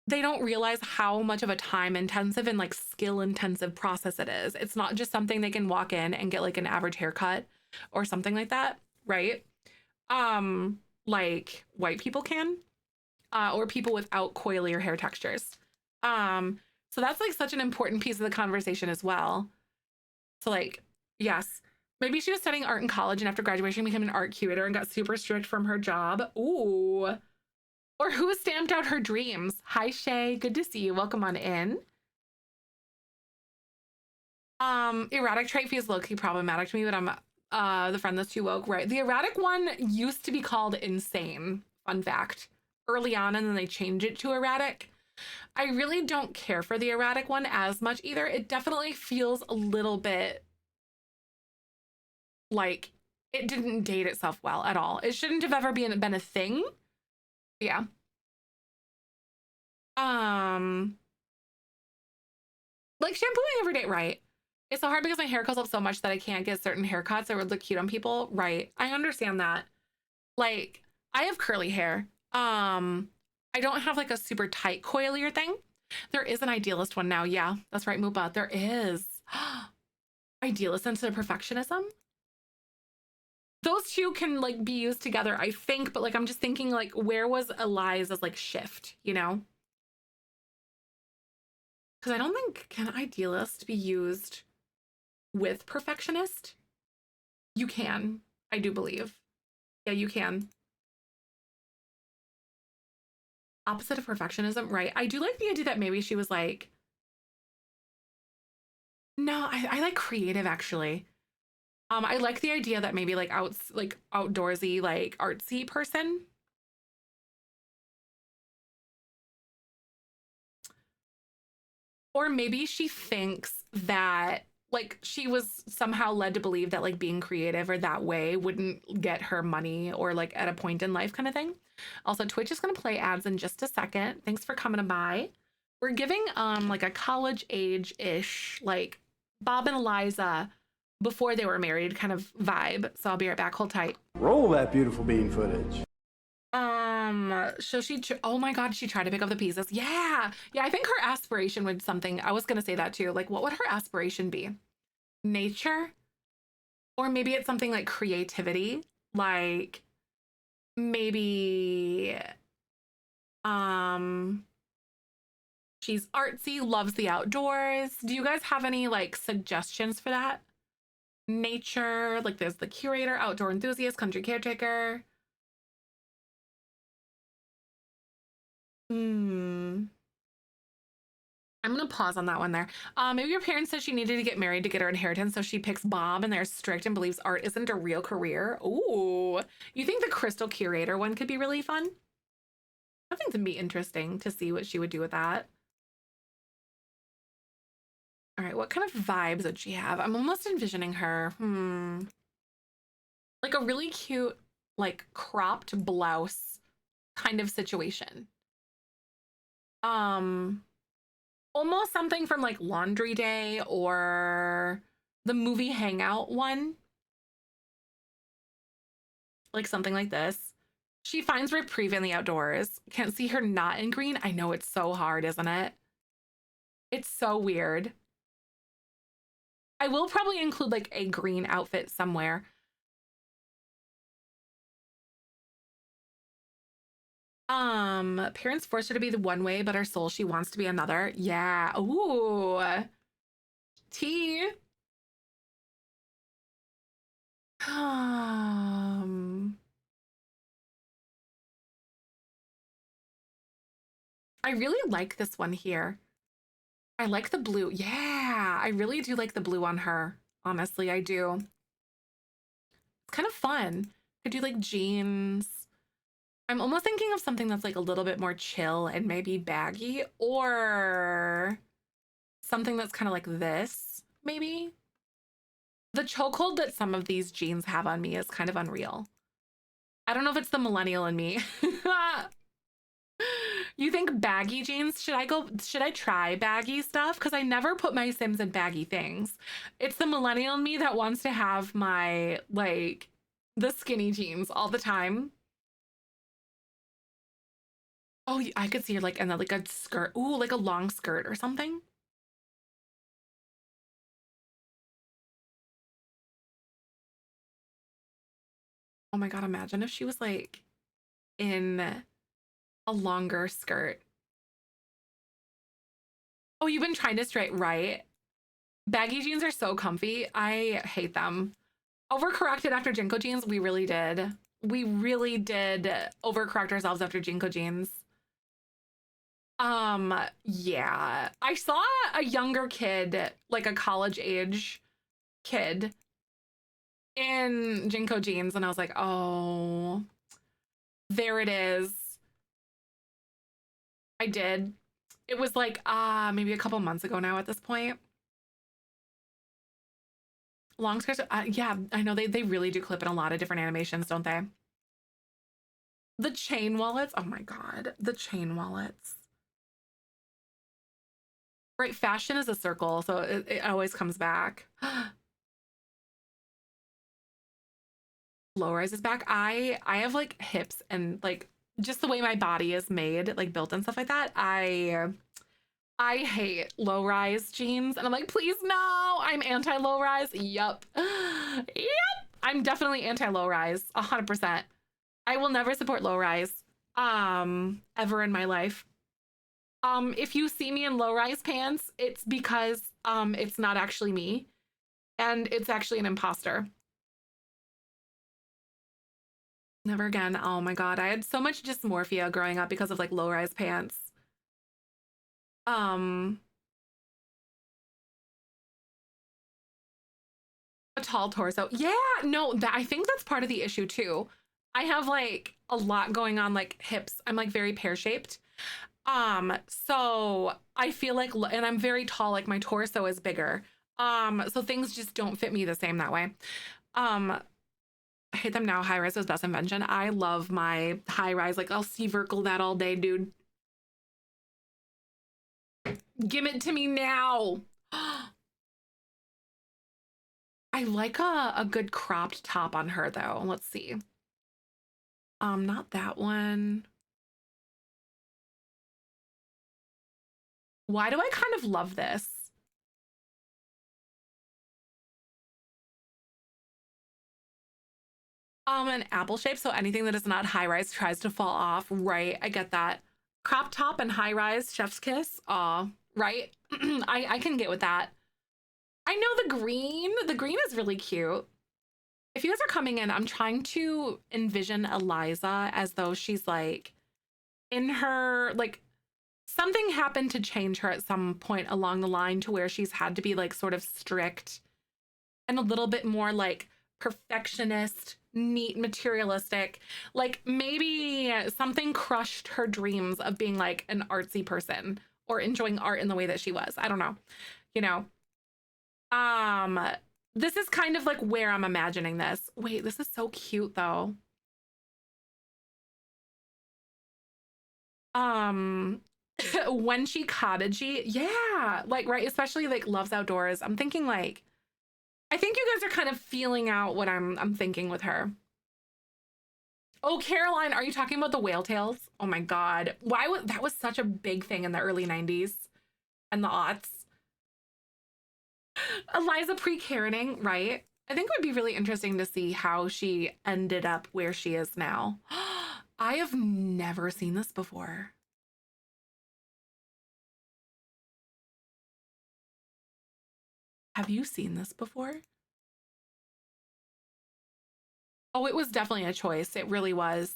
they don't realize how much of a time intensive and like skill intensive process it is. It's not just something they can walk in and get like an average haircut or something like that, right? Like white people can, or people without coilier hair textures. So that's like such an important piece of the conversation as well. So like, yes, maybe she was studying art in college and after graduation became an art curator and got super strict from her job. Ooh. Or who stamped out her dreams? Hi, Shay. Good to see you. Welcome on in. Erratic trait feels low-key problematic to me, but I'm the friend that's too woke, right? The erratic one used to be called insane. Fun fact. Early on, and then they changed it to erratic. I really don't care for the erratic one as much either. It definitely feels a little bit like it didn't date itself well at all. It shouldn't have ever been a thing. Yeah. Like shampooing every day, right? It's so hard because my hair goes up so much that I can't get certain haircuts that would look cute on people. Right. I understand that. Like, I have curly hair. I don't have like a super tight coilier thing. There is an idealist one now. Yeah, that's right, Moopa. There is. Idealist instead of perfectionism. Those two can like be used together, I think, but like I'm just thinking like where was Eliza's like shift, you know? Because I don't think can idealist be used with perfectionist? You can, I do believe. Yeah, you can. Opposite of perfectionism, right? I do like the idea that maybe she was like, no, I like creative actually. I like the idea that maybe like outdoorsy, like artsy person. Or maybe she thinks that like she was somehow led to believe that like being creative or that way wouldn't get her money or like at a point in life kind of thing. Also, Twitch is going to play ads in just a second. Thanks for coming by. We're giving like a college age-ish, like Bob and Eliza before they were married kind of vibe. So I'll be right back. Hold tight. Roll that beautiful bean footage. So oh my God, she tried to pick up the pieces. Yeah. Yeah, I think her aspiration would something. I was gonna say that too. Like, what would her aspiration be? Nature? Or maybe it's something like creativity. Like maybe um she's artsy, loves the outdoors. Do you guys have any like suggestions for that? Nature, like there's the curator, outdoor enthusiast, country caretaker. Hmm. I'm gonna pause on that one there. Maybe your parents said she needed to get married to get her inheritance, so she picks Bob and they're strict and believes art isn't a real career. Ooh. You think the crystal curator one could be really fun? I think it'd be interesting to see what she would do with that. All right, what kind of vibes would she have? I'm almost envisioning her. Like a really cute, like cropped blouse kind of situation. Um, Almost something from like Laundry Day or the movie Hangout one. Like something like this. She finds reprieve in the outdoors. Can't see her not in green. I know it's so hard, isn't it? It's so weird. I will probably include like a green outfit somewhere. Parents forced her to be the one way, but her soul, she wants to be another. Yeah. Ooh. Tea. Um, I really like this one here. I like the blue. Yeah, I really do like the blue on her. Honestly, I do. It's kind of fun. Could do like jeans. I'm almost thinking of something that's like a little bit more chill and maybe baggy, or something that's kind of like this, maybe. The chokehold that some of these jeans have on me is kind of unreal. I don't know if it's the millennial in me. You think baggy jeans? Should I try baggy stuff? Because I never put my Sims in baggy things. It's the millennial in me that wants to have my, like, the skinny jeans all the time. Oh, I could see her like, and then like a skirt. Ooh, like a long skirt or something. Oh my God, imagine if she was like in a longer skirt. Oh, you've been trying to straight right. Baggy jeans are so comfy. I hate them. Overcorrected after Jinko jeans. We really did. We really did overcorrect ourselves after Jinko jeans. Yeah. I saw a younger kid, like a college age kid in Jinko jeans, and I was like, oh, there it is. I did. It was like maybe a couple months ago now at this point. Long skirts, yeah, I know they really do clip in a lot of different animations, don't they? The chain wallets, oh my God, the chain wallets. Right, fashion is a circle, so it always comes back. Low rise is back. I have like hips and like just the way my body is made, like built and stuff like that. I hate low rise jeans, and I'm like, please no. I'm anti low rise. Yup. Yep. I'm definitely anti low rise. 100%. I will never support low rise ever in my life. If you see me in low rise pants, it's because it's not actually me, and it's actually an imposter. Never again. Oh my God. I had so much dysmorphia growing up because of like low rise pants. Um, a tall torso. Yeah, no, that I think that's part of the issue too. I have like a lot going on, like hips. I'm like very pear-shaped. So I feel like, and I'm very tall, like my torso is bigger. So things just don't fit me the same that way. Um, I hate them now. High rise was best invention. I love my high rise. Like I'll see vertical that all day, dude. Give it to me now. I like a good cropped top on her though. Let's see. Not that one. Why do I kind of love this? An apple shape, so anything that is not high rise tries to fall off. Right, I get that. Crop top and high rise, chef's kiss. Aw, right? I can get with that. I know the green. The green is really cute. If you guys are coming in, I'm trying to envision Eliza as though she's like in her, like, something happened to change her at some point along the line to where she's had to be like sort of strict and a little bit more like perfectionist, neat, materialistic. Like maybe something crushed her dreams of being like an artsy person or enjoying art in the way that she was. I don't know. You know. Um this is kind of like where I'm imagining this. Wait, this is so cute though. Um when she cottagey, yeah, like right, especially like loves outdoors. I'm thinking like I think you guys are kind of feeling out what I'm thinking with her. Oh, Caroline, are you talking about the whale tails? Oh my God. Why would that was such a big thing in the early 90s and the aughts. Eliza pre-Karening, right? I think it would be really interesting to see how she ended up where she is now. I have never seen this before. Have you seen this before? Oh, it was definitely a choice. It really was.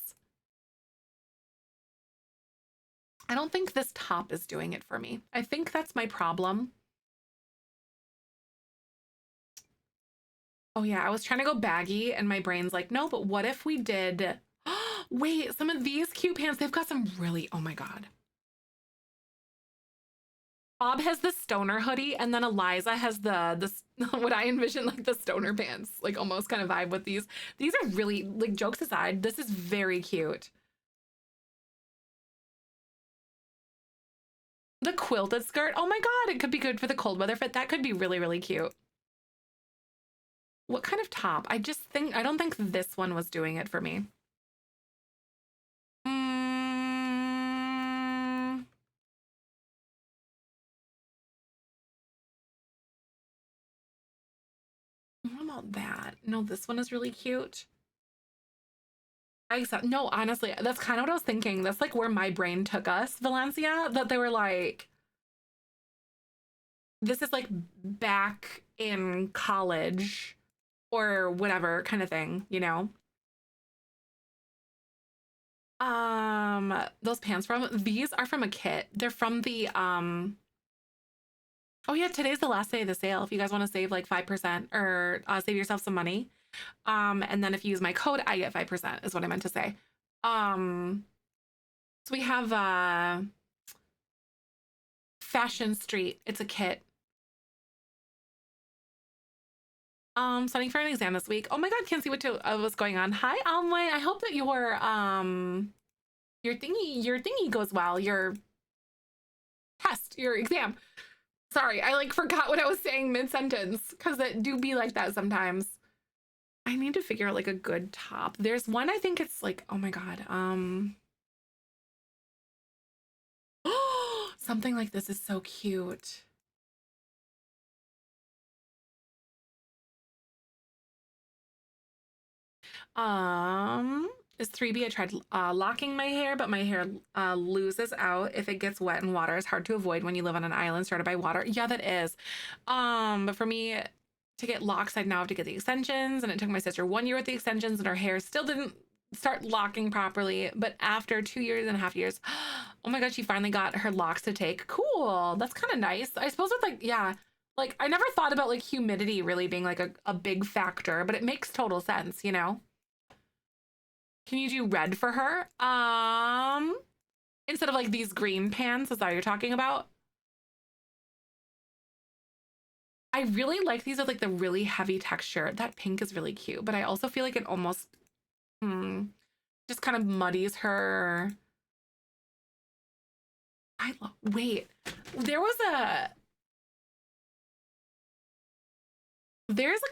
I don't think this top is doing it for me. I think that's my problem. Oh yeah, I was trying to go baggy and my brain's like, no, but what if we did, wait, some of these cute pants, they've got some really, oh my God. Bob has the stoner hoodie and then Eliza has the what I envision like the stoner pants, like almost kind of vibe with these. These are really, like jokes aside, this is very cute. The quilted skirt, oh my God, it could be good for the cold weather fit. That could be really, really cute. What kind of top? I don't think this one was doing it for me. What about that? No, this one is really cute. No, honestly, that's kind of what I was thinking. That's like where my brain took us, Valencia, that they were like, this is like back in college or whatever kind of thing, you know? Those pants these are from a kit. They're from the, oh yeah, today's the last day of the sale. If you guys want to save like 5% or save yourself some money. And then if you use my code, I get 5% is what I meant to say. So we have Fashion Street. It's a kit. Studying for an exam this week. Oh my God, can't see what's going on. Hi, Almway. I hope that your thingy goes well. Your test, your exam. Sorry, I like forgot what I was saying mid-sentence because it do be like that sometimes. I need to figure out like a good top. There's one, I think it's like, oh my God. Something like this is so cute. Is 3B. I tried locking my hair, but my hair loses out if it gets wet in water. It's hard to avoid when you live on an island surrounded by water. Yeah, that is. But for me to get locks, I'd now have to get the extensions, and it took my sister 1 year with the extensions, and her hair still didn't start locking properly. But after 2.5 years, oh my God, she finally got her locks to take. Cool. That's kind of nice. I suppose it's like, yeah, like I never thought about like humidity really being like a big factor, but it makes total sense, you know? Can you do red for her? Instead of like these green pants, is that what you're talking about? I really like these with like the really heavy texture. That pink is really cute, but I also feel like it almost just kind of muddies her. Wait, there's a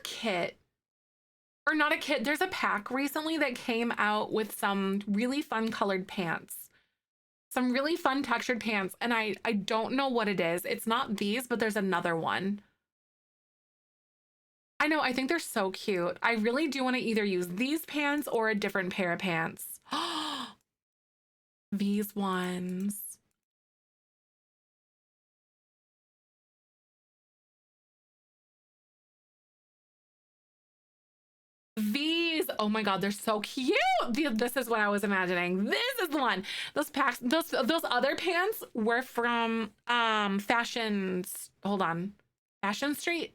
kit or not a kit. There's a pack recently that came out with some really fun colored pants. Some really fun textured pants, and I don't know what it is. It's not these, but there's another one. I know, I think they're so cute. I really do want to either use these pants or a different pair of pants. These ones. These, oh my God, they're so cute. This is what I was imagining. This is the one. Those packs, those other pants were from hold on. Fashion Street?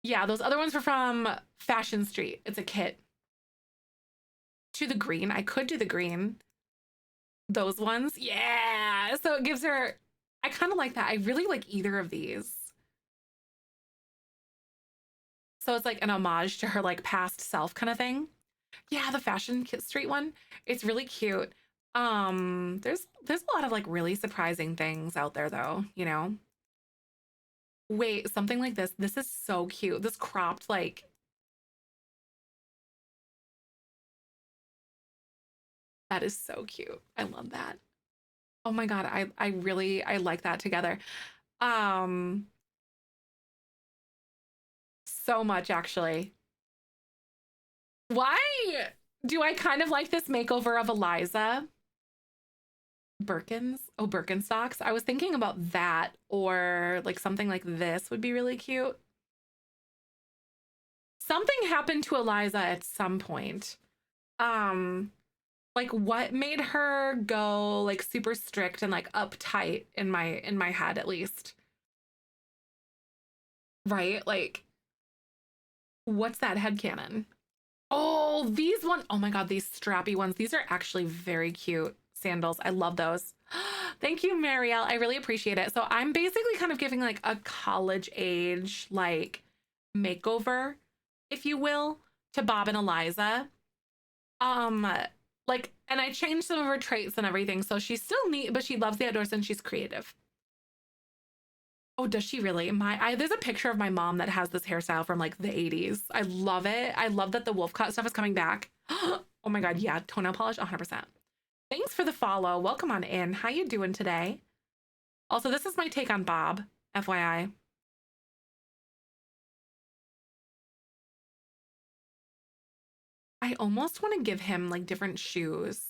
Yeah, those other ones were from Fashion Street. It's a kit. To the green. I could do the green. Those ones. Yeah. So it gives her, I kind of like that. I really like either of these. So it's like an homage to her like past self kind of thing. Yeah, the Fashion Street one. It's really cute. There's a lot of like really surprising things out there though, you know. Wait, something like this. This is so cute. This cropped like that is so cute. I love that. Oh my God, I really I like that together. Um so much actually. Why do I kind of like this makeover of Eliza? Birkins? Oh, Birkenstocks. I was thinking about that or like something like this would be really cute. Something happened to Eliza at some point. Like what made her go like super strict and like uptight in my head at least. Right? Like what's that headcanon? Oh, these one. Oh my God, these strappy ones. These are actually very cute sandals. I love those. Thank you, Marielle. I really appreciate it. So I'm basically kind of giving like a college age like makeover, if you will, to Bob and Eliza. Um, like, and I changed some of her traits and everything. So she's still neat, but she loves the outdoors and she's creative. Oh, does she really? There's a picture of my mom that has this hairstyle from like the 80s. I love it. I love that the wolf cut stuff is coming back. Oh my God, yeah, toenail polish 100%. Thanks for the follow. Welcome on in. How you doing today? Also, this is my take on Bob, FYI. I almost want to give him like different shoes.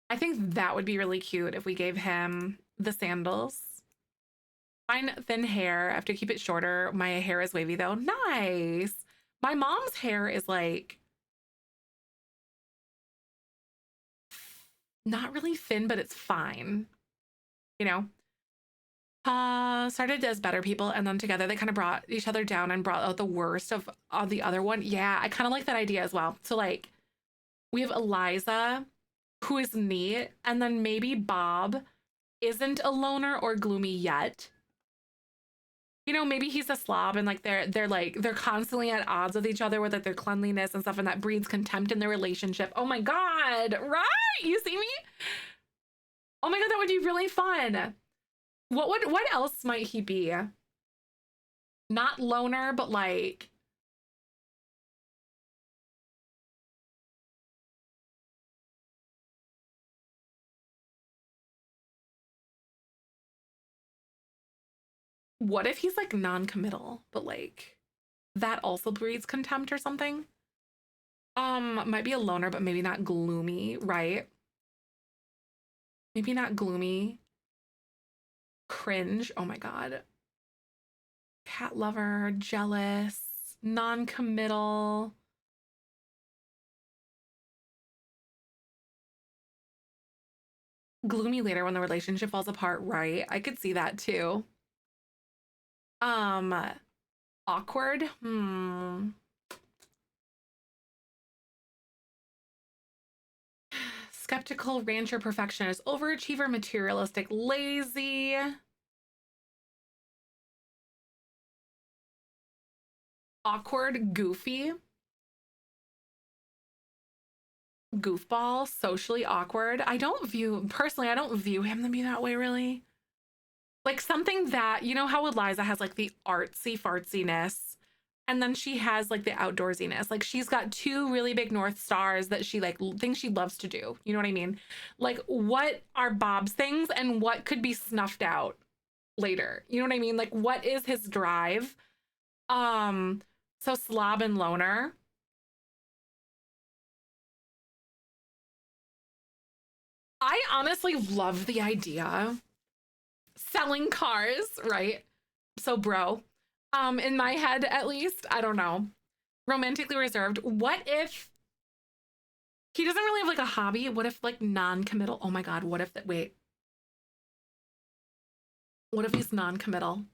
I think that would be really cute if we gave him the sandals. Fine thin hair. I have to keep it shorter. My hair is wavy though. Nice. My mom's hair is like not really thin, but it's fine. You know? Started as better people, and then together they kind of brought each other down and brought out the worst of the other one. Yeah, I kind of like that idea as well. So like we have Eliza, who is neat, and then maybe Bob isn't a loner or gloomy yet. You know, maybe he's a slob and like they're constantly at odds with each other with like their cleanliness and stuff, and that breeds contempt in their relationship. Oh my God, right? You see me? Oh my God, that would be really fun. What else might he be? Not loner, but like what if he's like non-committal, but like that also breeds contempt or something? Might be a loner, but maybe not gloomy, right? Maybe not gloomy. Cringe. Oh my God. Cat lover, jealous, non-committal. Gloomy later when the relationship falls apart, right? I could see that too. Um, Awkward. Skeptical, rancher, perfectionist, overachiever, materialistic, lazy. Awkward, goofy. Goofball, socially awkward. I don't view him to be that way really. Like something that, you know how Eliza has like the artsy fartsiness And then she has like the outdoorsiness. Like she's got two really big North Stars that she like things she loves to do. You know what I mean? Like what are Bob's things and what could be snuffed out later? You know what I mean? Like what is his drive? So slob and loner. I honestly love the idea. Selling cars, right? So bro, in my head at least, I don't know. Romantically reserved. What if he doesn't really have like a hobby? What if like non-committal? Oh my God, what if that, wait. What if he's non-committal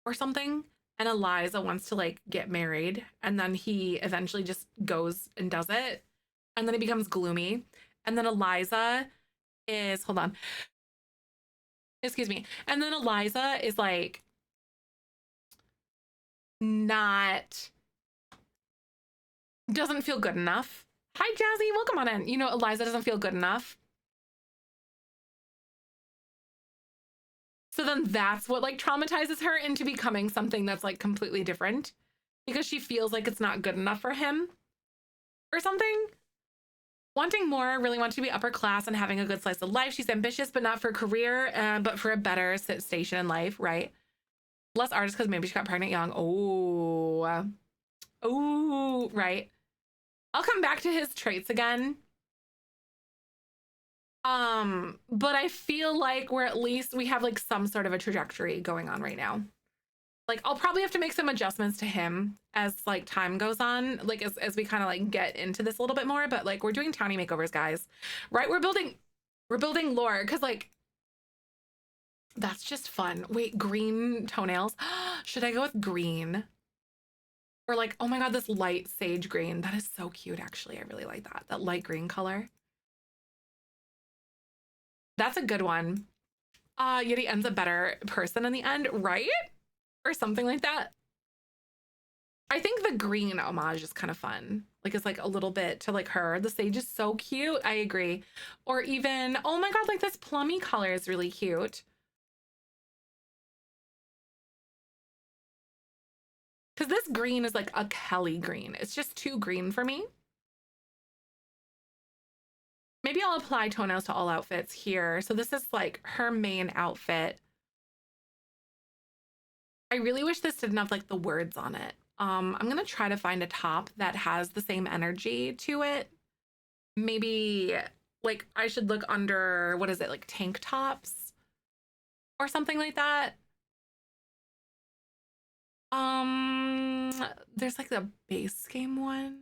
or something? And Eliza wants to like get married and then he eventually just goes and does it. And then it becomes gloomy. And then Eliza is, hold on. Excuse me. And then Eliza is like not, doesn't feel good enough. Hi, Jazzy. Welcome on in. You know, Eliza doesn't feel good enough. So then that's what like traumatizes her into becoming something that's like completely different because she feels like it's not good enough for him or something. Wanting more, really wants to be upper class and having a good slice of life. She's ambitious, but not for a career, but for a better station in life, right? Less artist because maybe she got pregnant young. Oh, right. I'll come back to his traits again. But I feel like we're at least we have like some sort of a trajectory going on right now. Like I'll probably have to make some adjustments to him as like time goes on, like as we kind of like get into this a little bit more, but like we're doing Townie makeovers, guys, right? We're building lore because like that's just fun. Wait, green toenails. Should I go with green? Or like, oh my God, this light sage green. That is so cute, actually. I really like that. That light green color. That's a good one. Yet he ends a better person in the end, right? Or something like that. I think the green homage is kind of fun. Like it's like a little bit to like her. The sage is so cute. I agree. Or even, oh my God, like this plummy color is really cute. Because this green is like a Kelly green. It's just too green for me. Maybe I'll apply toenails to all outfits here. So this is like her main outfit. I really wish this didn't have like the words on it. I'm gonna try to find a top that has the same energy to it. Maybe like I should look under, what is it, like tank tops or something like that. There's like the base game one.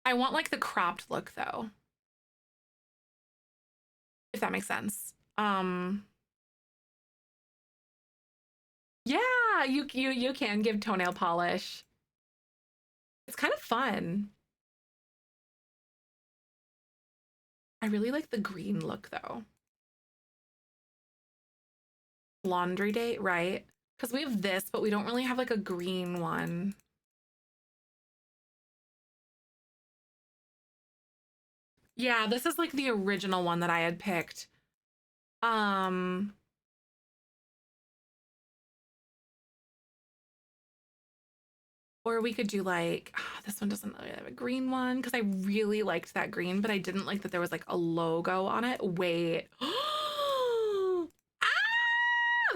I want like the cropped look though, if that makes sense. Yeah, you can give toenail polish. It's kind of fun. I really like the green look though. Laundry day, right? Because we have this, but we don't really have like a green one. Yeah, this is like the original one that I had picked. Or we could do like, this one doesn't really have a green one because I really liked that green, but I didn't like that there was like a logo on it. Wait. Ah,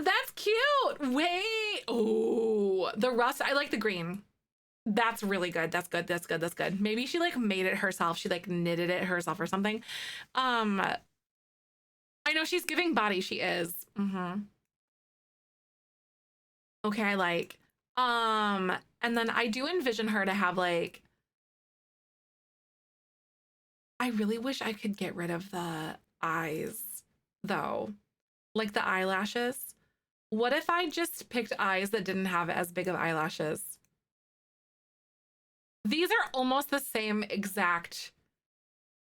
that's cute. Wait. Oh, the rust. I like the green. That's really good. That's good. That's good. That's good. Maybe she like made it herself. She like knitted it herself or something. I know she's giving body. She is. Okay, I like. And then I do envision her to have like, I really wish I could get rid of the eyes though, like the eyelashes. What if I just picked eyes that didn't have as big of eyelashes? These are almost the same exact.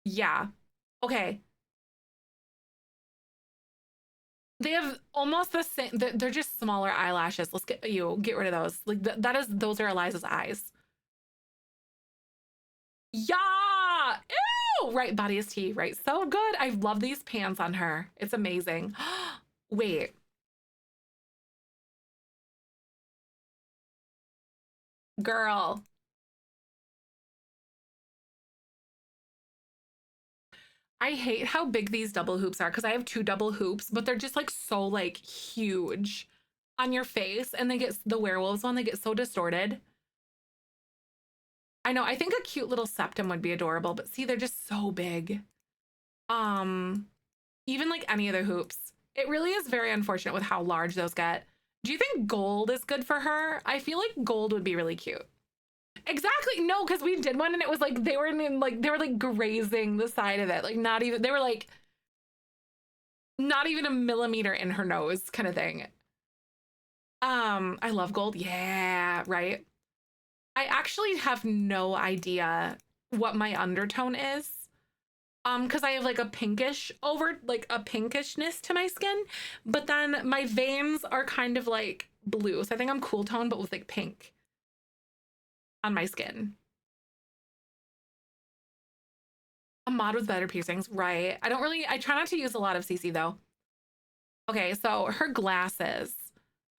Yeah. Okay. They have almost the same. They're just smaller eyelashes. Let's get rid of those. Like those are Eliza's eyes. Yeah. Ew. Right. Body is tea. Right. So good. I love these pants on her. It's amazing. Wait. Girl. I hate how big these double hoops are because I have two double hoops, but they're just like so like huge on your face, and they get the werewolves one, they get so distorted. I know, I think a cute little septum would be adorable, but see, they're just so big. Um, Even like any of the hoops. It really is very unfortunate with how large those get. Do you think gold is good for her? I feel like gold would be really cute. Exactly. No, because we did one and it was like they were in like they were like grazing the side of it. Like not even they were like not even a millimeter in her nose kind of thing. I love gold. Yeah, right. I actually have no idea what my undertone is. Because I have like a pinkish over like a pinkishness to my skin, but then my veins are kind of like blue. So I think I'm cool tone, but with like pink on my skin. A mod with better piercings, right? I try not to use a lot of CC though. Okay, so her glasses.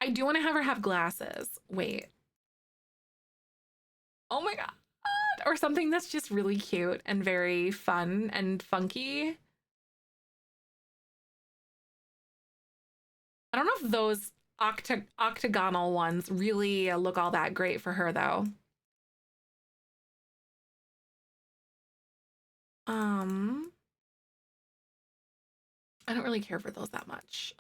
I do want to have her have glasses. Wait. Oh my God. Or something that's just really cute and very fun and funky. I don't know if those octagonal ones really look all that great for her though. Um, I don't really care for those that much.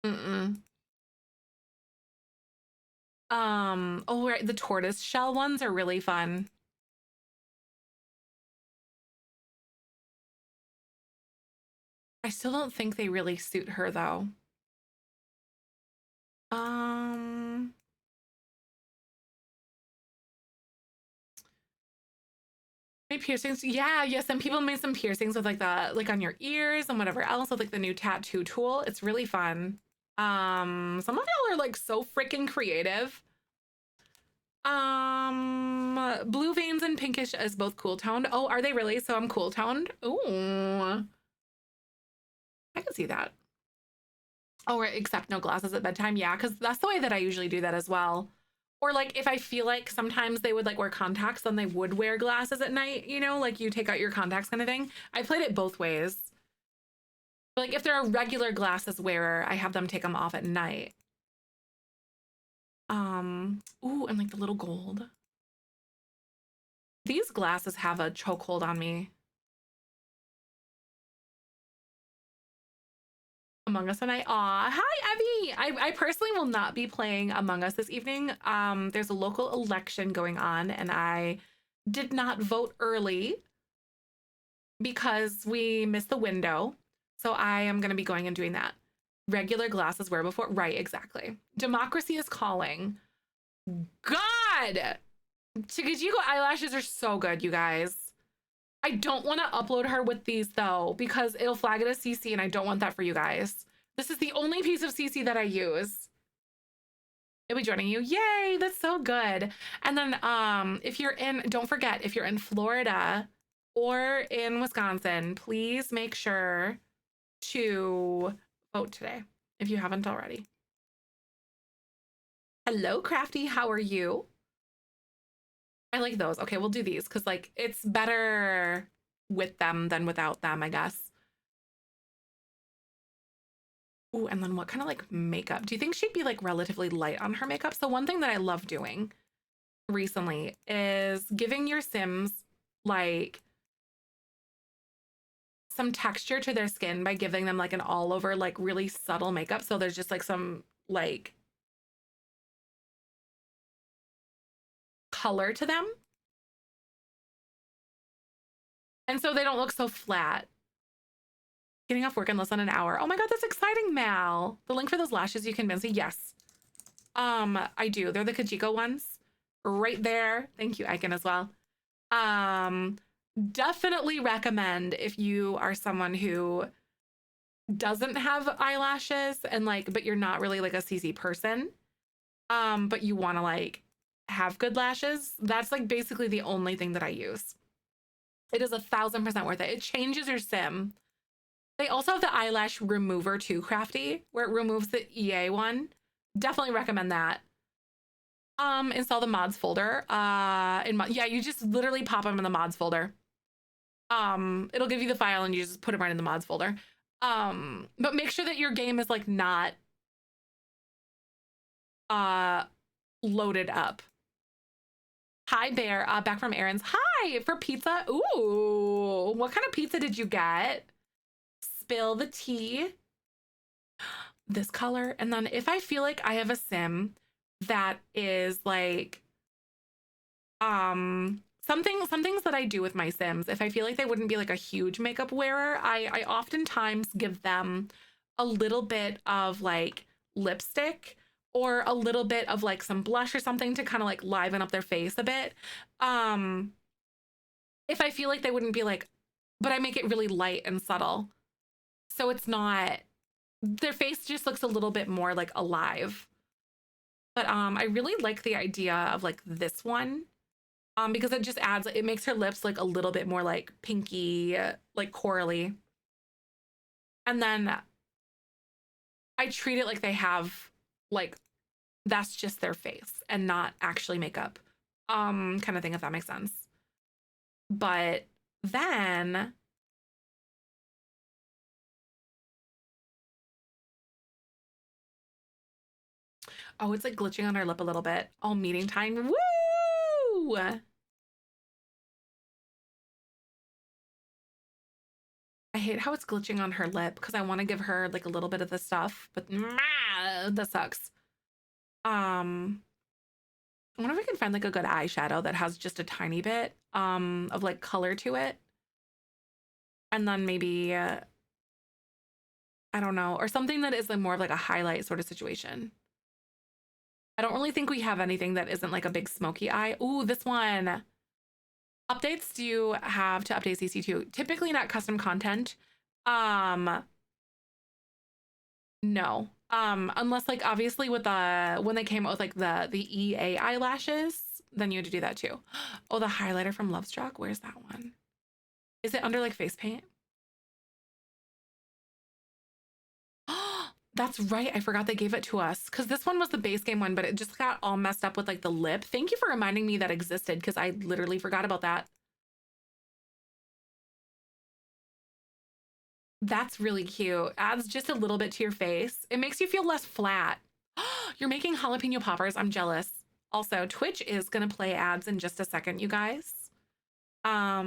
Mm-mm. Oh, right, the tortoise shell ones are really fun. I still don't think they really suit her though. Um, Maybe piercings. Yeah, some people made some piercings with like the like on your ears and whatever else with like the new tattoo tool. It's really fun. Some of y'all are like so freaking creative. Blue veins and pinkish as both cool toned. Oh, are they really? So I'm cool toned. Ooh, I can see that. Oh, right, except no glasses at bedtime. Yeah, because that's the way that I usually do that as well. Or like if I feel like sometimes they would like wear contacts, then they would wear glasses at night, you know, like you take out your contacts kind of thing. I played it both ways. Like if they're a regular glasses wearer, I have them take them off at night. Ooh, and like the little gold. These glasses have a chokehold on me. Among Us and Aw, hi Evie. I personally will not be playing Among Us this evening. There's a local election going on, and I did not vote early because we missed the window. So I am going to be going and doing that. Regular glasses wear before. Right, exactly. Democracy is calling. God! Chikajiko eyelashes are so good, you guys. I don't want to upload her with these though, because it'll flag it as CC and I don't want that for you guys. This is the only piece of CC that I use. It'll be joining you. Yay, that's so good. And then if you're in, don't forget, if you're in Florida or in Wisconsin, please make sure to vote today if you haven't already. Hello, Crafty, how are you? I like those. Okay, we'll do these because like it's better with them than without them, I guess. Ooh, and then what kind of like makeup? Do you think she'd be like relatively light on her makeup? So one thing that I love doing recently is giving your Sims like some texture to their skin by giving them like an all over like really subtle makeup. So there's just like some like color to them. And so they don't look so flat. Getting off work in less than an hour. Oh my God, that's exciting, Mal. The link for those lashes you can Mincy. Yes. I do. They're the Kajiko ones. Right there. Thank you, Icon, as well. Definitely recommend if you are someone who doesn't have eyelashes and like, but you're not really like a CC person. But you want to like have good lashes. That's like basically the only thing that I use. It is 1000% worth it. It changes your sim. They also have the eyelash remover too, Crafty, where it removes the EA one. Definitely recommend that. Install the mods folder. Yeah, you just literally pop them in the mods folder. It'll give you the file and you just put it right in the mods folder. But make sure that your game is like not loaded up. Hi Bear, back from errands. Hi, for pizza. Ooh, what kind of pizza did you get? Spill the tea. This color. And then if I feel like I have a sim that is like some things that I do with my sims, if I feel like they wouldn't be like a huge makeup wearer, I oftentimes give them a little bit of like lipstick or a little bit of like some blush or something to kind of like liven up their face a bit. If I feel like they wouldn't be like, but I make it really light and subtle. So it's not, their face just looks a little bit more like alive. But I really like the idea of like this one. Because it just adds, it makes her lips like a little bit more like pinky, like corally. And then I treat it like they have like, that's just their face and not actually makeup, kind of thing, if that makes sense. But then oh, it's like glitching on her lip a little bit. Oh, meeting time. Woo! I hate how it's glitching on her lip because I want to give her like a little bit of the stuff, but that sucks. I wonder if we can find like a good eyeshadow that has just a tiny bit of like color to it. And then maybe I don't know, or something that is like more of like a highlight sort of situation. I don't really think we have anything that isn't like a big smoky eye. Ooh, this one. Updates do you have to update CC2? Typically not custom content. No. Unless like obviously with when they came out with like the EA eyelashes, then you had to do that too. Oh, the highlighter from Lovestruck. Where's that one? Is it under like face paint? That's right. I forgot they gave it to us because this one was the base game one, but it just got all messed up with like the lip. Thank you for reminding me that existed because I literally forgot about that. That's really cute. Adds just a little bit to your face. It makes you feel less flat. You're making jalapeno poppers. I'm jealous. Also, Twitch is going to play ads in just a second, you guys. I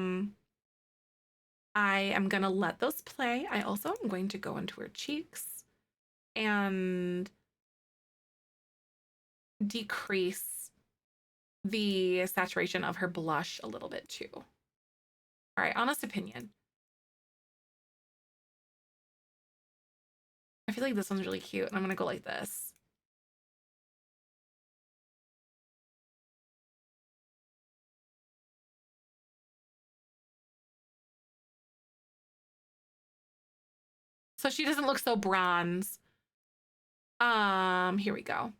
am going to let those play. I also am going to go into her cheeks and decrease the saturation of her blush a little bit too. All right, honest opinion. I feel like this one's really cute and I'm gonna go like this. So she doesn't look so bronze. Here we go.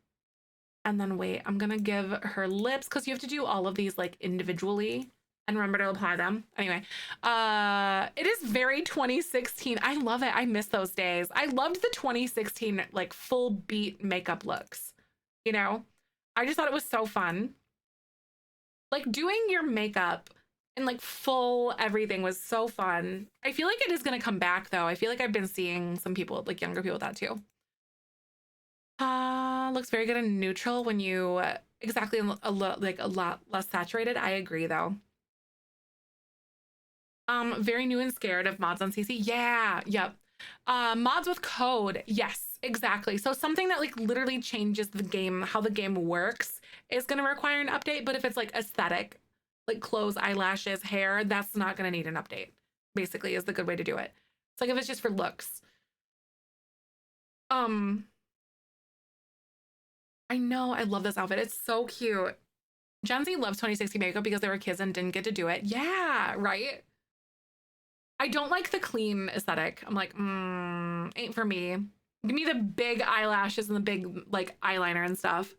And then wait, I'm gonna give her lips because you have to do all of these like individually and remember to apply them. Anyway, it is very 2016. I love it. I miss those days. I loved the 2016 like full beat makeup looks, you know? I just thought it was so fun. Like doing your makeup and like full everything was so fun. I feel like it is gonna come back though. I feel like I've been seeing some people, like younger people, with that too. Looks very good in neutral when you exactly a lot less saturated. I agree though. Very new and scared of mods on CC. Yeah, yep. Mods with code. Yes, exactly. So something that like literally changes the game, how the game works, is gonna require an update. But if it's like aesthetic, like clothes, eyelashes, hair, that's not gonna need an update. Basically, is the good way to do it. It's like if it's just for looks. I know, I love this outfit. It's so cute. Gen Z loves 2060 makeup because they were kids and didn't get to do it. Yeah, right? I don't like the clean aesthetic. I'm like, ain't for me. Give me the big eyelashes and the big like eyeliner and stuff.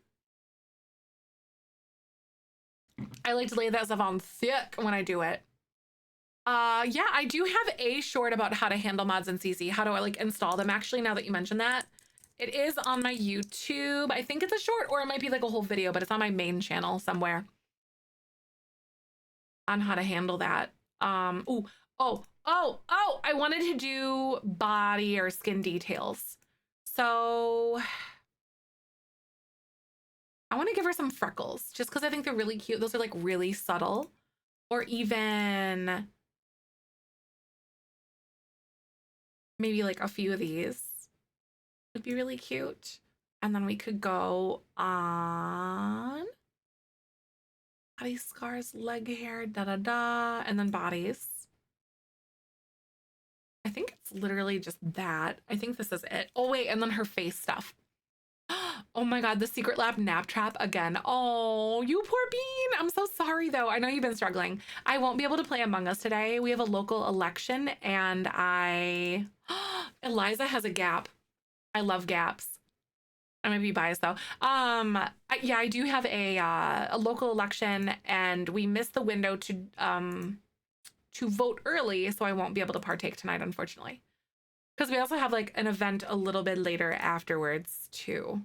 I like to lay that stuff on thick when I do it. Yeah, I do have a short about how to handle mods in CC. How do I like install them? Actually, now that you mention that, it is on my YouTube. I think it's a short, or it might be like a whole video, but it's on my main channel somewhere on how to handle that. Ooh, oh, I wanted to do body or skin details. So I want to give her some freckles just because I think they're really cute. Those are like really subtle. Or even maybe like a few of these would be really cute. And then we could go on body scars, leg hair, and then bodies. I think it's literally just that. I think this is it. Oh, wait, and then her face stuff. Oh my God, the Secret Lab nap trap again. Oh, you poor bean. I'm so sorry though. I know you've been struggling. I won't be able to play Among Us today. We have a local election and Eliza has a gap. I love gaps. I might be biased though. Yeah, I do have a local election and we missed the window to vote early, so I won't be able to partake tonight, unfortunately. Because we also have like an event a little bit later afterwards too.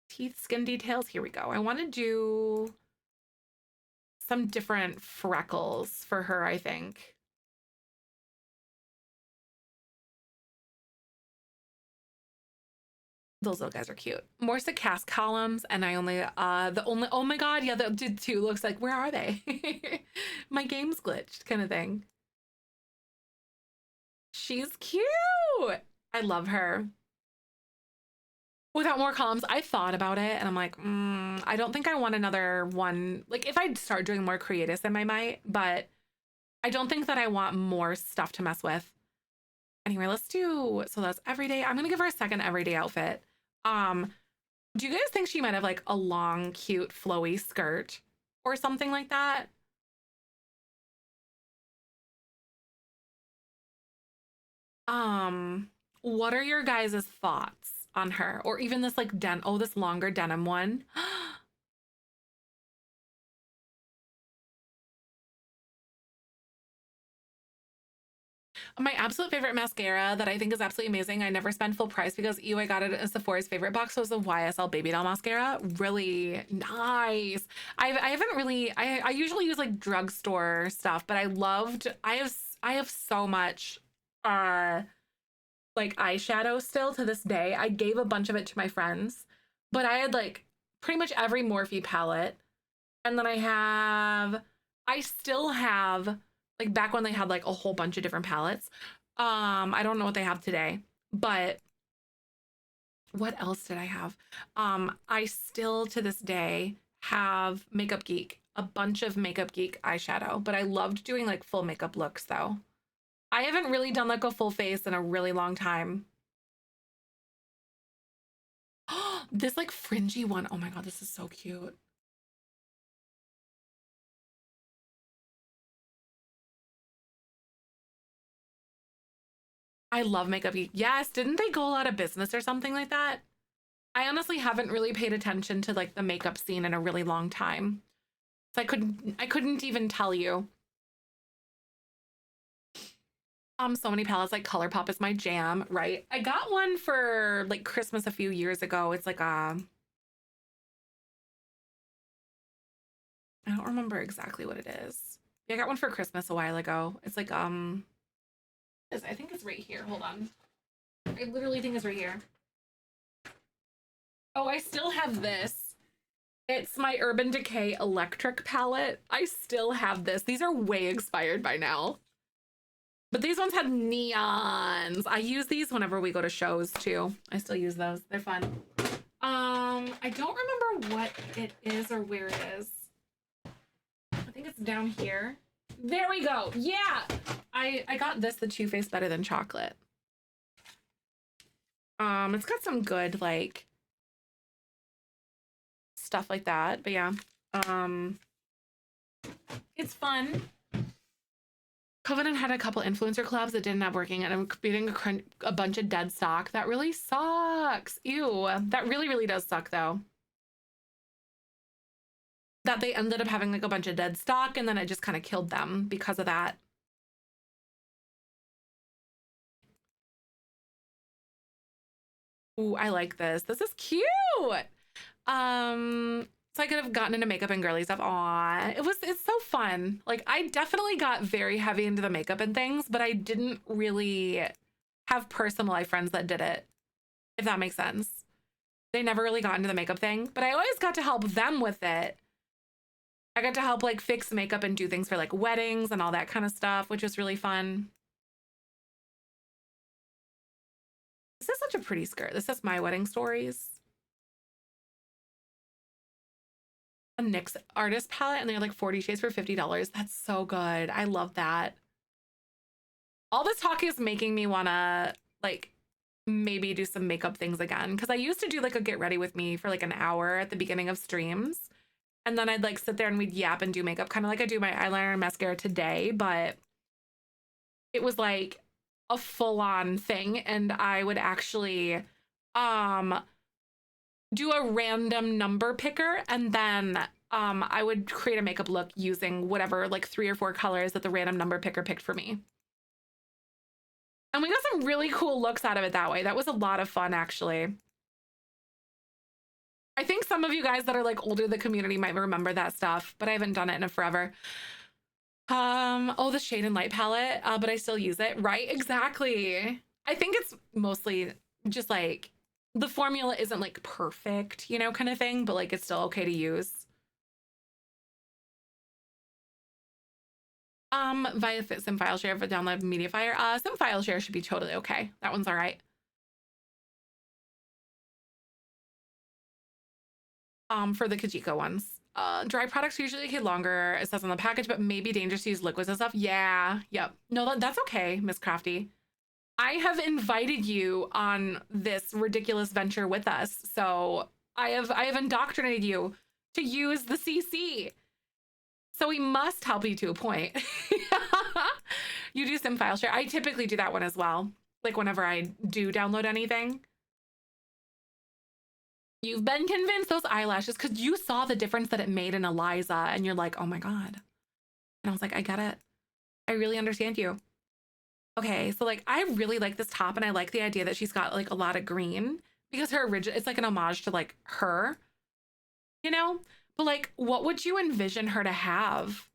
Teeth, skin details. Here we go. I want to do some different freckles for her, I think. Those little guys are cute. More cast columns, and I only oh my God, yeah, that did too. Looks like, where are they? My game's glitched, kind of thing. She's cute. I love her. Without more columns, I thought about it and I'm like, I don't think I want another one. Like if I start doing more creatives, then I might, but I don't think that I want more stuff to mess with. Anyway, let's do, so that's everyday. I'm gonna give her a second everyday outfit. Do you guys think she might have like a long, cute, flowy skirt or something like that? What are your guys' thoughts on her? Or even this like this longer denim one. My absolute favorite mascara that I think is absolutely amazing. I never spend full price because I got it in Sephora's favorite box. So it was the YSL Baby Doll mascara. Really nice. I haven't really, I usually use like drugstore stuff, but I have so much like eyeshadow still to this day. I gave a bunch of it to my friends, but I had like pretty much every Morphe palette. And then I still have like back when they had like a whole bunch of different palettes. I don't know what they have today, but what else did I have? I still to this day have Makeup Geek, a bunch of Makeup Geek eyeshadow, but I loved doing like full makeup looks though. I haven't really done like a full face in a really long time. This like fringy one. Oh my God, this is so cute. I love Makeup Geek. Yes, didn't they go out of business or something like that? I honestly haven't really paid attention to like the makeup scene in a really long time. So I couldn't even tell you. So many palettes, like ColourPop is my jam, right? I got one for like Christmas a few years ago. It's like I don't remember exactly what it is. Yeah, I got one for Christmas a while ago. It's like I think it's right here. Hold on. I literally think it's right here. Oh, I still have this. It's my Urban Decay Electric palette. I still have this. These are way expired by now. But these ones had neons. I use these whenever we go to shows too. I still use those. They're fun. I don't remember what it is or where it is. I think it's down here. There we go. Yeah. I got this, the Too Faced Better Than Chocolate. It's got some good like stuff like that, but yeah. It's fun. Covenant had a couple influencer collabs that didn't end up working, and I'm beating a bunch of dead stock. That really sucks. Ew. That really, really does suck, though. that they ended up having like a bunch of dead stock, and then it just kind of killed them because of that. Ooh, I like this. This is cute. So I could have gotten into makeup and girly stuff. Aw, it's so fun. Like I definitely got very heavy into the makeup and things, but I didn't really have personal life friends that did it, if that makes sense. They never really got into the makeup thing, but I always got to help them with it. I got to help like fix makeup and do things for like weddings and all that kind of stuff, which was really fun. This is such a pretty skirt. This is My Wedding Stories. A NYX artist palette, and they're like 40 shades for $50. That's so good. I love that. All this talk is making me want to like maybe do some makeup things again, because I used to do like a get ready with me for like an hour at the beginning of streams, and then I'd like sit there and we'd yap and do makeup, kind of like I do my eyeliner and mascara today, but it was like a full-on thing, and I would actually do a random number picker, and then I would create a makeup look using whatever like 3 or 4 colors that the random number picker picked for me. And we got some really cool looks out of it that way. That was a lot of fun, actually. I think some of you guys that are like older in the community might remember that stuff, but I haven't done it in a forever. Oh, the Shade and Light palette, but I still use it. Right, exactly. I think it's mostly just like the formula isn't like perfect, you know, kind of thing, but like it's still okay to use. Via Sim file share for download Mediafire. Sim file share should be totally okay. That one's all right. For the Kajiko ones. Dry products usually take longer, it says on the package, but maybe dangerous to use liquids and stuff. Yeah, yep. No, that's okay, Miss Crafty. I have invited you on this ridiculous venture with us, so I have indoctrinated you to use the CC. So we must help you to a point. You do Sim file share. I typically do that one as well. Like whenever I do download anything. You've been convinced, those eyelashes, because you saw the difference that it made in Eliza, and you're like, oh my God. And I was like, I get it. I really understand you. Okay, so like, I really like this top, and I like the idea that she's got like a lot of green, because her original, it's like an homage to like her, you know? But like, what would you envision her to have?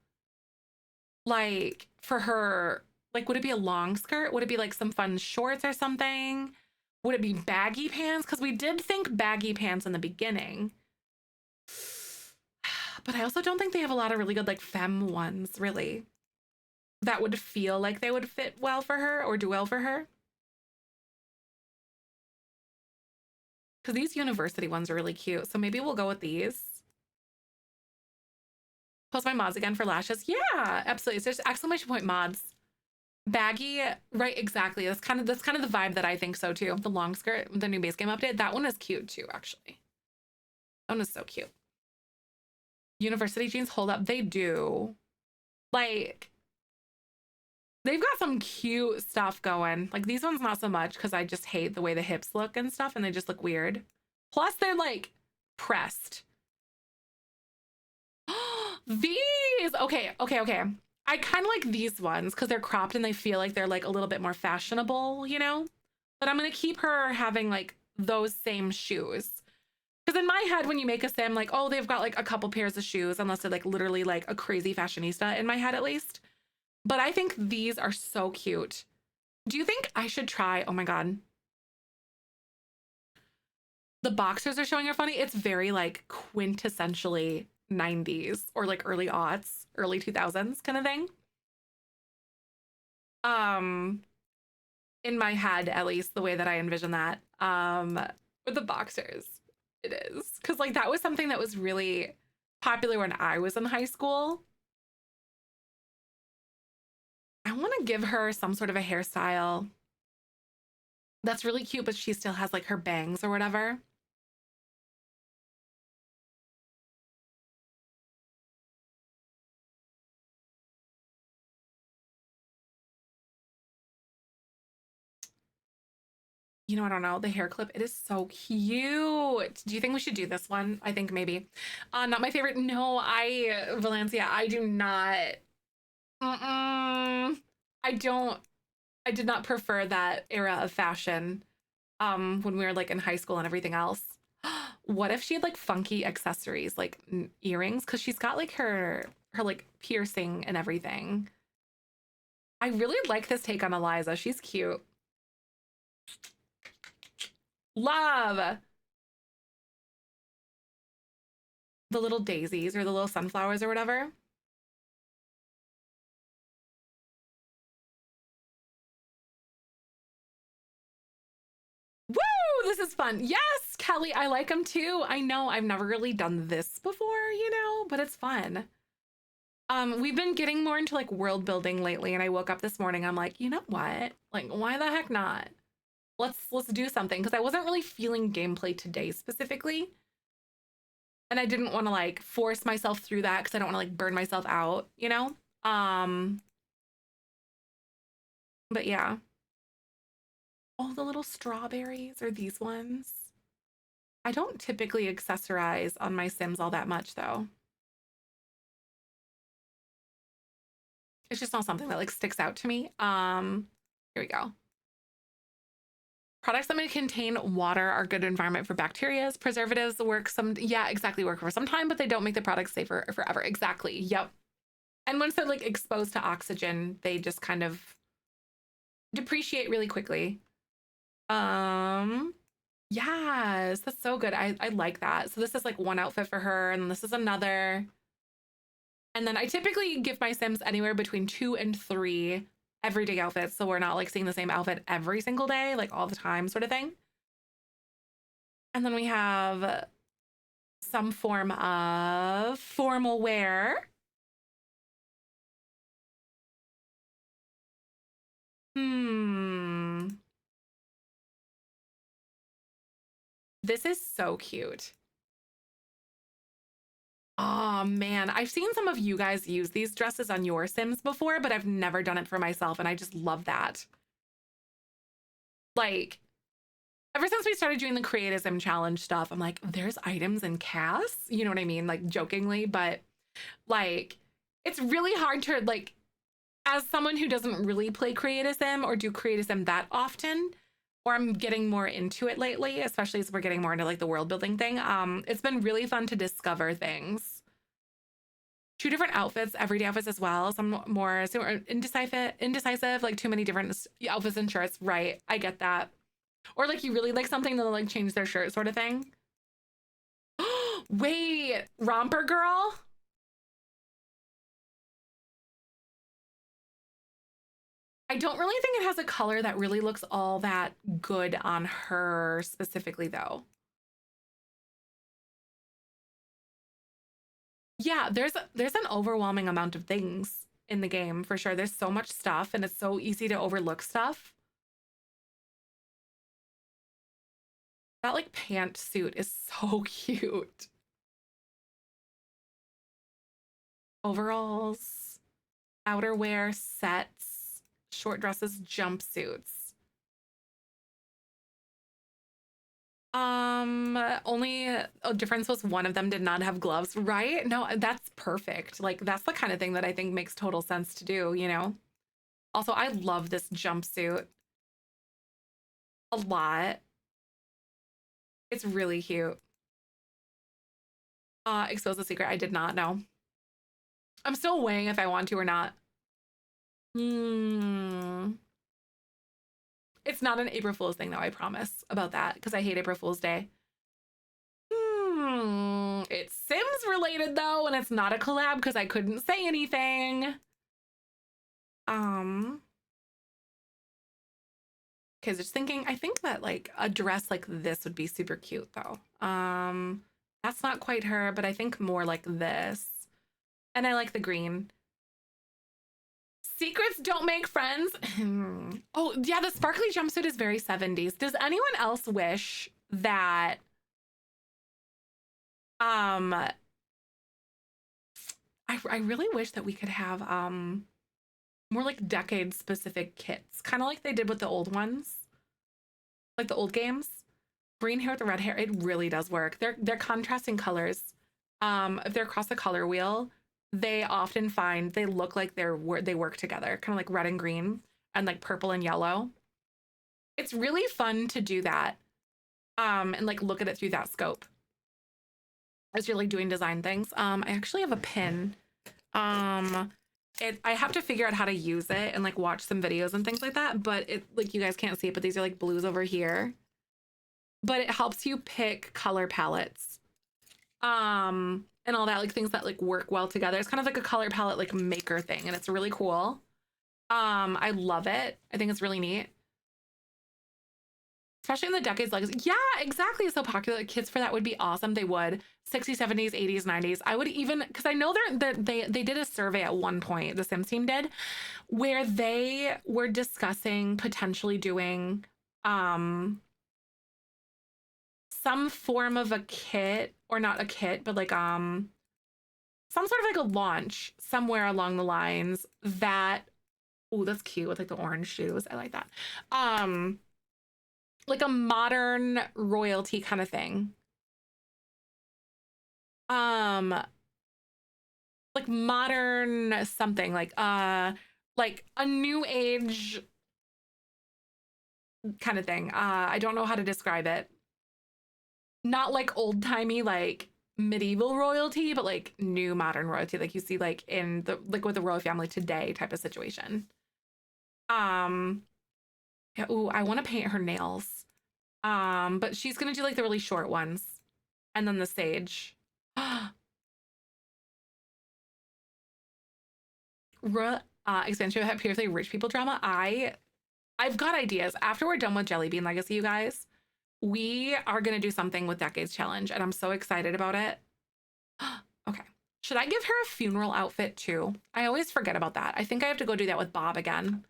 Like for her, like, would it be a long skirt? Would it be like some fun shorts or something? Would it be baggy pants? Because we did think baggy pants in the beginning. But I also don't think they have a lot of really good like femme ones, really, that would feel like they would fit well for her or do well for her. Because these university ones are really cute. So maybe we'll go with these. Post my mods again for lashes. Yeah, absolutely. So there's exclamation point mods. Baggy, right? Exactly. That's kind of the vibe that I think so too. The long skirt, the new base game update. That one is cute too, actually. That one is so cute. University jeans hold up. They do. Like, they've got some cute stuff going. Like these ones, not so much, because I just hate the way the hips look and stuff, and they just look weird. Plus, they're like pressed. These, okay. I kind of like these ones because they're cropped and they feel like they're like a little bit more fashionable, you know? But I'm gonna keep her having like those same shoes. Because in my head, when you make a sim, like, oh, they've got like a couple pairs of shoes, unless they're like literally like a crazy fashionista in my head, at least. But I think these are so cute. Do you think I should try? Oh my God. The boxers are showing her funny. It's very like quintessentially 90s or like early aughts, early 2000s kind of thing. In my head, at least, the way that I envision that. With the boxers, it is. Because like that was something that was really popular when I was in high school. I want to give her some sort of a hairstyle that's really cute, but she still has like her bangs or whatever. You know, I don't know. The hair clip, it is so cute. Do you think we should do this one? I think maybe. Not my favorite. No, Valencia, I do not. I don't, I did not prefer that era of fashion when we were like in high school and everything else. What if she had like funky accessories, like earrings? Because she's got like her like piercing and everything. I really like this take on Eliza. She's cute. Love the little daisies or the little sunflowers or whatever. Woo! This is fun. Yes, Kelly, I like them too. I know I've never really done this before, you know, but it's fun. We've been getting more into like world building lately, and I woke up this morning, I'm like, you know what? Like, why the heck not? Let's do something because I wasn't really feeling gameplay today specifically. And I didn't want to like force myself through that because I don't want to like burn myself out, you know? But yeah. Oh, the little strawberries are these ones. I don't typically accessorize on my Sims all that much though. It's just not something that like sticks out to me. Here we go. Products that may contain water are good environment for bacteria. Preservatives work exactly, work for some time, but they don't make the product safer forever. Exactly. Yep. And once they're like exposed to oxygen, they just kind of depreciate really quickly. Yes, that's so good. I like that. So this is like one outfit for her, and this is another. And then I typically give my Sims anywhere between 2 and 3 everyday outfits, so we're not like seeing the same outfit every single day, like all the time sort of thing. And then we have some form of formal wear. This is so cute. Oh man, I've seen some of you guys use these dresses on your Sims before, but I've never done it for myself, and I just love that. Like, ever since we started doing the Create a Sim challenge stuff, I'm like, there's items in CAS, you know what I mean? Like jokingly, but like, it's really hard to like, as someone who doesn't really play Create a Sim or do Create a Sim that often, or I'm getting more into it lately, especially as we're getting more into like the world building thing. It's been really fun to discover things. 2 different outfits, everyday outfits as well. Some more indecisive, like too many different outfits and shirts. Right, I get that. Or like you really like something, they'll like change their shirt sort of thing. Wait, romper girl? I don't really think it has a color that really looks all that good on her specifically though. Yeah, there's an overwhelming amount of things in the game for sure. There's so much stuff and it's so easy to overlook stuff. That like pantsuit is so cute. Overalls, outerwear, sets, short dresses, jumpsuits. Only a difference was one of them did not have gloves, right? No, that's perfect. Like that's the kind of thing that I think makes total sense to do, you know? Also, I love this jumpsuit a lot. It's really cute. Expose the secret. I did not know. I'm still weighing if I want to or not. It's not an April Fool's thing though, I promise about that, because I hate April Fool's Day. It's Sims related though, and it's not a collab because I couldn't say anything. Okay, just thinking, I think that like a dress like this would be super cute though. That's not quite her, but I think more like this. And I like the green. Secrets don't make friends. Oh, yeah, the sparkly jumpsuit is very 70s. Does anyone else wish that I really wish that we could have more like decade specific kits, kind of like they did with the old ones. like the old games. Green hair with the red hair, it really does work. They're contrasting colors. If they're across the color wheel, they often find they look like they work together, kind of like red and green and like purple and yellow. It's really fun to do that. And like look at it through that scope as you're like doing design things. I actually have a pin. I have to figure out how to use it and like watch some videos and things like that, but it like you guys can't see it, but these are like blues over here. But it helps you pick color palettes. And all that, like things that like work well together. It's kind of like a color palette like maker thing, and it's really cool. I love it. I think it's really neat. Especially in the decades legacy. Yeah, exactly. It's so popular. Kids for that would be awesome. They would. 60s, 70s, 80s, 90s. I would even, because I know they did a survey at one point, the Sims team did, where they were discussing potentially doing some form of a kit, or not a kit, but like some sort of like a launch somewhere along the lines that, oh, that's cute with like the orange shoes. I like that. Like a modern royalty kind of thing. Like modern something, like a new age kind of thing. I don't know how to describe it. Not like old timey, like medieval royalty, but like new modern royalty, like you see like in the like with the royal family today type of situation. Yeah, ooh, I want to paint her nails. But she's gonna do like the really short ones, and then the sage. Expansion of purely rich people drama. I've got ideas. After we're done with Jelly Bean Legacy, you guys, we are gonna do something with Decades Challenge, and I'm so excited about it. Okay. Should I give her a funeral outfit too? I always forget about that. I think I have to go do that with Bob again.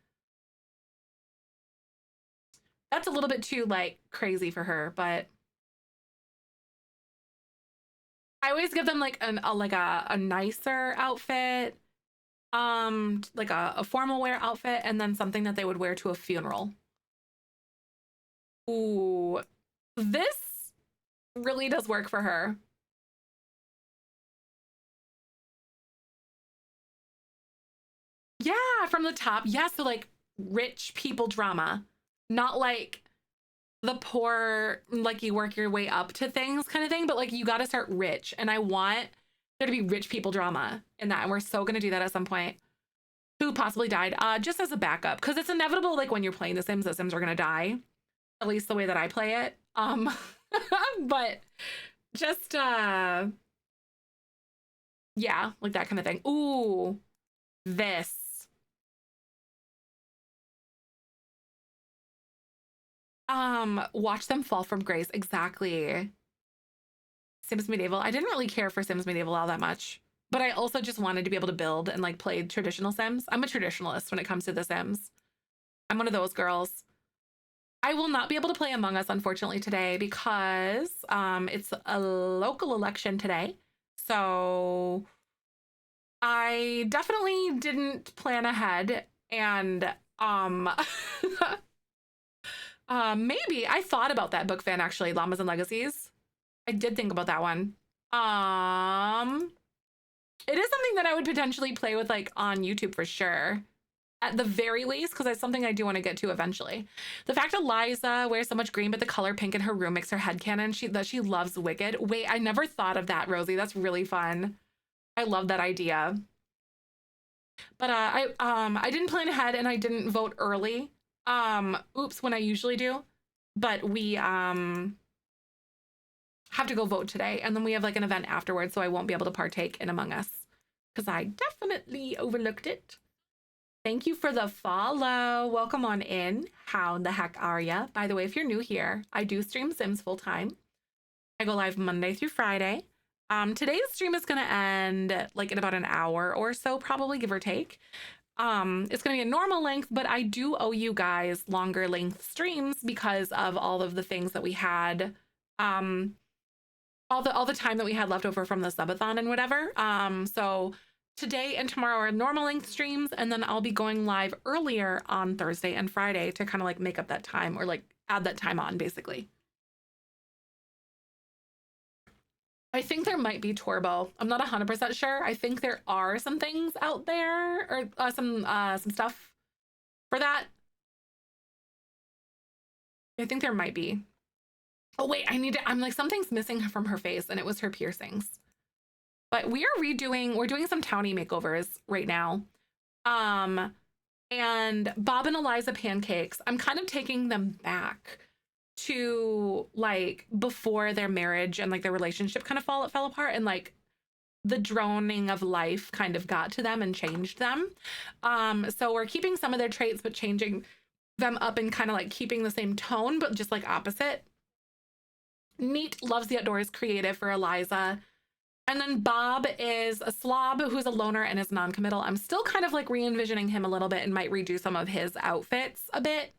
That's a little bit too like crazy for her, but I always give them like a nicer outfit, like a formal wear outfit, and then something that they would wear to a funeral. Ooh, this really does work for her. Yeah, from the top. Yeah, so like rich people drama, not like the poor, like you work your way up to things kind of thing, but like you got to start rich. And I want there to be rich people drama in that. And we're so going to do that at some point. Who possibly died? Just as a backup, because it's inevitable, like when you're playing the Sims are going to die, at least the way that I play it. But just, yeah, like that kind of thing. Ooh, this. Watch them fall from grace. Exactly. Sims Medieval. I didn't really care for Sims Medieval all that much, but I also just wanted to be able to build and like play traditional Sims. I'm a traditionalist when it comes to the Sims. I'm one of those girls. I will not be able to play Among Us, unfortunately, today because it's a local election today. So I definitely didn't plan ahead, and maybe I thought about that book fan actually, Llamas and Legacies. I did think about that one. It is something that I would potentially play with like on YouTube for sure. At the very least, because it's something I do want to get to eventually. The fact that Liza wears so much green, but the color pink in her room makes her headcanon that she loves Wicked. Wait, I never thought of that, Rosie. That's really fun. I love that idea. But I didn't plan ahead and I didn't vote early. Oops, when I usually do. But we have to go vote today, and then we have like an event afterwards, so I won't be able to partake in Among Us because I definitely overlooked it. Thank you for the follow. Welcome on in. How the heck are ya? By the way, if you're new here, I do stream Sims full time. I go live Monday through Friday. Today's stream is gonna end like in about an hour or so, probably, give or take. It's gonna be a normal length, but I do owe you guys longer length streams because of all of the things that we had, all the time that we had left over from the subathon and whatever. So today and tomorrow are normal length streams, and then I'll be going live earlier on Thursday and Friday to kind of like make up that time, or like add that time on, basically. I think there might be turbo. I'm not 100% sure. I think there are some things out there, or some stuff for that. I think there might be. Oh wait, I'm like, something's missing from her face, and it was her piercings. But we're doing some Townie makeovers right now. And Bob and Eliza Pancakes, I'm kind of taking them back to like before their marriage and like their relationship kind of fell apart, and like the droning of life kind of got to them and changed them. So we're keeping some of their traits but changing them up and kind of like keeping the same tone but just like opposite. Neat loves the outdoors, creative for Eliza. And then Bob is a slob who's a loner and is non-committal. I'm still kind of like re-envisioning him a little bit and might redo some of his outfits a bit,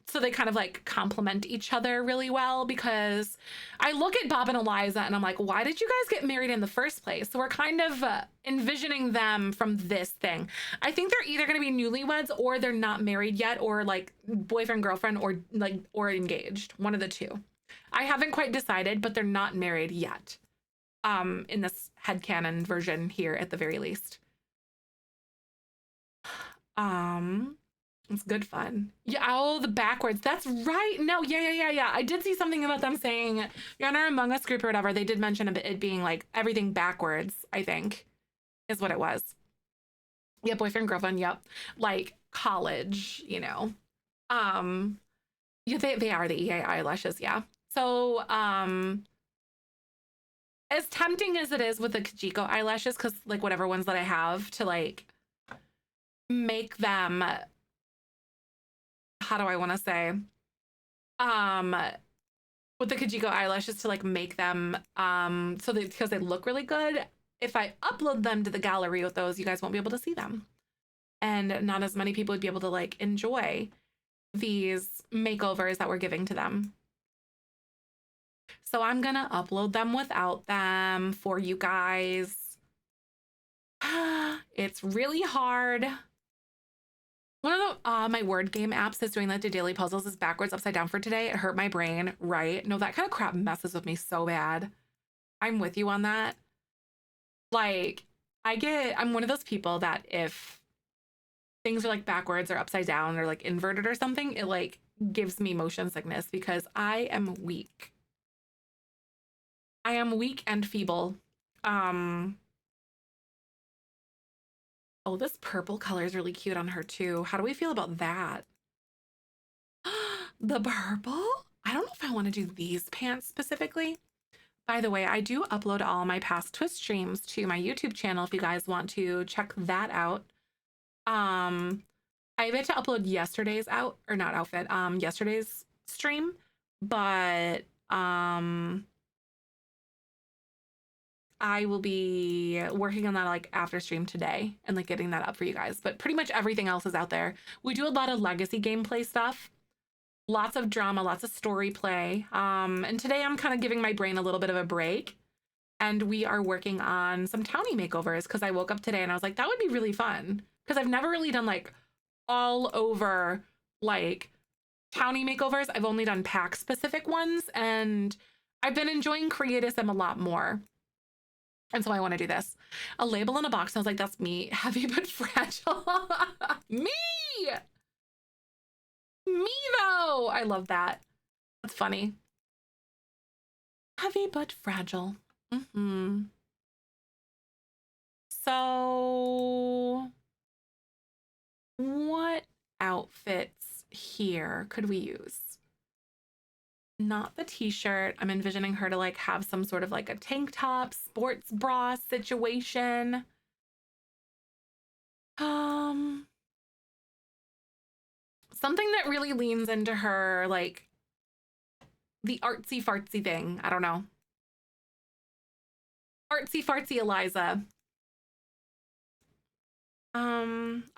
so they kind of like complement each other really well, because I look at Bob and Eliza and I'm like, why did you guys get married in the first place? So we're kind of envisioning them from this thing. I think they're either going to be newlyweds or they're not married yet, or like boyfriend, girlfriend, or engaged. One of the two. I haven't quite decided, but they're not married yet. In this headcanon version here at the very least. It's good fun. Yeah, oh, the backwards. That's right. No, yeah. I did see something about them saying, you're in our Among Us group or whatever. They did mention it being like everything backwards, I think, is what it was. Yeah, boyfriend, girlfriend, yep. Like college, you know. Yeah, they are the EA eyelashes, yeah. So, as tempting as it is with the Kajiko eyelashes, because like whatever ones that I have, to like make them, how do I want to say, with the Kajiko eyelashes, to like make them so that, because they look really good, if I upload them to the gallery with those, you guys won't be able to see them, and not as many people would be able to like enjoy these makeovers that we're giving to them. So I'm gonna upload them without them for you guys. It's really hard. One of the my word game apps that's doing like the daily puzzles is backwards upside down for today. It hurt my brain, right? No, that kind of crap messes with me so bad. I'm with you on that. Like, I'm one of those people that if things are like backwards or upside down or like inverted or something, it like gives me motion sickness, because I am weak. I am weak and feeble. Oh, this purple color is really cute on her too. How do we feel about that? The purple? I don't know if I want to do these pants specifically. By the way, I do upload all my past twist streams to my YouTube channel if you guys want to check that out. I had to upload yesterday's yesterday's stream, but I will be working on that like after stream today and like getting that up for you guys. But pretty much everything else is out there. We do a lot of legacy gameplay stuff, lots of drama, lots of story play. And today I'm kind of giving my brain a little bit of a break, and we are working on some Townie makeovers, because I woke up today and I was like, that would be really fun, because I've never really done like all over like Townie makeovers. I've only done pack specific ones, and I've been enjoying Creatism a lot more. And so I want to do this. A label in a box. I was like, that's me. Heavy but fragile. Me! Me, though! I love that. That's funny. Heavy but fragile. So, what outfits here could we use? Not the t-shirt. I'm envisioning her to like have some sort of like a tank top, sports bra situation. Something that really leans into her, like the artsy fartsy thing. I don't know. Artsy fartsy Eliza.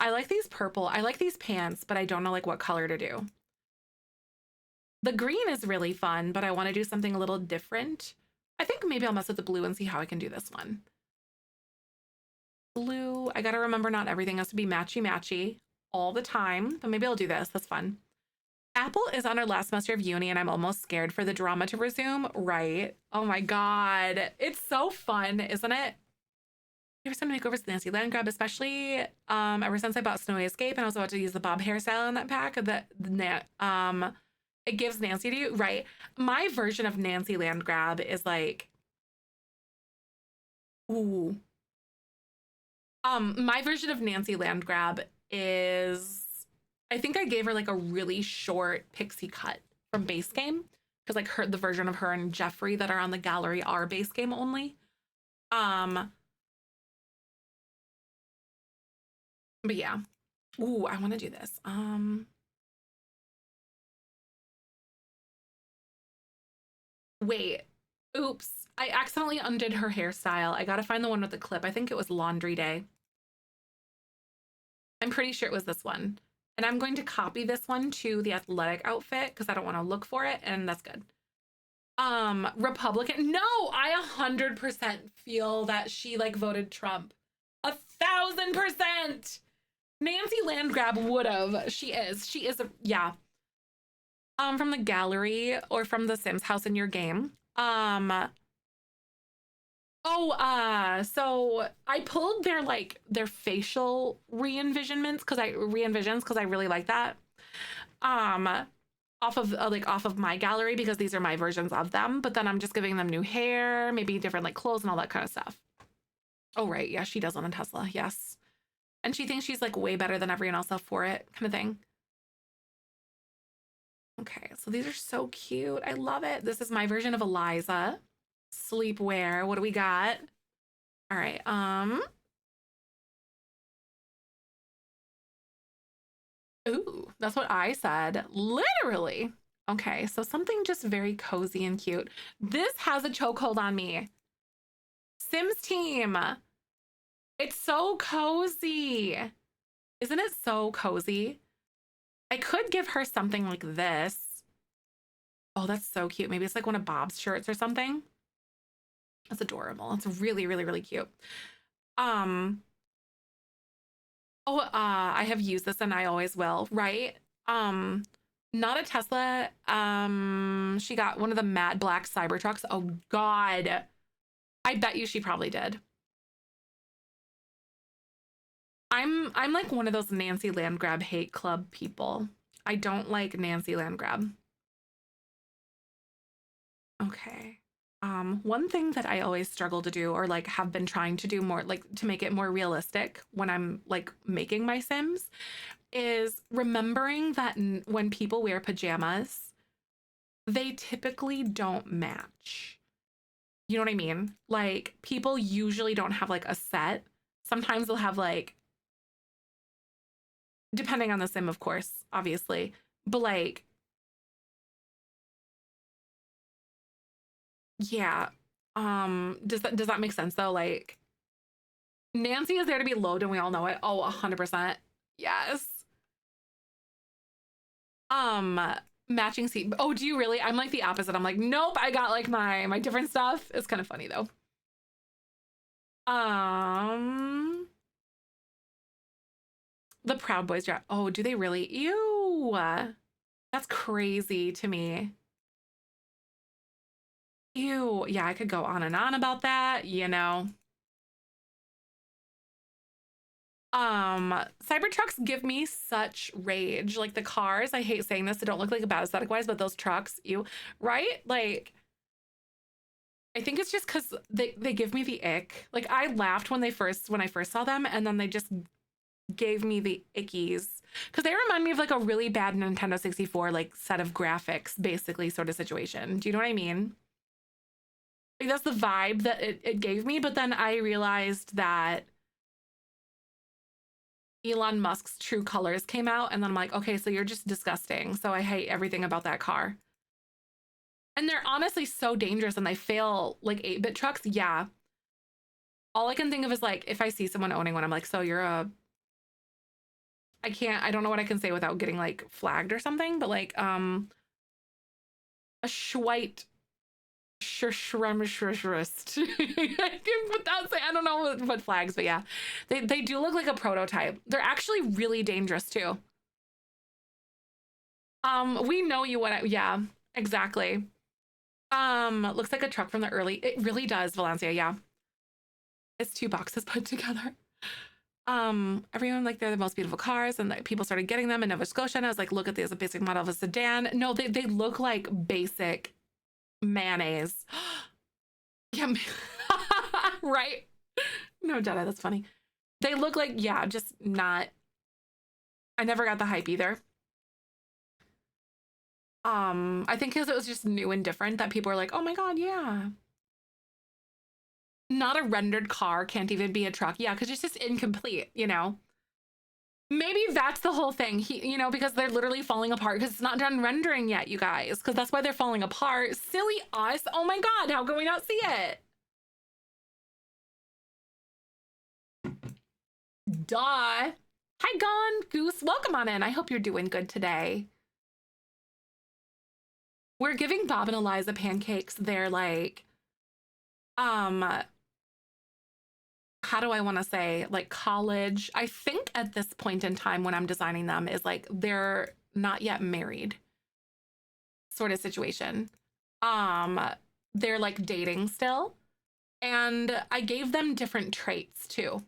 I like these purple. I like these pants, but I don't know like what color to do. The green is really fun, but I want to do something a little different. I think maybe I'll mess with the blue and see how I can do this one. Blue, I gotta remember not everything has to be matchy-matchy all the time, but maybe I'll do this. That's fun. Apple is on her last semester of uni and I'm almost scared for the drama to resume. Right. Oh my God. It's so fun, isn't it? Ever since Makeovers Nancy Land Grab, especially ever since I bought Snowy Escape and I was about to use the bob hairstyle in that pack, it gives Nancy to you, right? My version of Nancy Land Grab is like, ooh. My version of Nancy Land Grab is, I think I gave her like a really short pixie cut from Base Game because like the version of her and Jeffrey that are on the gallery are Base Game only. But yeah. Ooh, I want to do this. Wait. Oops. I accidentally undid her hairstyle. I gotta find the one with the clip. I think it was Laundry Day. I'm pretty sure it was this one. And I'm going to copy this one to the athletic outfit because I don't want to look for it, and that's good. Republican. No, I 100% feel that she like voted Trump. 1,000%. Nancy Landgrab would have. She is. Yeah. From the gallery or from the Sims house in your game. So I pulled their facial re-envisions because I really like that. Off of my gallery because these are my versions of them, but then I'm just giving them new hair, maybe different like clothes and all that kind of stuff. Oh, right. Yeah, she does own a Tesla. Yes. And she thinks she's like way better than everyone else up for it kind of thing. Okay, so these are so cute. I love it. This is my version of Eliza. Sleepwear. What do we got? All right. Ooh, that's what I said. Literally. Okay, so something just very cozy and cute. This has a chokehold on me. Sims team. It's so cozy. Isn't it so cozy? I could give her something like this. Oh, that's so cute. Maybe it's like one of Bob's shirts or something. That's adorable. It's really, really, really cute. I have used this and I always will, right? Not a Tesla. She got one of the matte black Cybertrucks. Oh God. I bet you she probably did. I'm like one of those Nancy Landgrab hate club people. I don't like Nancy Landgrab. Okay. One thing that I always struggle to do or like have been trying to do more like to make it more realistic when I'm like making my Sims is remembering that when people wear pajamas, they typically don't match. You know what I mean? Like people usually don't have like a set. Sometimes they'll have like, depending on the Sim, of course, obviously, but like, yeah. Does that make sense though? Like Nancy is there to be loved and we all know it. Oh, 100%. Yes. Matching seat. Oh, do you really? I'm like the opposite. I'm like, nope, I got like my different stuff. It's kind of funny though. The Proud Boys dress. Oh, do they really? Ew. That's crazy to me. Ew. Yeah, I could go on and on about that, you know. Cybertrucks give me such rage. Like the cars, I hate saying this, they don't look like a bad aesthetic wise, but those trucks, ew, right? Like, I think it's just because they give me the ick. Like I laughed when I first saw them, and then they just gave me the ickies because they remind me of like a really bad Nintendo 64 like set of graphics, basically sort of situation. Do you know what I mean? Like that's the vibe that it gave me. But then I realized that Elon Musk's True Colors came out, and then I'm like, okay, so you're just disgusting. So I hate everything about that car. And they're honestly so dangerous and they fail like 8-bit trucks. Yeah. All I can think of is like, if I see someone owning one, I'm like, so you're I don't know what I can say without getting like flagged or something, but like, a Schweit Shremshrist. I don't know what flags, but yeah, they do look like a prototype. They're actually really dangerous too. We know you want to, yeah, exactly. Looks like a truck from the early, it really does, Valencia, yeah. It's two boxes put together. Everyone like they're the most beautiful cars, and like, people started getting them in Nova Scotia, and I was like, look at this, a basic model of a sedan. No, they look like basic mayonnaise. Yeah, right. No, Jedi, that's funny. They look like, yeah, just not, I never got the hype either. I think because it was just new and different that people were like, oh my God, yeah. Not a rendered car, can't even be a truck. Yeah, because it's just incomplete, you know? Maybe that's the whole thing. You know, because they're literally falling apart because it's not done rendering yet, you guys. Because that's why they're falling apart. Silly us. Oh my God, how can we not see it? Duh. Hi, Gone Goose. Welcome on in. I hope you're doing good today. We're giving Bob and Eliza Pancakes their like, how do I want to say, like college. I think at this point in time when I'm designing them is like they're not yet married sort of situation. They're like dating still. And I gave them different traits too.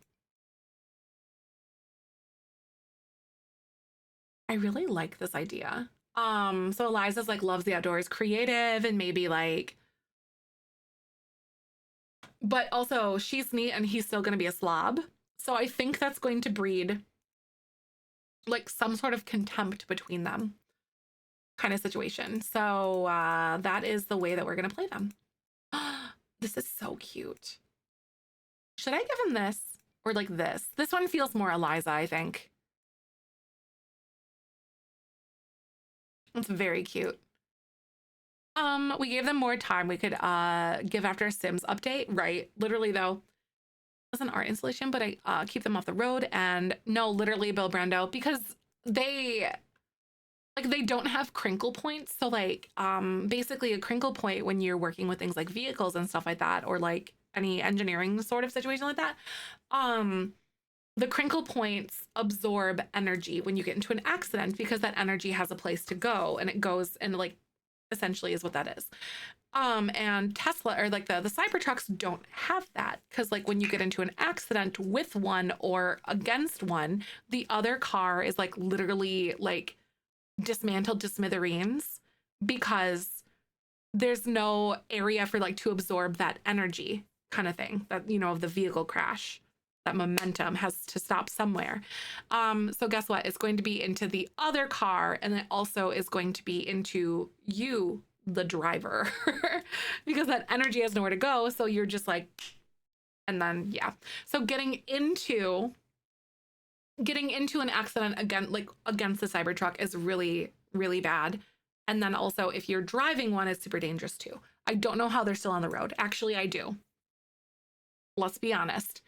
I really like this idea. So Eliza's like loves the outdoors, creative, and maybe like, but also she's neat and he's still gonna be a slob. So I think that's going to breed like some sort of contempt between them kind of situation. So that is the way that we're gonna play them. This is so cute. Should I give him this or like this? This one feels more Eliza, I think. It's very cute. We gave them more time. We could give after a Sims update, right? Literally though, it was an art installation, but I keep them off the road. And no, literally Bill Brando, because they don't have crinkle points. So like basically a crinkle point when you're working with things like vehicles and stuff like that, or like any engineering sort of situation like that, the crinkle points absorb energy when you get into an accident because that energy has a place to go, and it goes and like essentially is what that is. And Tesla or like the Cybertrucks don't have that because like when you get into an accident with one or against one, the other car is like literally like dismantled to smithereens because there's no area for like to absorb that energy kind of thing that, you know, of the vehicle crash. That momentum has to stop somewhere. So guess what? It's going to be into the other car, and it also is going to be into you, the driver, because that energy has nowhere to go. So you're just like, and then yeah. So getting into an accident again, like against the Cybertruck is really, really bad. And then also if you're driving one, it's super dangerous too. I don't know how they're still on the road. Actually, I do. Let's be honest.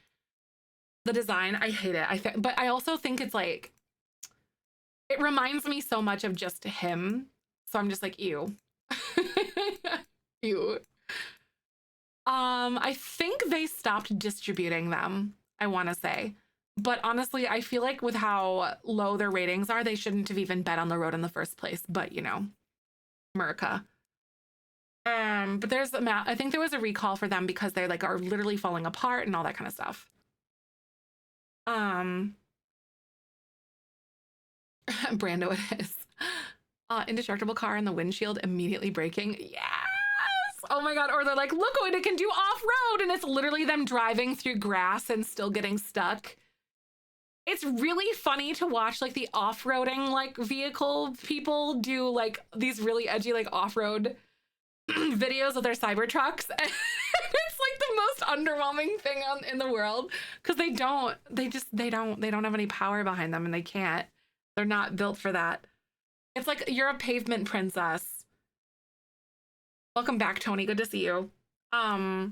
The design, I hate it. But I also think it's like, it reminds me so much of just him. So I'm just like, ew. Ew. I think they stopped distributing them, I want to say. But honestly, I feel like with how low their ratings are, they shouldn't have even been on the road in the first place. But, you know, America. But there's I think there was a recall for them because they like are literally falling apart and all that kind of stuff. Brando it is. Indestructible car in the windshield immediately breaking. Yes! Oh my God. Or they're like, look what it can do off-road. And it's literally them driving through grass and still getting stuck. It's really funny to watch like the off-roading like vehicle people do like these really edgy like off-road videos of their Cybertrucks. It's like the most underwhelming thing in the world because they don't have any power behind them, and they can't. They're not built for that. It's like you're a pavement princess. Welcome back, Tony. Good to see you. The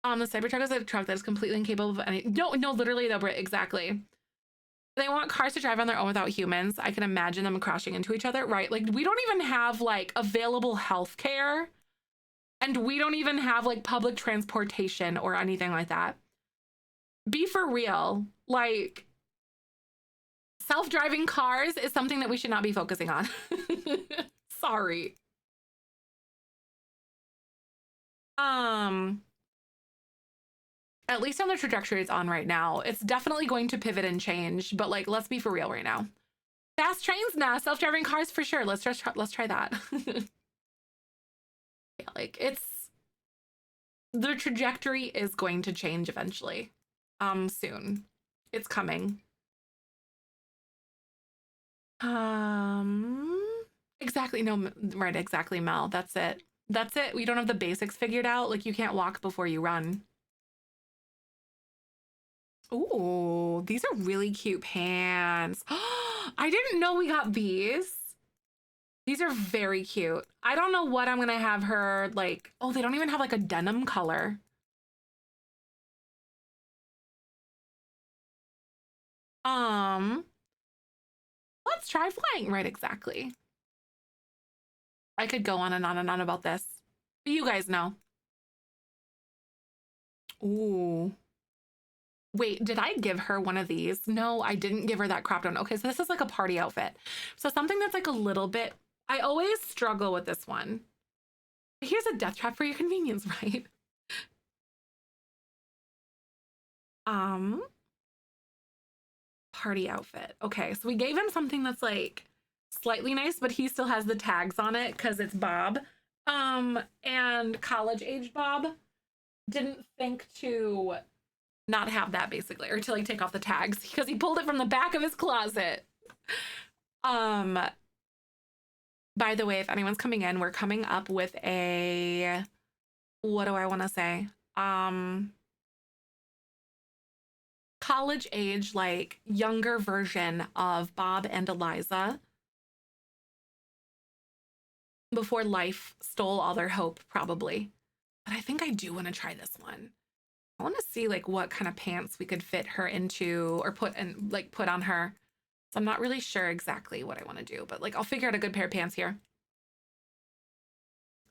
Cybertruck is a truck that is completely incapable of any. No, literally though, Britt, exactly. They want cars to drive on their own without humans. I can imagine them crashing into each other, right? Like we don't even have like available healthcare, and we don't even have like public transportation or anything like that. Be for real. Like Self-driving cars is something that we should not be focusing on. Sorry. At least on the trajectory it's on right now. It's definitely going to pivot and change, but like, let's be for real right now. Fast trains? Nah, self-driving cars for sure. Let's try that. Yeah, like the trajectory is going to change eventually. Soon. It's coming. Exactly. No, right, exactly, Mel. That's it. That's it. We don't have the basics figured out. Like, you can't walk before you run. Ooh, these are really cute pants. I didn't know we got these. These are very cute. I don't know what I'm gonna have her like. Oh, they don't even have like a denim color. Let's try flying. Right, exactly. I could go on and on and on about this, but you guys know. Ooh. Wait, did I give her one of these? No, I didn't give her that crop on. Okay, so this is like a party outfit. So something that's like a little bit, I always struggle with this one. Here's a death trap for your convenience, right? Party outfit. Okay, so we gave him something that's like slightly nice, but he still has the tags on it because it's Bob. And college age Bob didn't think to not have that basically, or to like take off the tags because he pulled it from the back of his closet. By the way, if anyone's coming in, we're coming up with a, what do I want to say? College age, like younger version of Bob and Eliza before life stole all their hope, probably. But I think I do want to try this one. I want to see like what kind of pants we could fit her into or put on her. So I'm not really sure exactly what I want to do, but like I'll figure out a good pair of pants here.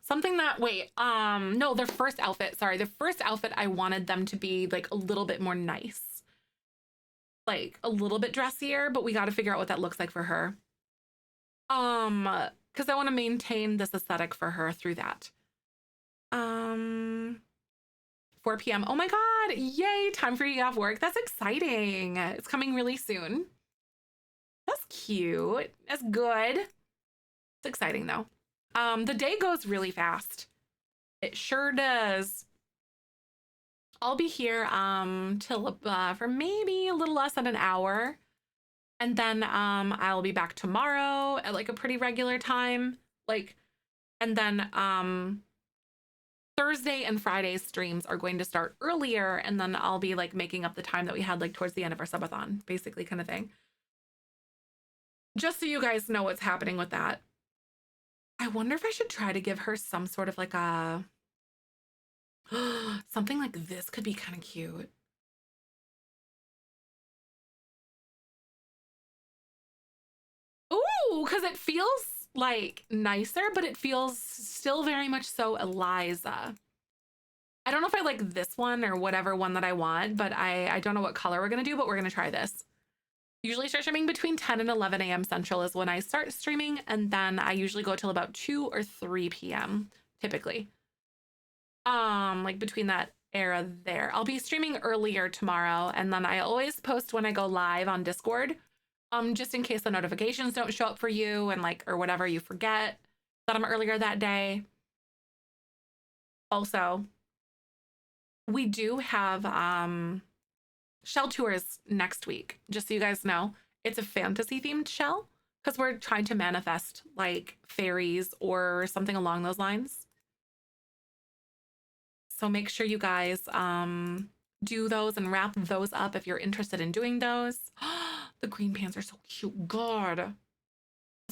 Something that, wait, no, their first outfit, sorry. The first outfit, I wanted them to be like a little bit more nice. Like a little bit dressier, but we got to figure out what that looks like for her. Because I want to maintain this aesthetic for her through that. 4 p.m. Oh my God, yay, time for you off work. That's exciting. It's coming really soon. That's cute. That's good. It's exciting though. The day goes really fast. It sure does. I'll be here till for maybe a little less than an hour. And then I'll be back tomorrow at like a pretty regular time. Like, and then Thursday and Friday streams are going to start earlier, and then I'll be like making up the time that we had like towards the end of our subathon, basically, kind of thing. Just so you guys know what's happening with that. I wonder if I should try to give her some sort of like a something like this could be kind of cute. Ooh, because it feels like nicer, but it feels still very much so Eliza. I don't know if I like this one or whatever one that I want, but I don't know what color we're gonna do, but we're gonna try this. Usually start streaming between 10 and 11 a.m. Central is when I start streaming, and then I usually go till about 2 or 3 p.m. typically. Like between that era there. I'll be streaming earlier tomorrow, and then I always post when I go live on Discord. Just in case the notifications don't show up for you and like, or whatever, you forget that I'm earlier that day. Also, we do have shell tours next week, just so you guys know. It's a fantasy themed shell because we're trying to manifest like fairies or something along those lines. So make sure you guys do those and wrap those up if you're interested in doing those. The green pants are so cute. God. That's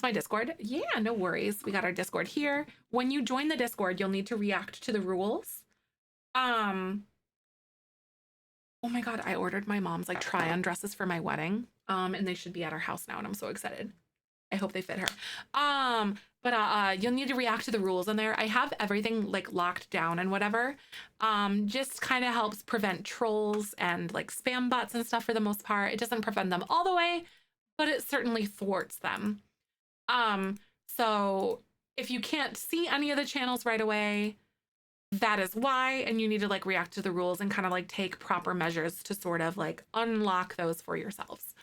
my Discord. Yeah, no worries. We got our Discord here. When you join the Discord, you'll need to react to the rules. Oh my God, I ordered my mom's like try-on dresses for my wedding. And they should be at our house now, and I'm so excited. I hope they fit her. But you'll need to react to the rules in there. I have everything like locked down and whatever. Just kind of helps prevent trolls and like spam bots and stuff for the most part. It doesn't prevent them all the way, but it certainly thwarts them. So if you can't see any of the channels right away, that is why, and you need to like react to the rules and kind of like take proper measures to sort of like unlock those for yourselves.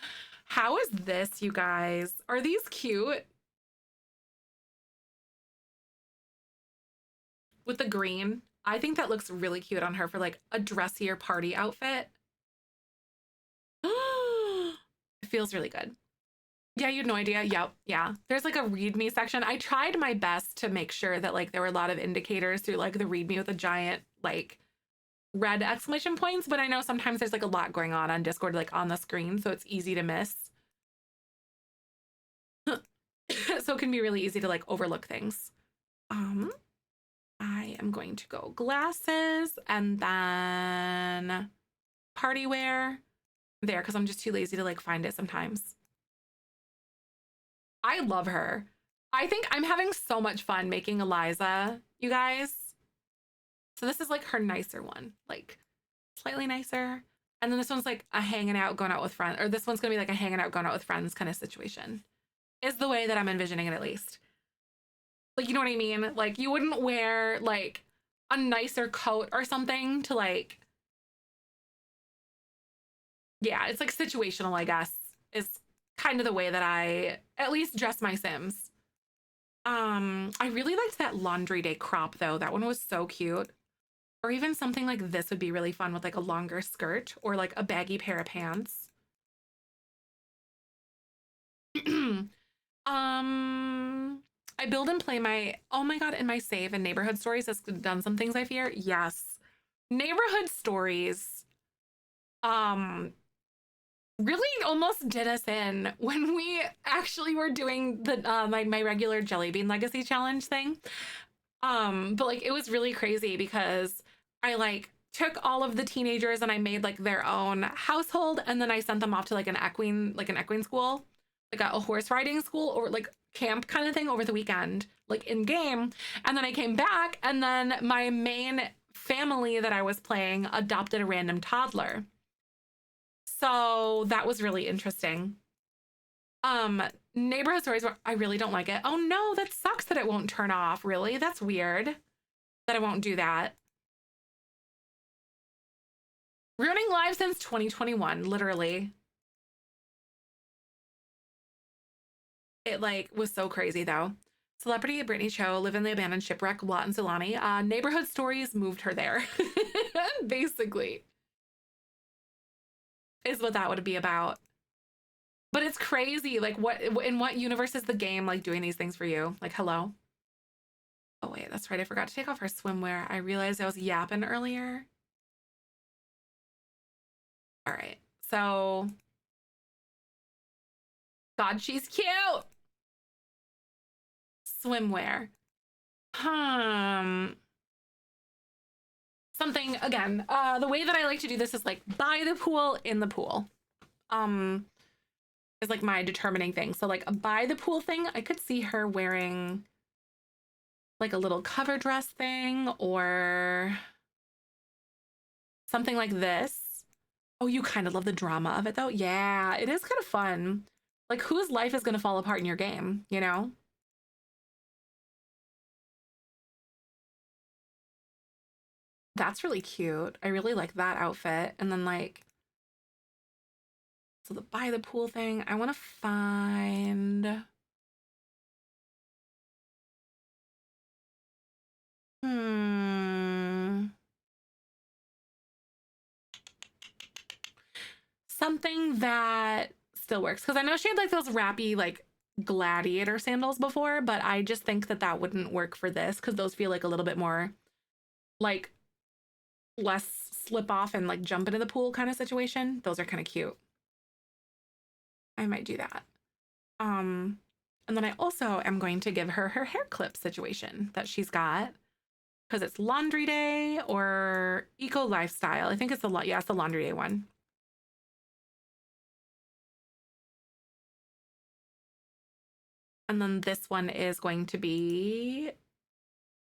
How is this, you guys? Are these cute? With the green. I think that looks really cute on her for like a dressier party outfit. It feels really good. Yeah, you had no idea. Yep. Yeah. There's like a read me section. I tried my best to make sure that like there were a lot of indicators through like the read me with a giant like red exclamation points, but I know sometimes there's like a lot going on Discord, like on the screen, so it's easy to miss. So it can be really easy to like overlook things. I am going to go glasses and then party wear there because I'm just too lazy to like find it sometimes. I love her. I think I'm having so much fun making Eliza, you guys. So this is like her nicer one, like slightly nicer. And then this one's like a hanging out, going out with friends, or this one's gonna be like a hanging out, going out with friends kind of situation, is the way that I'm envisioning it at least. Like, you know what I mean? Like, you wouldn't wear like a nicer coat or something to like, yeah, it's like situational, I guess, is kind of the way that I at least dress my Sims. I really liked that laundry day crop though. That one was so cute. Or even something like this would be really fun with like a longer skirt or like a baggy pair of pants. I build and play my, oh my God, in my save and neighborhood stories has done some things I fear. Yes. Neighborhood stories, really almost did us in when we actually were doing the, my regular jelly bean legacy challenge thing. But like, it was really crazy because I like took all of the teenagers and I made like their own household. And then I sent them off to like an equine school, like a horse riding school or like camp kind of thing over the weekend, like in game. And then I came back and then my main family that I was playing adopted a random toddler. So that was really interesting. Neighborhood stories where I really don't like it. Oh no, that sucks that it won't turn off. Really? That's weird that I won't do that. Ruining lives since 2021, literally. It like was so crazy though. Celebrity Brittany Cho live in the abandoned shipwreck, Lot and Solani. Neighborhood stories moved her there. Basically. Is what that would be about. But it's crazy. Like what in what universe is the game like doing these things for you? Like hello? Oh wait, that's right. I forgot to take off her swimwear. I realized I was yapping earlier. All right. So God, she's cute. Swimwear. Something again, the way that I like to do this is like by the pool, in the pool. Is like my determining thing. So like a by the pool thing, I could see her wearing like a little cover dress thing or something like this. Oh, you kind of love the drama of it though? Yeah, it is kind of fun. Like whose life is going to fall apart in your game, you know? That's really cute. I really like that outfit. And then like, so the by the pool thing, I want to find, something that still works. Because I know she had like those wrappy like gladiator sandals before, but I just think that that wouldn't work for this because those feel like a little bit more like less slip off and like jump into the pool kind of situation. Those are kind of cute. I might do that. And then I also am going to give her her hair clip situation that she's got because it's laundry day or eco lifestyle. I think it's it's the laundry day one. And then this one is going to be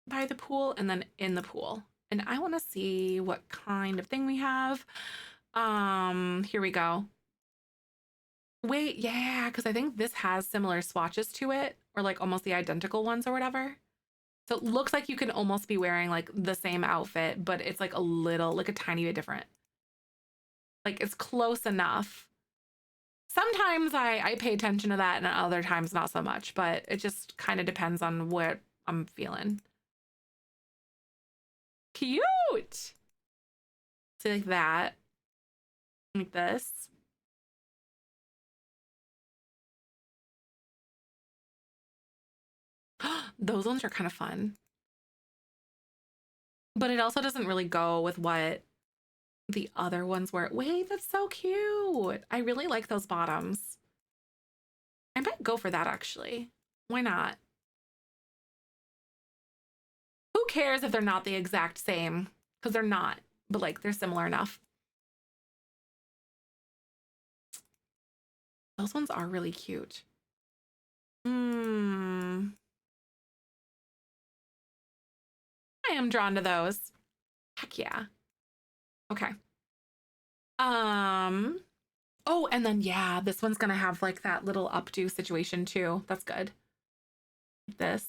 by the pool and then in the pool. And I want to see what kind of thing we have. Here we go. Wait, yeah, because I think this has similar swatches to it, or like almost the identical ones or whatever. So it looks like you can almost be wearing like the same outfit, but it's like a little, like a tiny bit different. Like it's close enough. Sometimes I pay attention to that and other times not so much, but it just kind of depends on what I'm feeling. Cute. So like that, like this. Those ones are kind of fun. But it also doesn't really go with what the other ones were. Wait, that's so cute. I really like those bottoms. I might go for that actually. Why not? Who cares if they're not the exact same? Because they're not, but like they're similar enough. Those ones are really cute. Hmm. I am drawn to those. Heck yeah. Okay. Um. Oh, and then yeah, this one's gonna have like that little updo situation too. That's good. This.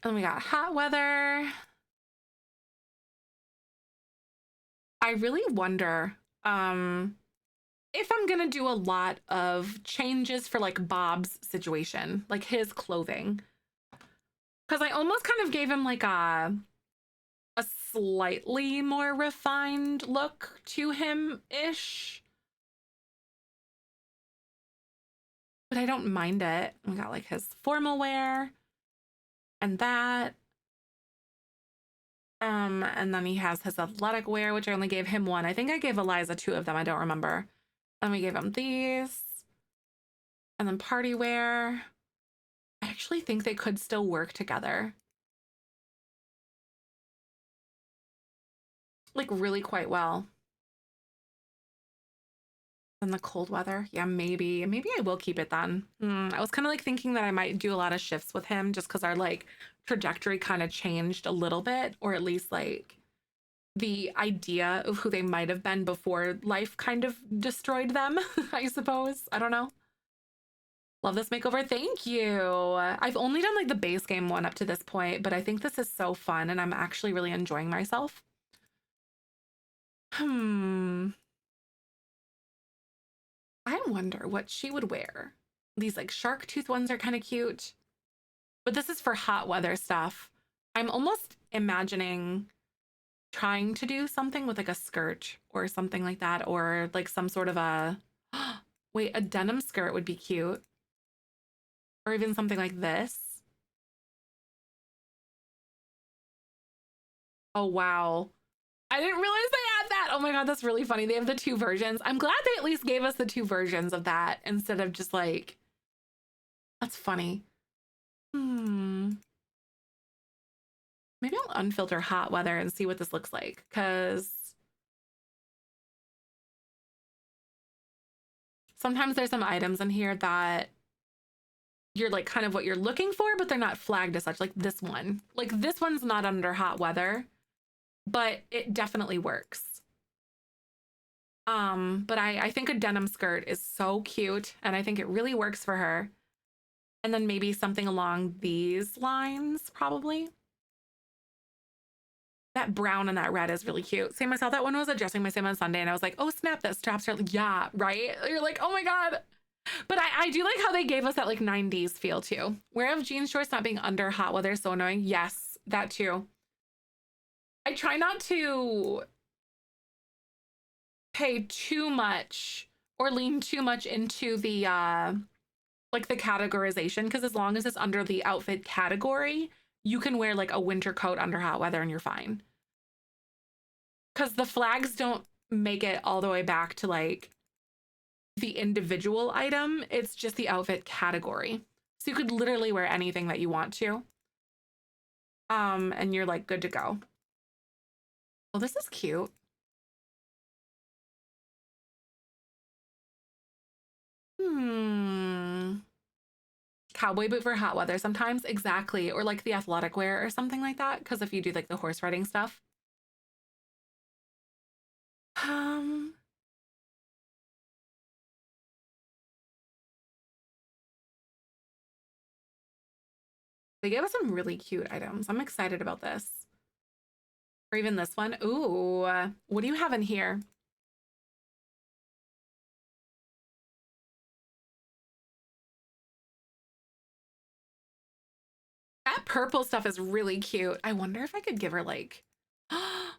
And we got hot weather. I really wonder if I'm gonna do a lot of changes for like Bob's situation, like his clothing. Because I almost kind of gave him like a slightly more refined look to him ish. But I don't mind it. We got like his formal wear and that. And then he has his athletic wear, which I only gave him one. I think I gave Eliza two of them. I don't remember. And we gave him these. And then party wear. I actually think they could still work together. Like really quite well. And the cold weather. Yeah, maybe. Maybe I will keep it then. I was kind of like thinking that I might do a lot of shifts with him just because our like trajectory kind of changed a little bit, or at least like the idea of who they might have been before life kind of destroyed them, I suppose. I don't know. Love this makeover. Thank you. I've only done like the base game one up to this point, but I think this is so fun and I'm actually really enjoying myself. I wonder what she would wear. These like shark tooth ones are kind of cute, but this is for hot weather stuff. I'm almost imagining trying to do something with like a skirt or something like that, or like some sort of a wait, a denim skirt would be cute, or even something like this. Oh wow, I didn't realize they had that. Oh my god, that's really funny. They have the two versions. I'm glad they at least gave us the two versions of that instead of just like, that's funny. Maybe I'll unfilter hot weather and see what this looks like, because sometimes there's some items in here that you're like kind of what you're looking for, but they're not flagged as such. Like this one. Like this one's not under hot weather, but it definitely works. But I think a denim skirt is so cute and I think it really works for her. And then maybe something along these lines, probably. That brown and that red is really cute. Same, I saw that one was adjusting my sim on Sunday and I was like, oh snap, that straps are like, yeah, right? You're like, oh my God. But I do like how they gave us that like 90s feel too. Where of jeans shorts not being under hot weather is so annoying. Yes, that too. I try not to pay too much or lean too much into the like the categorization, because as long as it's under the outfit category, you can wear like a winter coat under hot weather and you're fine. Because the flags don't make it all the way back to like the individual item. It's just the outfit category. So you could literally wear anything that you want to. And you're like good to go. Oh, this is cute. Cowboy boot for hot weather sometimes. Exactly. Or like the athletic wear or something like that. Because if you do like the horse riding stuff. They gave us some really cute items. I'm excited about this. Or even this one. Ooh, what do you have in here? That purple stuff is really cute. I wonder if I could give her like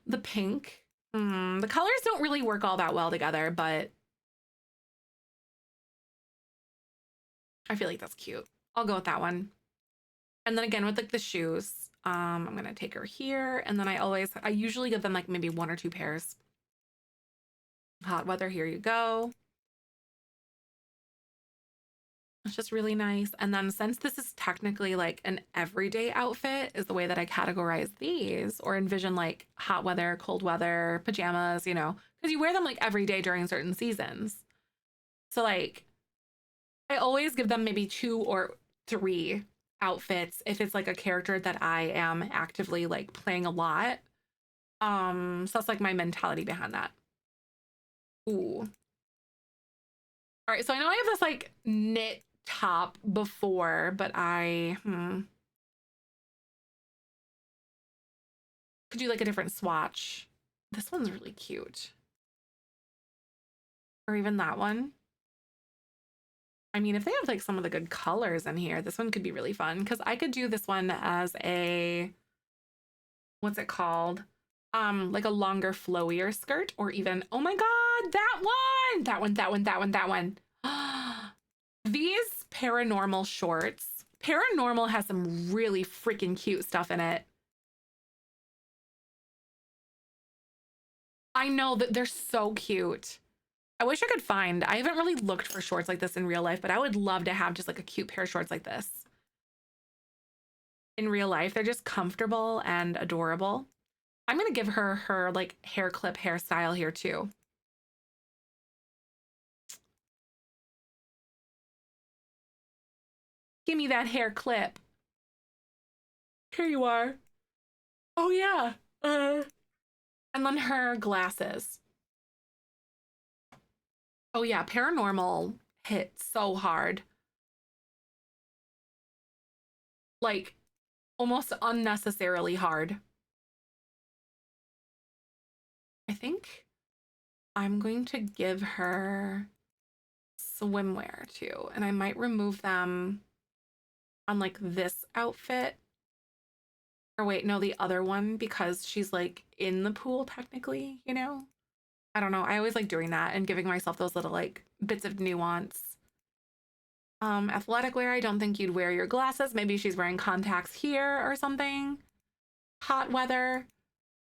the pink. The colors don't really work all that well together, but I feel like that's cute. I'll go with that one. And then again with like the shoes, I'm gonna take her here, and then I usually give them like maybe 1 or 2 pairs. Hot weather, here you go. It's just really nice. And then since this is technically like an everyday outfit is the way that I categorize these, or envision like hot weather, cold weather, pajamas, you know, because you wear them like every day during certain seasons. So like I always give them maybe 2 or 3 outfits if it's like a character that I am actively like playing a lot. So that's like my mentality behind that. Ooh. All right, so I know I have this like knit top before, but I could do like a different swatch. This one's really cute. Or even that one. I mean, if they have like some of the good colors in here, this one could be really fun because I could do this one as a, what's it called? Like a longer, flowier skirt, or even, oh my God, that one, that one, that one, that one, that one. These paranormal shorts. Paranormal has some really freaking cute stuff in it. I know that they're so cute. I wish I could find, I haven't really looked for shorts like this in real life, but I would love to have just like a cute pair of shorts like this. In real life, they're just comfortable and adorable. I'm gonna give her her like hair clip hairstyle here too. Give me that hair clip. Here you are. Oh yeah. And then her glasses. Oh yeah, paranormal hit so hard. Like almost unnecessarily hard. I think I'm going to give her swimwear too, and I might remove them on like this outfit. Or wait, no, the other one, because she's like in the pool technically, you know? I don't know. I always like doing that and giving myself those little like bits of nuance. Athletic wear, I don't think you'd wear your glasses. Maybe she's wearing contacts here or something. Hot weather,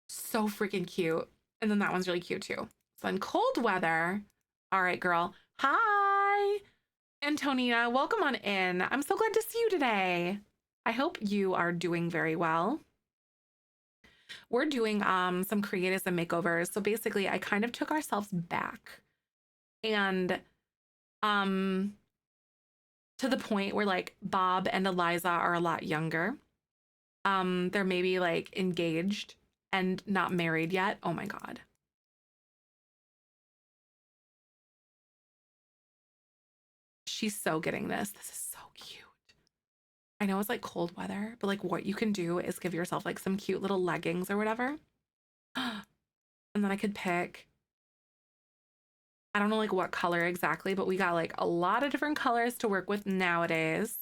so freaking cute. And then that one's really cute too. So then cold weather, all right, girl. Hi, Antonia, welcome on in. I'm so glad to see you today. I hope you are doing very well. We're doing some creatives and makeovers. So basically I kind of took ourselves back and to the point where like Bob and Eliza are a lot younger. They're maybe like engaged and not married yet. Oh my God. She's so getting this. This is so cute. I know it's like cold weather, but like what you can do is give yourself like some cute little leggings or whatever. And then I could pick, I don't know like what color exactly, but we got like a lot of different colors to work with nowadays.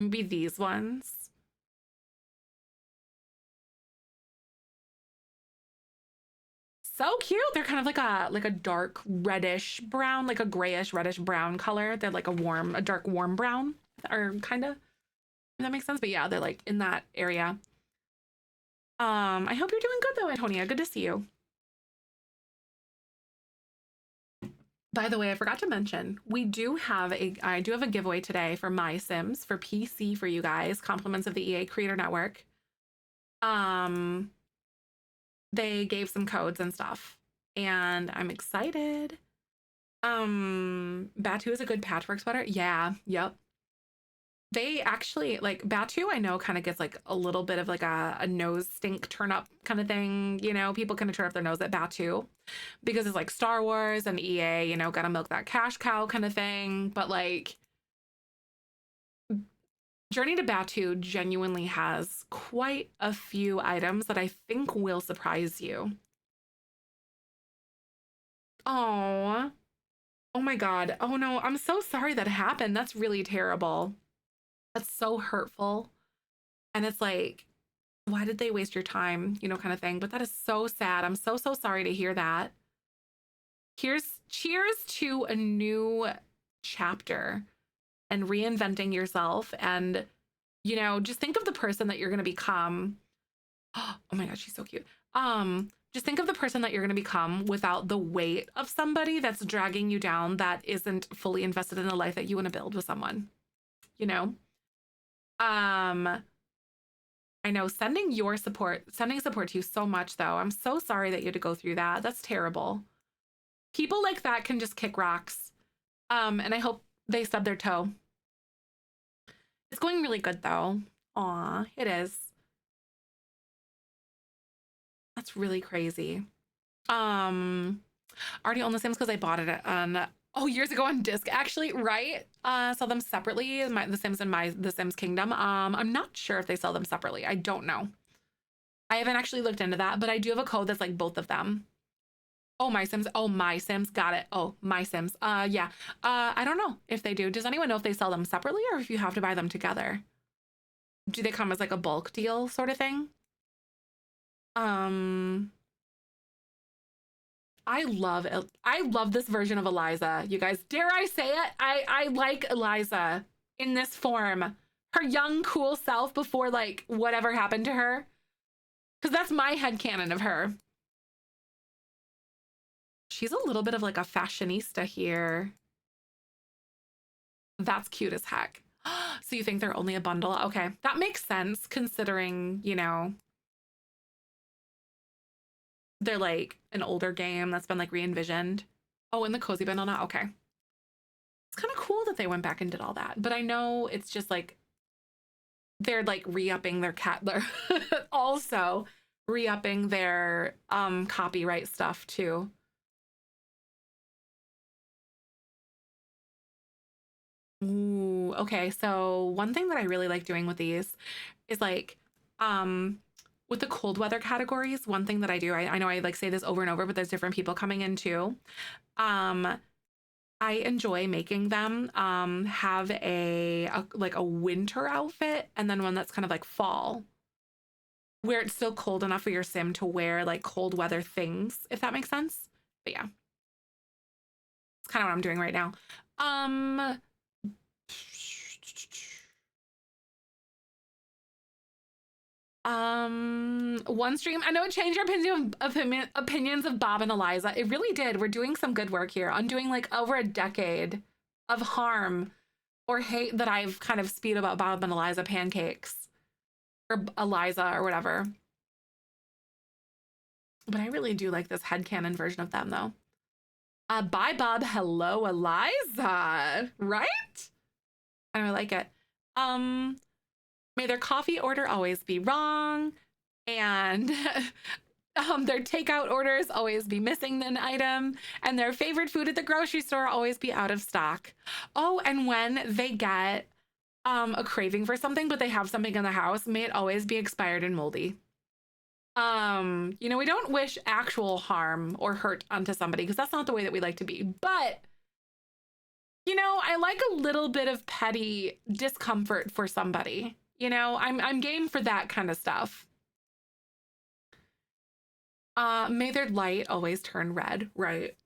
Maybe these ones. So cute. They're kind of like a dark reddish brown, like a grayish reddish brown color. They're like a dark warm brown, or kind of, if that makes sense. But yeah, they're like in that area. I hope you're doing good though, Antonia. Good to see you. By the way, I forgot to mention, I do have a giveaway today for My Sims for PC for you guys, compliments of the EA Creator Network. They gave some codes and stuff, and I'm excited. Batu is a good patchwork sweater. Yeah, yep. They actually like Batu, I know kind of gets like a little bit of like a nose stink turn up kind of thing. You know, people kind of turn up their nose at Batu because it's like Star Wars and EA, you know, gotta milk that cash cow kind of thing. But like Journey to Batu genuinely has quite a few items that I think will surprise you. Oh, oh my God. Oh no, I'm so sorry that happened. That's really terrible. That's so hurtful. And it's like, why did they waste your time? You know, kind of thing. But that is so sad. I'm so, so sorry to hear that. Cheers to a new chapter and reinventing yourself. And, you know, just think of the person that you're going to become. Oh my God, she's so cute. Just think of the person that you're going to become without the weight of somebody that's dragging you down that isn't fully invested in the life that you want to build with someone, you know? I know sending support to you so much though. I'm so sorry that you had to go through that. That's terrible. People like that can just kick rocks. And I hope they stub their toe. It's going really good though. Aw, it is. That's really crazy. Already own The Sims because I bought it on years ago on disc actually, right? Sell them separately. The Sims and The Sims Kingdom. I'm not sure if they sell them separately. I don't know. I haven't actually looked into that, but I do have a code that's like both of them. Oh, My Sims. Oh, My Sims. Got it. Oh, My Sims. Yeah. I don't know if they do. Does anyone know if they sell them separately or if you have to buy them together? Do they come as like a bulk deal sort of thing? I love this version of Eliza. You guys, dare I say it? I like Eliza in this form. Her young, cool self before like whatever happened to her. Because that's my headcanon of her. She's a little bit of like a fashionista here. That's cute as heck. So you think they're only a bundle? Okay, that makes sense considering, you know, they're like an older game that's been like re-envisioned. Oh, in the cozy bundle now? Okay. It's kind of cool that they went back and did all that. But I know it's just like they're like re-upping their they're also re-upping their copyright stuff too. Ooh, okay. So one thing that I really like doing with these is like with the cold weather categories, one thing that I do, I know I like say this over and over, but there's different people coming in too. I enjoy making them have like a winter outfit and then one that's kind of like fall, where it's still cold enough for your sim to wear like cold weather things, if that makes sense. But yeah, it's kind of what I'm doing right now. One stream, I know it changed your opinions of Bob and Eliza. It really did. We're doing some good work here. Undoing like over a decade of harm or hate that I've kind of spewed about Bob and Eliza Pancakes or Eliza or whatever. But I really do like this headcanon version of them though. Bye Bob, hello Eliza, right? I really like it. May their coffee order always be wrong, and their takeout orders always be missing an item, and their favorite food at the grocery store always be out of stock. Oh, and when they get a craving for something, but they have something in the house, may it always be expired and moldy. You know, we don't wish actual harm or hurt onto somebody because that's not the way that we like to be, but you know, I like a little bit of petty discomfort for somebody. You know, I'm game for that kind of stuff. May their light always turn red, right?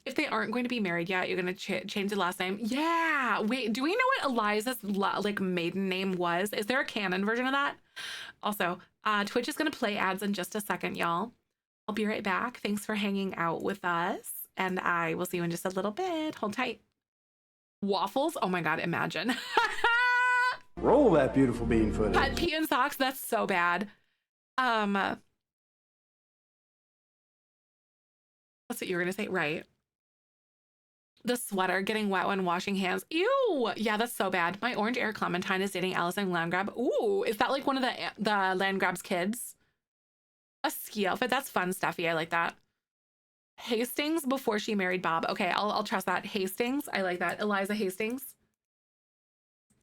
If they aren't going to be married yet, you're gonna change the last name. Yeah. Wait, do we know what Eliza's like maiden name was? Is there a canon version of that? Also, Twitch is gonna play ads in just a second, y'all. I'll be right back. Thanks for hanging out with us, and I will see you in just a little bit. Hold tight. Waffles? Oh my God, imagine. Roll that beautiful bean footage. Pet pee and socks, that's so bad. That's what you were gonna say, right? The sweater getting wet when washing hands. Ew, yeah, that's so bad. My orange air Clementine is dating Allison Landgrab. Ooh, is that like one of the Landgrab's kids? A ski outfit, that's fun, Steffi, I like that. Hastings before she married Bob. Okay, I'll trust that. Hastings. I like that. Eliza Hastings.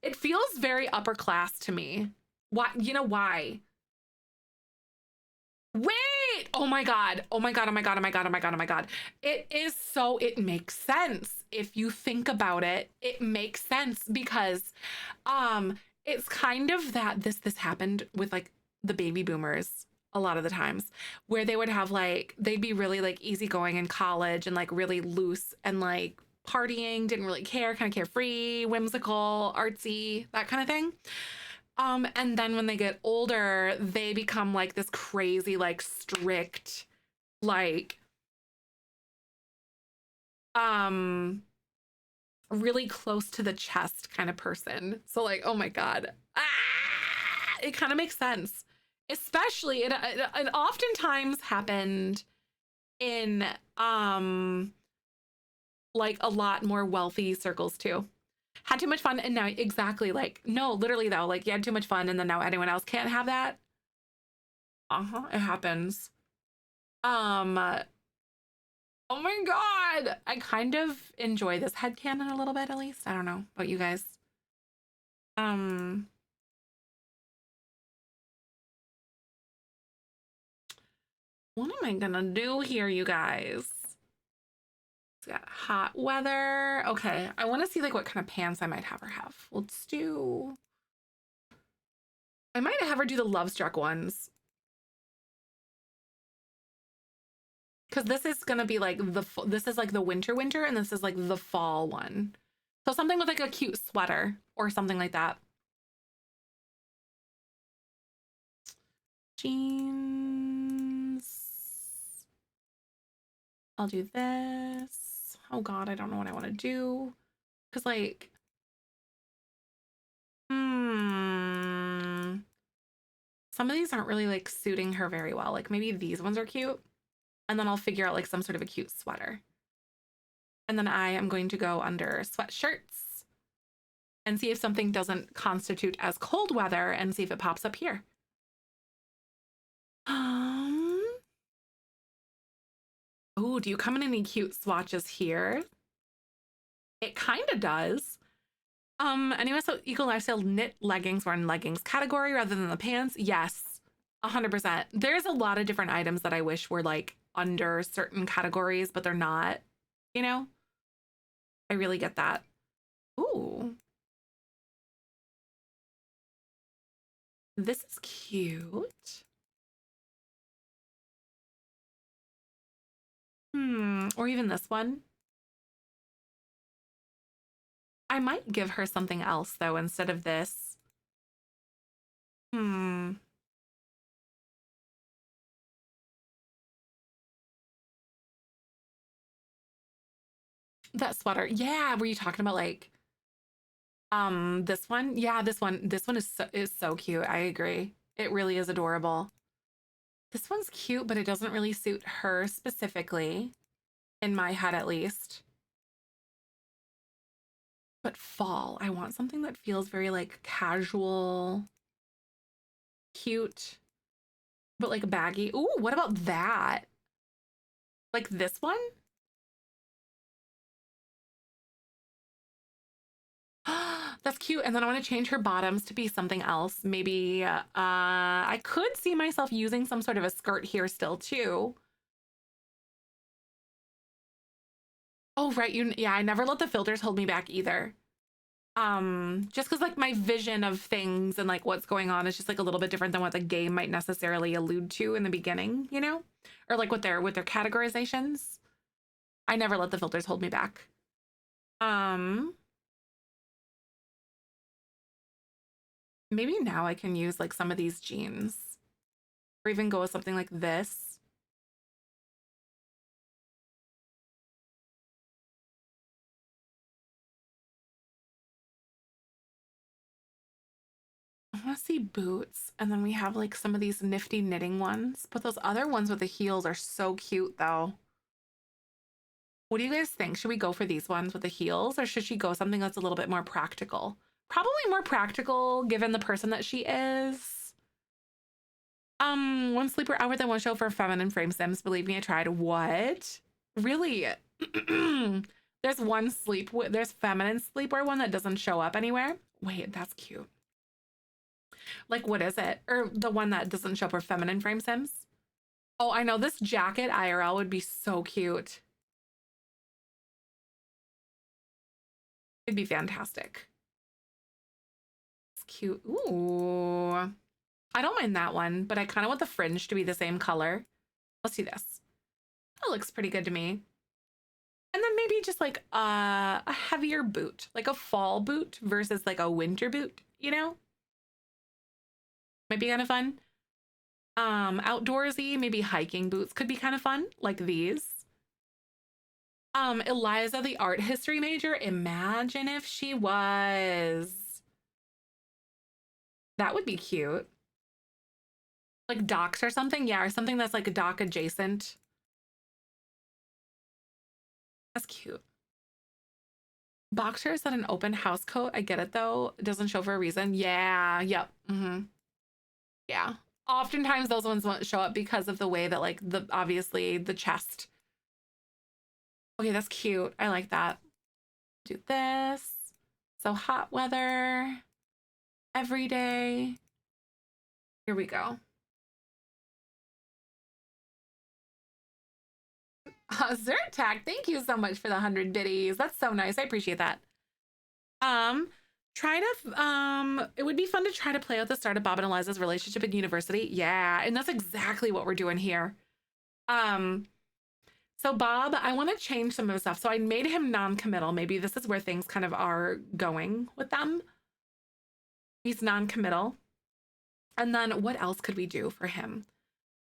It feels very upper class to me. Why? You know why? Wait! Oh my God. Oh my God. Oh my God. Oh my God. Oh my God. Oh my God. It is so, it makes sense. If you think about it, it makes sense because it's kind of that this happened with like the baby boomers a lot of the times where they would have like, they'd be really like easygoing in college and like really loose and like partying, didn't really care, kind of carefree, whimsical, artsy, that kind of thing. And then when they get older, they become like this crazy, like strict, like, really close to the chest kind of person. So like, oh my God, it kind of makes sense. Especially, it oftentimes happened in, like a lot more wealthy circles too. Had too much fun and now exactly like no literally though like you had too much fun and then now anyone else can't have that. It happens. Oh my God, I kind of enjoy this headcanon a little bit, at least. I don't know about you guys. What am I gonna do here, you guys? It's got hot weather. Okay, I want to see like what kind of pants I might have her have. Let's do, I might have her do the Love Struck ones. Because this is gonna be like this is like the winter and this is like the fall one. So something with like a cute sweater or something like that. Jeans. I'll do this. Oh God, I don't know what I want to do. Cause like, some of these aren't really like suiting her very well. Like maybe these ones are cute. And then I'll figure out like some sort of a cute sweater. And then I am going to go under sweatshirts and see if something doesn't constitute as cold weather and see if it pops up here. Oh, do you come in any cute swatches here? It kind of does. Anyway, so Eco Lifestyle knit leggings were in leggings category rather than the pants. Yes, 100%. There's a lot of different items that I wish were like under certain categories, but they're not, you know? I really get that. Ooh. This is cute. Or even this one. I might give her something else though instead of this. That sweater. Yeah, were you talking about like this one? Yeah, this one is so cute. I agree. It really is adorable. This one's cute, but it doesn't really suit her specifically, in my head at least. But fall, I want something that feels very like casual, cute, but like baggy. Ooh, what about that? Like this one? That's cute. And then I want to change her bottoms to be something else. Maybe I could see myself using some sort of a skirt here still too. Oh, right. Yeah, I never let the filters hold me back either. Just because like my vision of things and like what's going on is just like a little bit different than what the game might necessarily allude to in the beginning, you know? Or like with their categorizations. I never let the filters hold me back. Maybe now I can use like some of these jeans or even go with something like this. I want to see boots. And then we have like some of these nifty knitting ones, but those other ones with the heels are so cute though. What do you guys think? Should we go for these ones with the heels or should she go something that's a little bit more practical? Probably more practical given the person that she is. One sleeper hour, then one show for feminine frame sims. Believe me, I tried. What? Really? There's one there's feminine sleepwear one that doesn't show up anywhere. Wait, that's cute. Like, what is it? Or the one that doesn't show up for feminine frame sims? Oh, I know this jacket IRL would be so cute. It'd be fantastic. It's cute. Ooh. I don't mind that one, but I kind of want the fringe to be the same color. Let's see this. That looks pretty good to me. And then maybe just like a heavier boot, like a fall boot versus like a winter boot, you know? Might be kind of fun. Outdoorsy, maybe hiking boots could be kind of fun, like these. Eliza, the art history major, imagine if she was. That would be cute. Like docs or something, yeah, or something that's like a doc adjacent. That's cute. Boxers at an open house coat. I get it though. It doesn't show for a reason. Yeah. Yep. Yeah. Oftentimes those ones won't show up because of the way that like obviously the chest. Okay, that's cute. I like that. Do this. So hot weather. Every day. Here we go. Zertak, thank you so much for the 100 biddies. That's so nice. I appreciate that. It would be fun to try to play out the start of Bob and Eliza's relationship in university. Yeah, and that's exactly what we're doing here. So Bob, I want to change some of the stuff. So I made him non-committal. Maybe this is where things kind of are going with them. He's non-committal. And then what else could we do for him?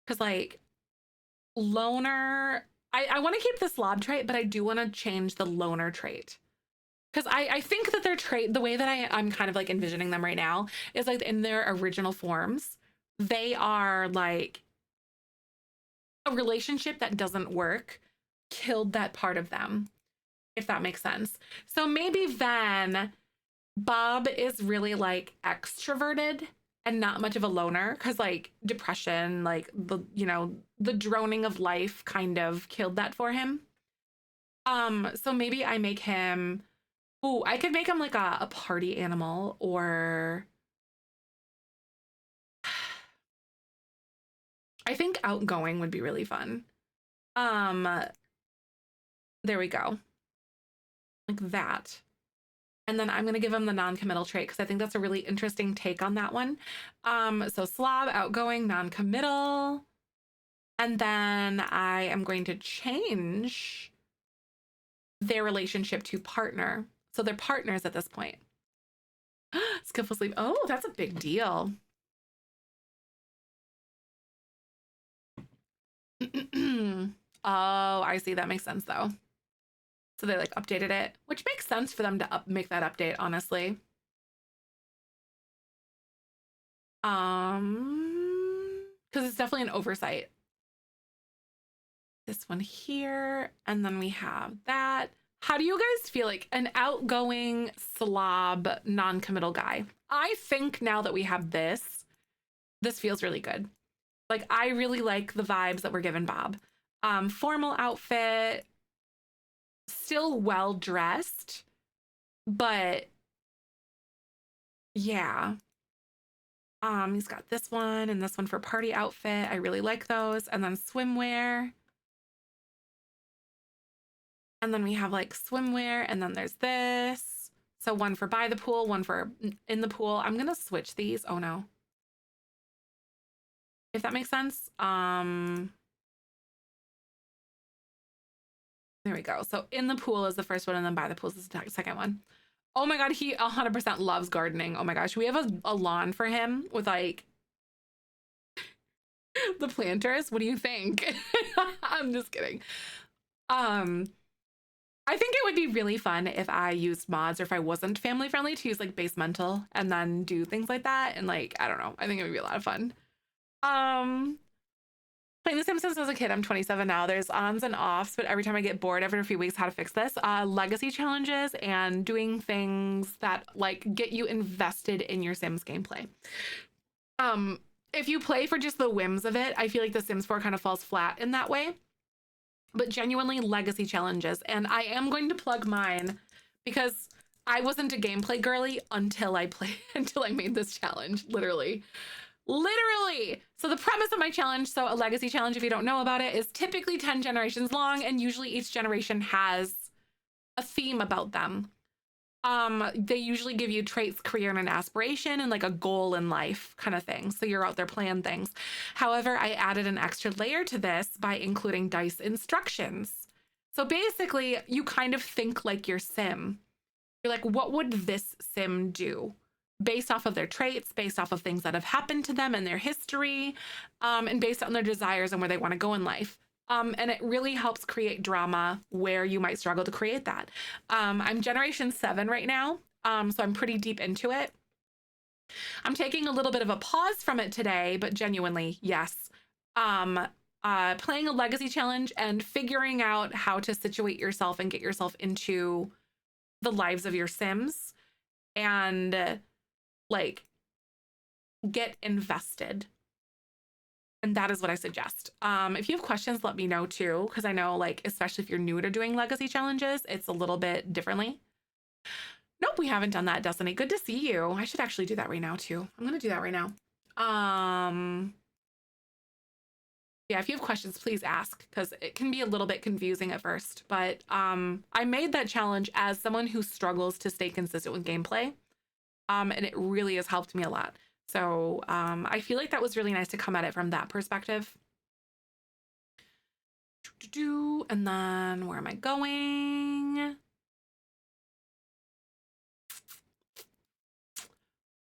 Because like loner, I want to keep the slob trait, but I do want to change the loner trait. Because I think that their trait, the way that I'm kind of like envisioning them right now is like in their original forms, they are like a relationship that doesn't work killed that part of them, if that makes sense. So maybe then Bob is really like extroverted and not much of a loner because like depression, like the droning of life kind of killed that for him. So maybe I make him, I could make him like a party animal, or I think outgoing would be really fun. There we go. Like that. And then I'm going to give him the non-committal trait because I think that's a really interesting take on that one. So slob, outgoing, non-committal. And then I am going to change their relationship to partner. So they're partners at this point. Skillful sleep. Oh, that's a big deal. Oh, I see. That makes sense though. So they like updated it, which makes sense for them to make that update, honestly. Because it's definitely an oversight. This one here, and then we have that. How do you guys feel like an outgoing slob non-committal guy? I think now that we have this feels really good. Like I really like the vibes that we're giving Bob. Formal outfit, still well dressed, but yeah. He's got this one and this one for party outfit. I really like those. And then swimwear. And then we have like swimwear, and then there's this. So one for by the pool, one for in the pool. I'm gonna switch these. Oh no. If that makes sense. There we go. So in the pool is the first one, and then by the pool is the second one. Oh my God, he 100% loves gardening. Oh my gosh, we have a lawn for him with like the planters. What do you think? I'm just kidding. I think it would be really fun if I used mods, or if I wasn't family friendly, to use like basemental and then do things like that. And like, I don't know, I think it would be a lot of fun. Playing The Sims since I was a kid. I'm 27 now. There's ons and offs, but every time I get bored after a few weeks, how to fix this? Legacy challenges and doing things that like get you invested in your Sims gameplay. If you play for just the whims of it, I feel like The Sims 4 kind of falls flat in that way. but genuinely legacy challenges. And I am going to plug mine because I wasn't a gameplay girly until I made this challenge, literally. So the premise of my challenge, so a legacy challenge, if you don't know about it, is typically 10 generations long, and usually each generation has a theme about them. They usually give you traits, career, and an aspiration, and like a goal in life kind of thing. So you're out there playing things. However, I added an extra layer to this by including dice instructions. So basically, you kind of think like your sim. You're like, what would this sim do? Based off of their traits, based off of things that have happened to them in their history, and based on their desires and where they want to go in life. And it really helps create drama where you might struggle to create that. I'm generation 7 right now, so I'm pretty deep into it. I'm taking a little bit of a pause from it today, but genuinely, yes. Playing a legacy challenge and figuring out how to situate yourself and get yourself into the lives of your Sims and like get invested. And that is what I suggest. If you have questions, let me know too, because I know, like, especially if you're new to doing legacy challenges, it's a little bit differently. Nope, we haven't done that, Destiny. Good to see you. I should actually do that right now too. I'm gonna do that right now. Yeah, if you have questions, please ask, because it can be a little bit confusing at first. But I made that challenge as someone who struggles to stay consistent with gameplay. And it really has helped me a lot. So I feel like that was really nice to come at it from that perspective. And then where am I going?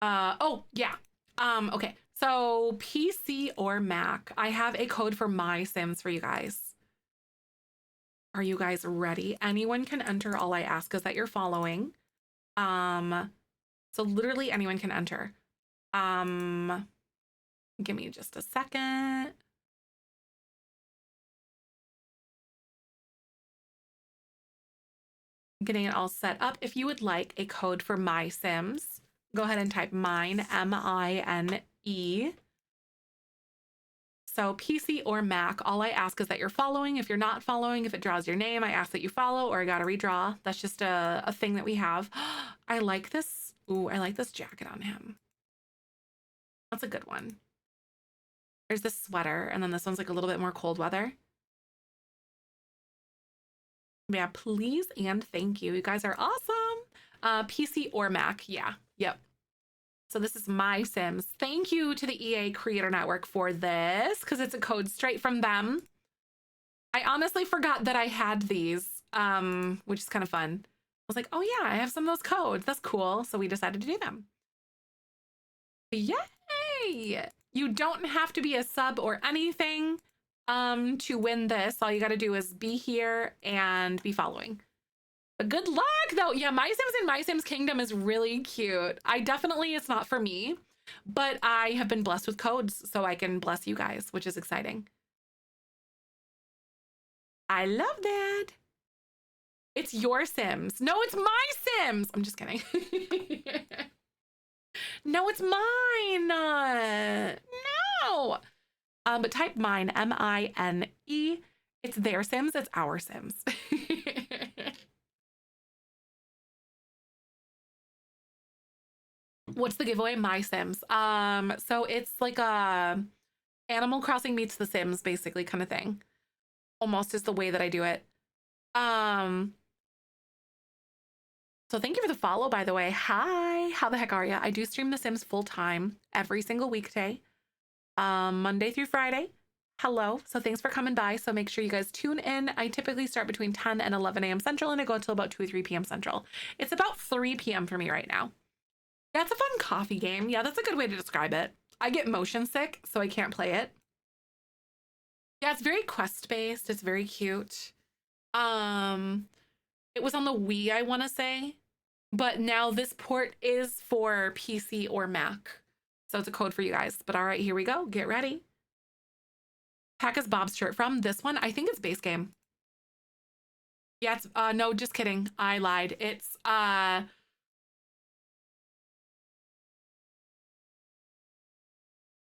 Oh, yeah. Okay. So PC or Mac, I have a code for my Sims for you guys. Are you guys ready? Anyone can enter. All I ask is that you're following. So literally anyone can enter. Give me just a second. Getting it all set up. If you would like a code for my Sims, go ahead and type mine, M-I-N-E. So PC or Mac, all I ask is that you're following. If you're not following, if it draws your name, I ask that you follow, or I gotta redraw. That's just a thing that we have. I like this. Ooh, I like this jacket on him. That's a good one. There's this sweater, and then this one's like a little bit more cold weather. Yeah, please and thank you. You guys are awesome. PC or Mac, yeah, yep. So this is my Sims. Thank you to the EA Creator Network for this, because it's a code straight from them. I honestly forgot that I had these, which is kind of fun. I was like, oh yeah, I have some of those codes. That's cool. So we decided to do them. Yay! You don't have to be a sub or anything to win this. All you got to do is be here and be following. But good luck though. Yeah, My Sims in My Sims Kingdom is really cute. It's not for me, but I have been blessed with codes so I can bless you guys, which is exciting. I love that. It's your Sims. No, it's my Sims. I'm just kidding. No, it's mine. No. But type mine, M-I-N-E. It's their Sims. It's our Sims. What's the giveaway? My Sims. So it's like a Animal Crossing meets The Sims, basically, kind of thing. Almost is the way that I do it. So thank you for the follow, by the way. Hi, how the heck are you? I do stream The Sims full time every single weekday, Monday through Friday. Hello. So thanks for coming by. So make sure you guys tune in. I typically start between 10 and 11 a.m. Central, and I go until about 2 or 3 p.m. Central. It's about 3 p.m. for me right now. Yeah, it's a fun coffee game. Yeah, that's a good way to describe it. I get motion sick, so I can't play it. Yeah, it's very quest-based. It's very cute. It was on the Wii, I want to say, but now this port is for PC or Mac. So it's a code for you guys. But all right, here we go. Get ready. Pack is Bob's shirt from this one. I think it's base game. Yeah, it's no, just kidding. I lied. It's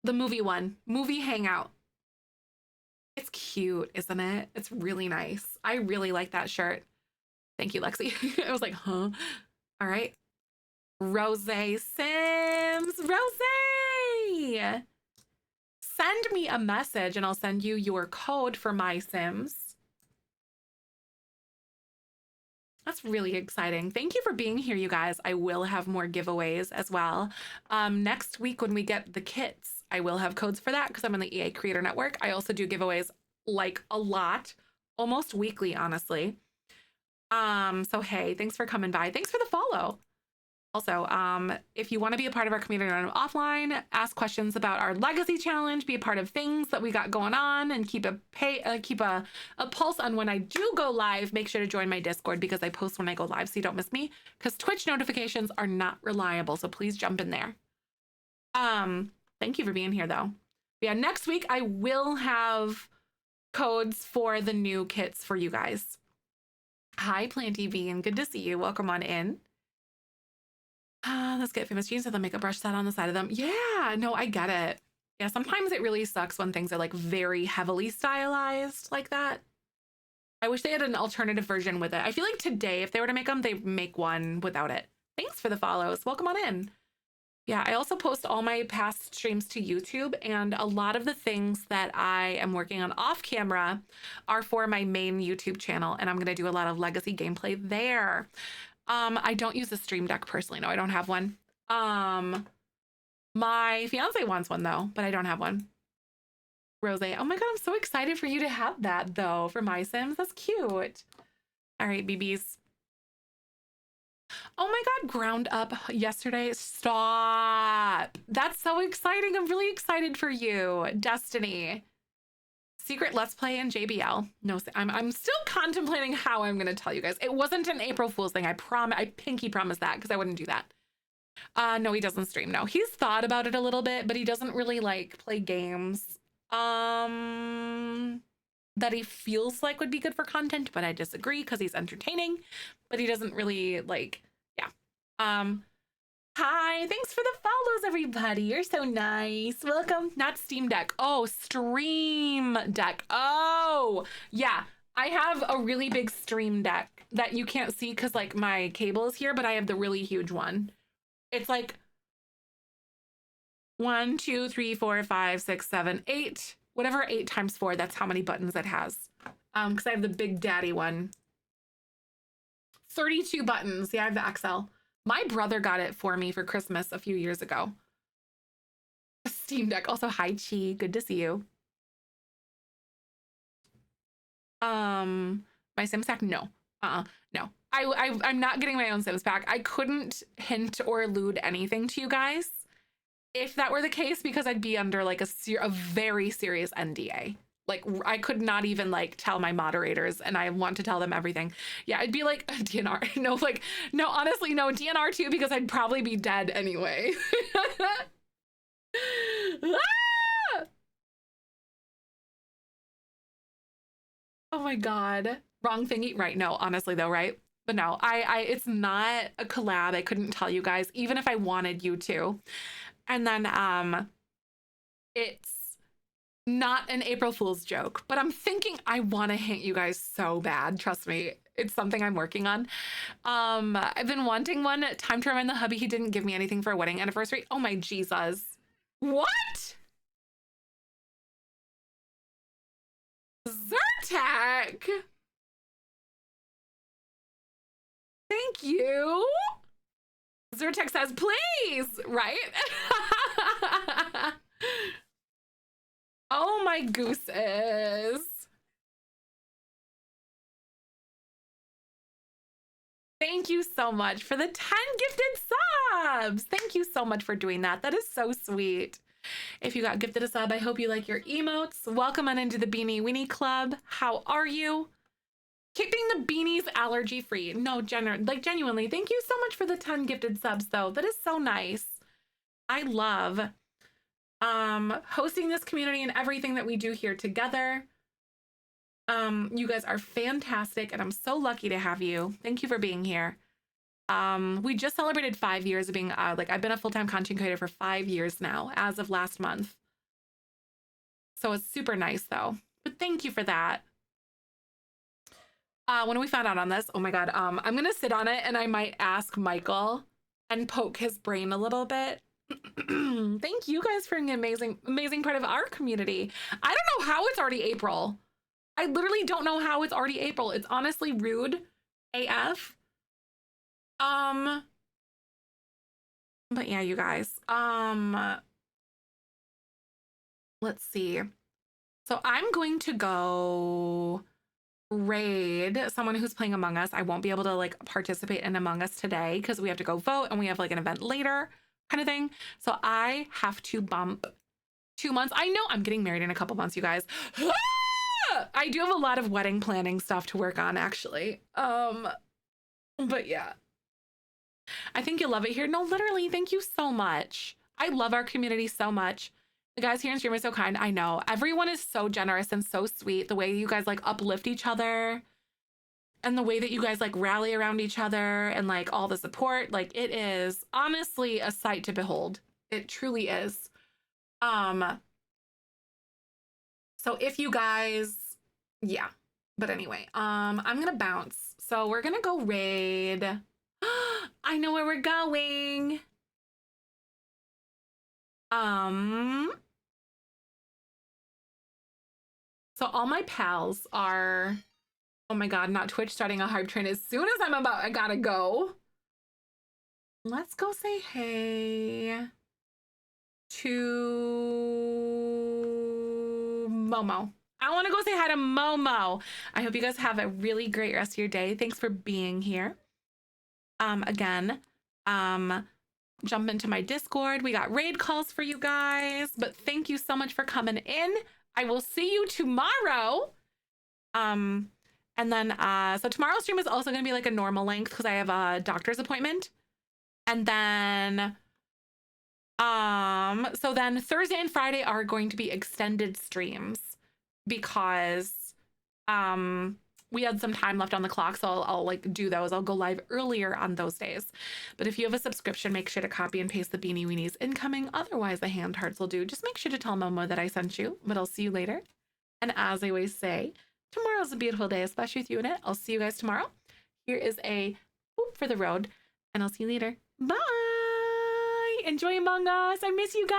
the movie one. Movie Hangout. It's cute, isn't it? It's really nice. I really like that shirt. Thank you, Lexi. I was like, huh? All right. Rose Sims. Rose! Send me a message and I'll send you your code for my Sims. That's really exciting. Thank you for being here, you guys. I will have more giveaways as well. Next week when we get the kits, I will have codes for that because I'm on the EA Creator Network. I also do giveaways like a lot, almost weekly, honestly. So hey, thanks for coming by. Thanks for the follow. Also, if you want to be a part of our community on offline, ask questions about our legacy challenge, be a part of things that we got going on, and keep a pulse on when I do go live. Make sure to join my Discord because I post when I go live, so you don't miss me. Because Twitch notifications are not reliable, so please jump in there. Thank you for being here, though. Yeah, next week I will have codes for the new kits for you guys. Hi, Planty Vegan. Good to see you. Welcome on in. Let's get famous jeans with a makeup brush set on the side of them. Yeah, no, I get it. Yeah, sometimes it really sucks when things are like very heavily stylized like that. I wish they had an alternative version with it. I feel like today, if they were to make them, they'd make one without it. Thanks for the follows. Welcome on in. Yeah, I also post all my past streams to YouTube, and a lot of the things that I am working on off camera are for my main YouTube channel, and I'm going to do a lot of legacy gameplay there. I don't use a Stream Deck personally. No, I don't have one. My fiance wants one though, but I don't have one. Rose, oh my God, I'm so excited for you to have that though for my Sims. That's cute. All right, BBs. Oh my God, ground up yesterday. Stop. That's so exciting. I'm really excited for you. Destiny. Secret Let's Play in JBL. No, I'm still contemplating how I'm going to tell you guys. It wasn't an April Fool's thing. I pinky promise that because I wouldn't do that. No, he doesn't stream. No, he's thought about it a little bit, but he doesn't really like play games that he feels like would be good for content, but I disagree because he's entertaining, but he doesn't really like, yeah. Hi, thanks for the follows, everybody. You're so nice. Welcome. Not Steam Deck. Oh, Stream Deck. Oh, yeah. I have a really big Stream Deck that you can't see because like my cable is here, but I have the really huge one. It's like 1, 2, 3, 4, 5, 6, 7, 8. Whatever 8 times 4, that's how many buttons it has. Because I have the big daddy one. 32 buttons. Yeah, I have the XL. My brother got it for me for Christmas a few years ago. Steam Deck. Also, hi, Chi. Good to see you. My Sims pack? No. No. I'm not getting my own Sims pack. I couldn't hint or allude anything to you guys if that were the case, because I'd be under like a very serious NDA. Like I could not even like tell my moderators, and I want to tell them everything. Yeah, I'd be like DNR. No, like, no, honestly, no, DNR too, because I'd probably be dead anyway. Ah! Oh my God. Wrong thingy. Right. No, honestly though, right? But no, it's not a collab. I couldn't tell you guys, even if I wanted you to. And then it's not an April Fool's joke, but I'm thinking I want to hint you guys so bad. Trust me, it's something I'm working on. I've been wanting one. Time to remind the hubby he didn't give me anything for a wedding anniversary. Oh my Jesus. What? Zyrtec. Thank you. Zyrtec says, please, right? Oh my gooses. Thank you so much for the 10 gifted subs. Thank you so much for doing that. That is so sweet. If you got gifted a sub, I hope you like your emotes. Welcome on into the Beanie Weenie Club. How are you? Keeping the beanies allergy free. No, genuinely, thank you so much for the 10 gifted subs though. That is so nice. I love hosting this community and everything that we do here together. You guys are fantastic, and I'm so lucky to have you. Thank you for being here. We just celebrated 5 years of being like, I've been a full-time content creator for 5 years now as of last month. So it's super nice though. But thank you for that. When we found out on this, oh my God, I'm gonna sit on it and I might ask Michael and poke his brain a little bit. Thank you guys for an amazing part of our community. I don't know how it's already April. I literally don't know how it's already April. It's honestly rude AF. But yeah, you guys, let's see. So I'm going to go raid someone who's playing Among Us. I won't be able to like participate in Among Us today because we have to go vote and we have like an event later kind of thing. So I have to bump 2 months. I know I'm getting married in a couple months, you guys. I do have a lot of wedding planning stuff to work on actually. But yeah. I think you'll love it here. No, literally, thank you so much. I love our community so much. The guys here in stream are so kind. I know. Everyone is so generous and so sweet. The way you guys like uplift each other and the way that you guys like rally around each other and like all the support, like it is honestly a sight to behold. It truly is. So if you guys, yeah. But anyway, I'm gonna bounce. So we're gonna go raid. I know where we're going. So all my pals are, oh my God, not Twitch starting a hype train as soon as I gotta go. Let's go say hey to Momo. I want to go say hi to Momo. I hope you guys have a really great rest of your day. Thanks for being here. Again, jump into my Discord. We got raid calls for you guys, but thank you so much for coming in. I will see you tomorrow. And then, so tomorrow's stream is also going to be like a normal length because I have a doctor's appointment. And then, so then Thursday and Friday are going to be extended streams because, we had some time left on the clock, so I'll like do those. I'll go live earlier on those days. But if you have a subscription, make sure to copy and paste the Beanie Weenies incoming. Otherwise, the hand hearts will do. Just make sure to tell Momo that I sent you, but I'll see you later. And as I always say, tomorrow's a beautiful day, especially with you in it. I'll see you guys tomorrow. Here is a whoop for the road, and I'll see you later. Bye! Enjoy Among Us. I miss you guys.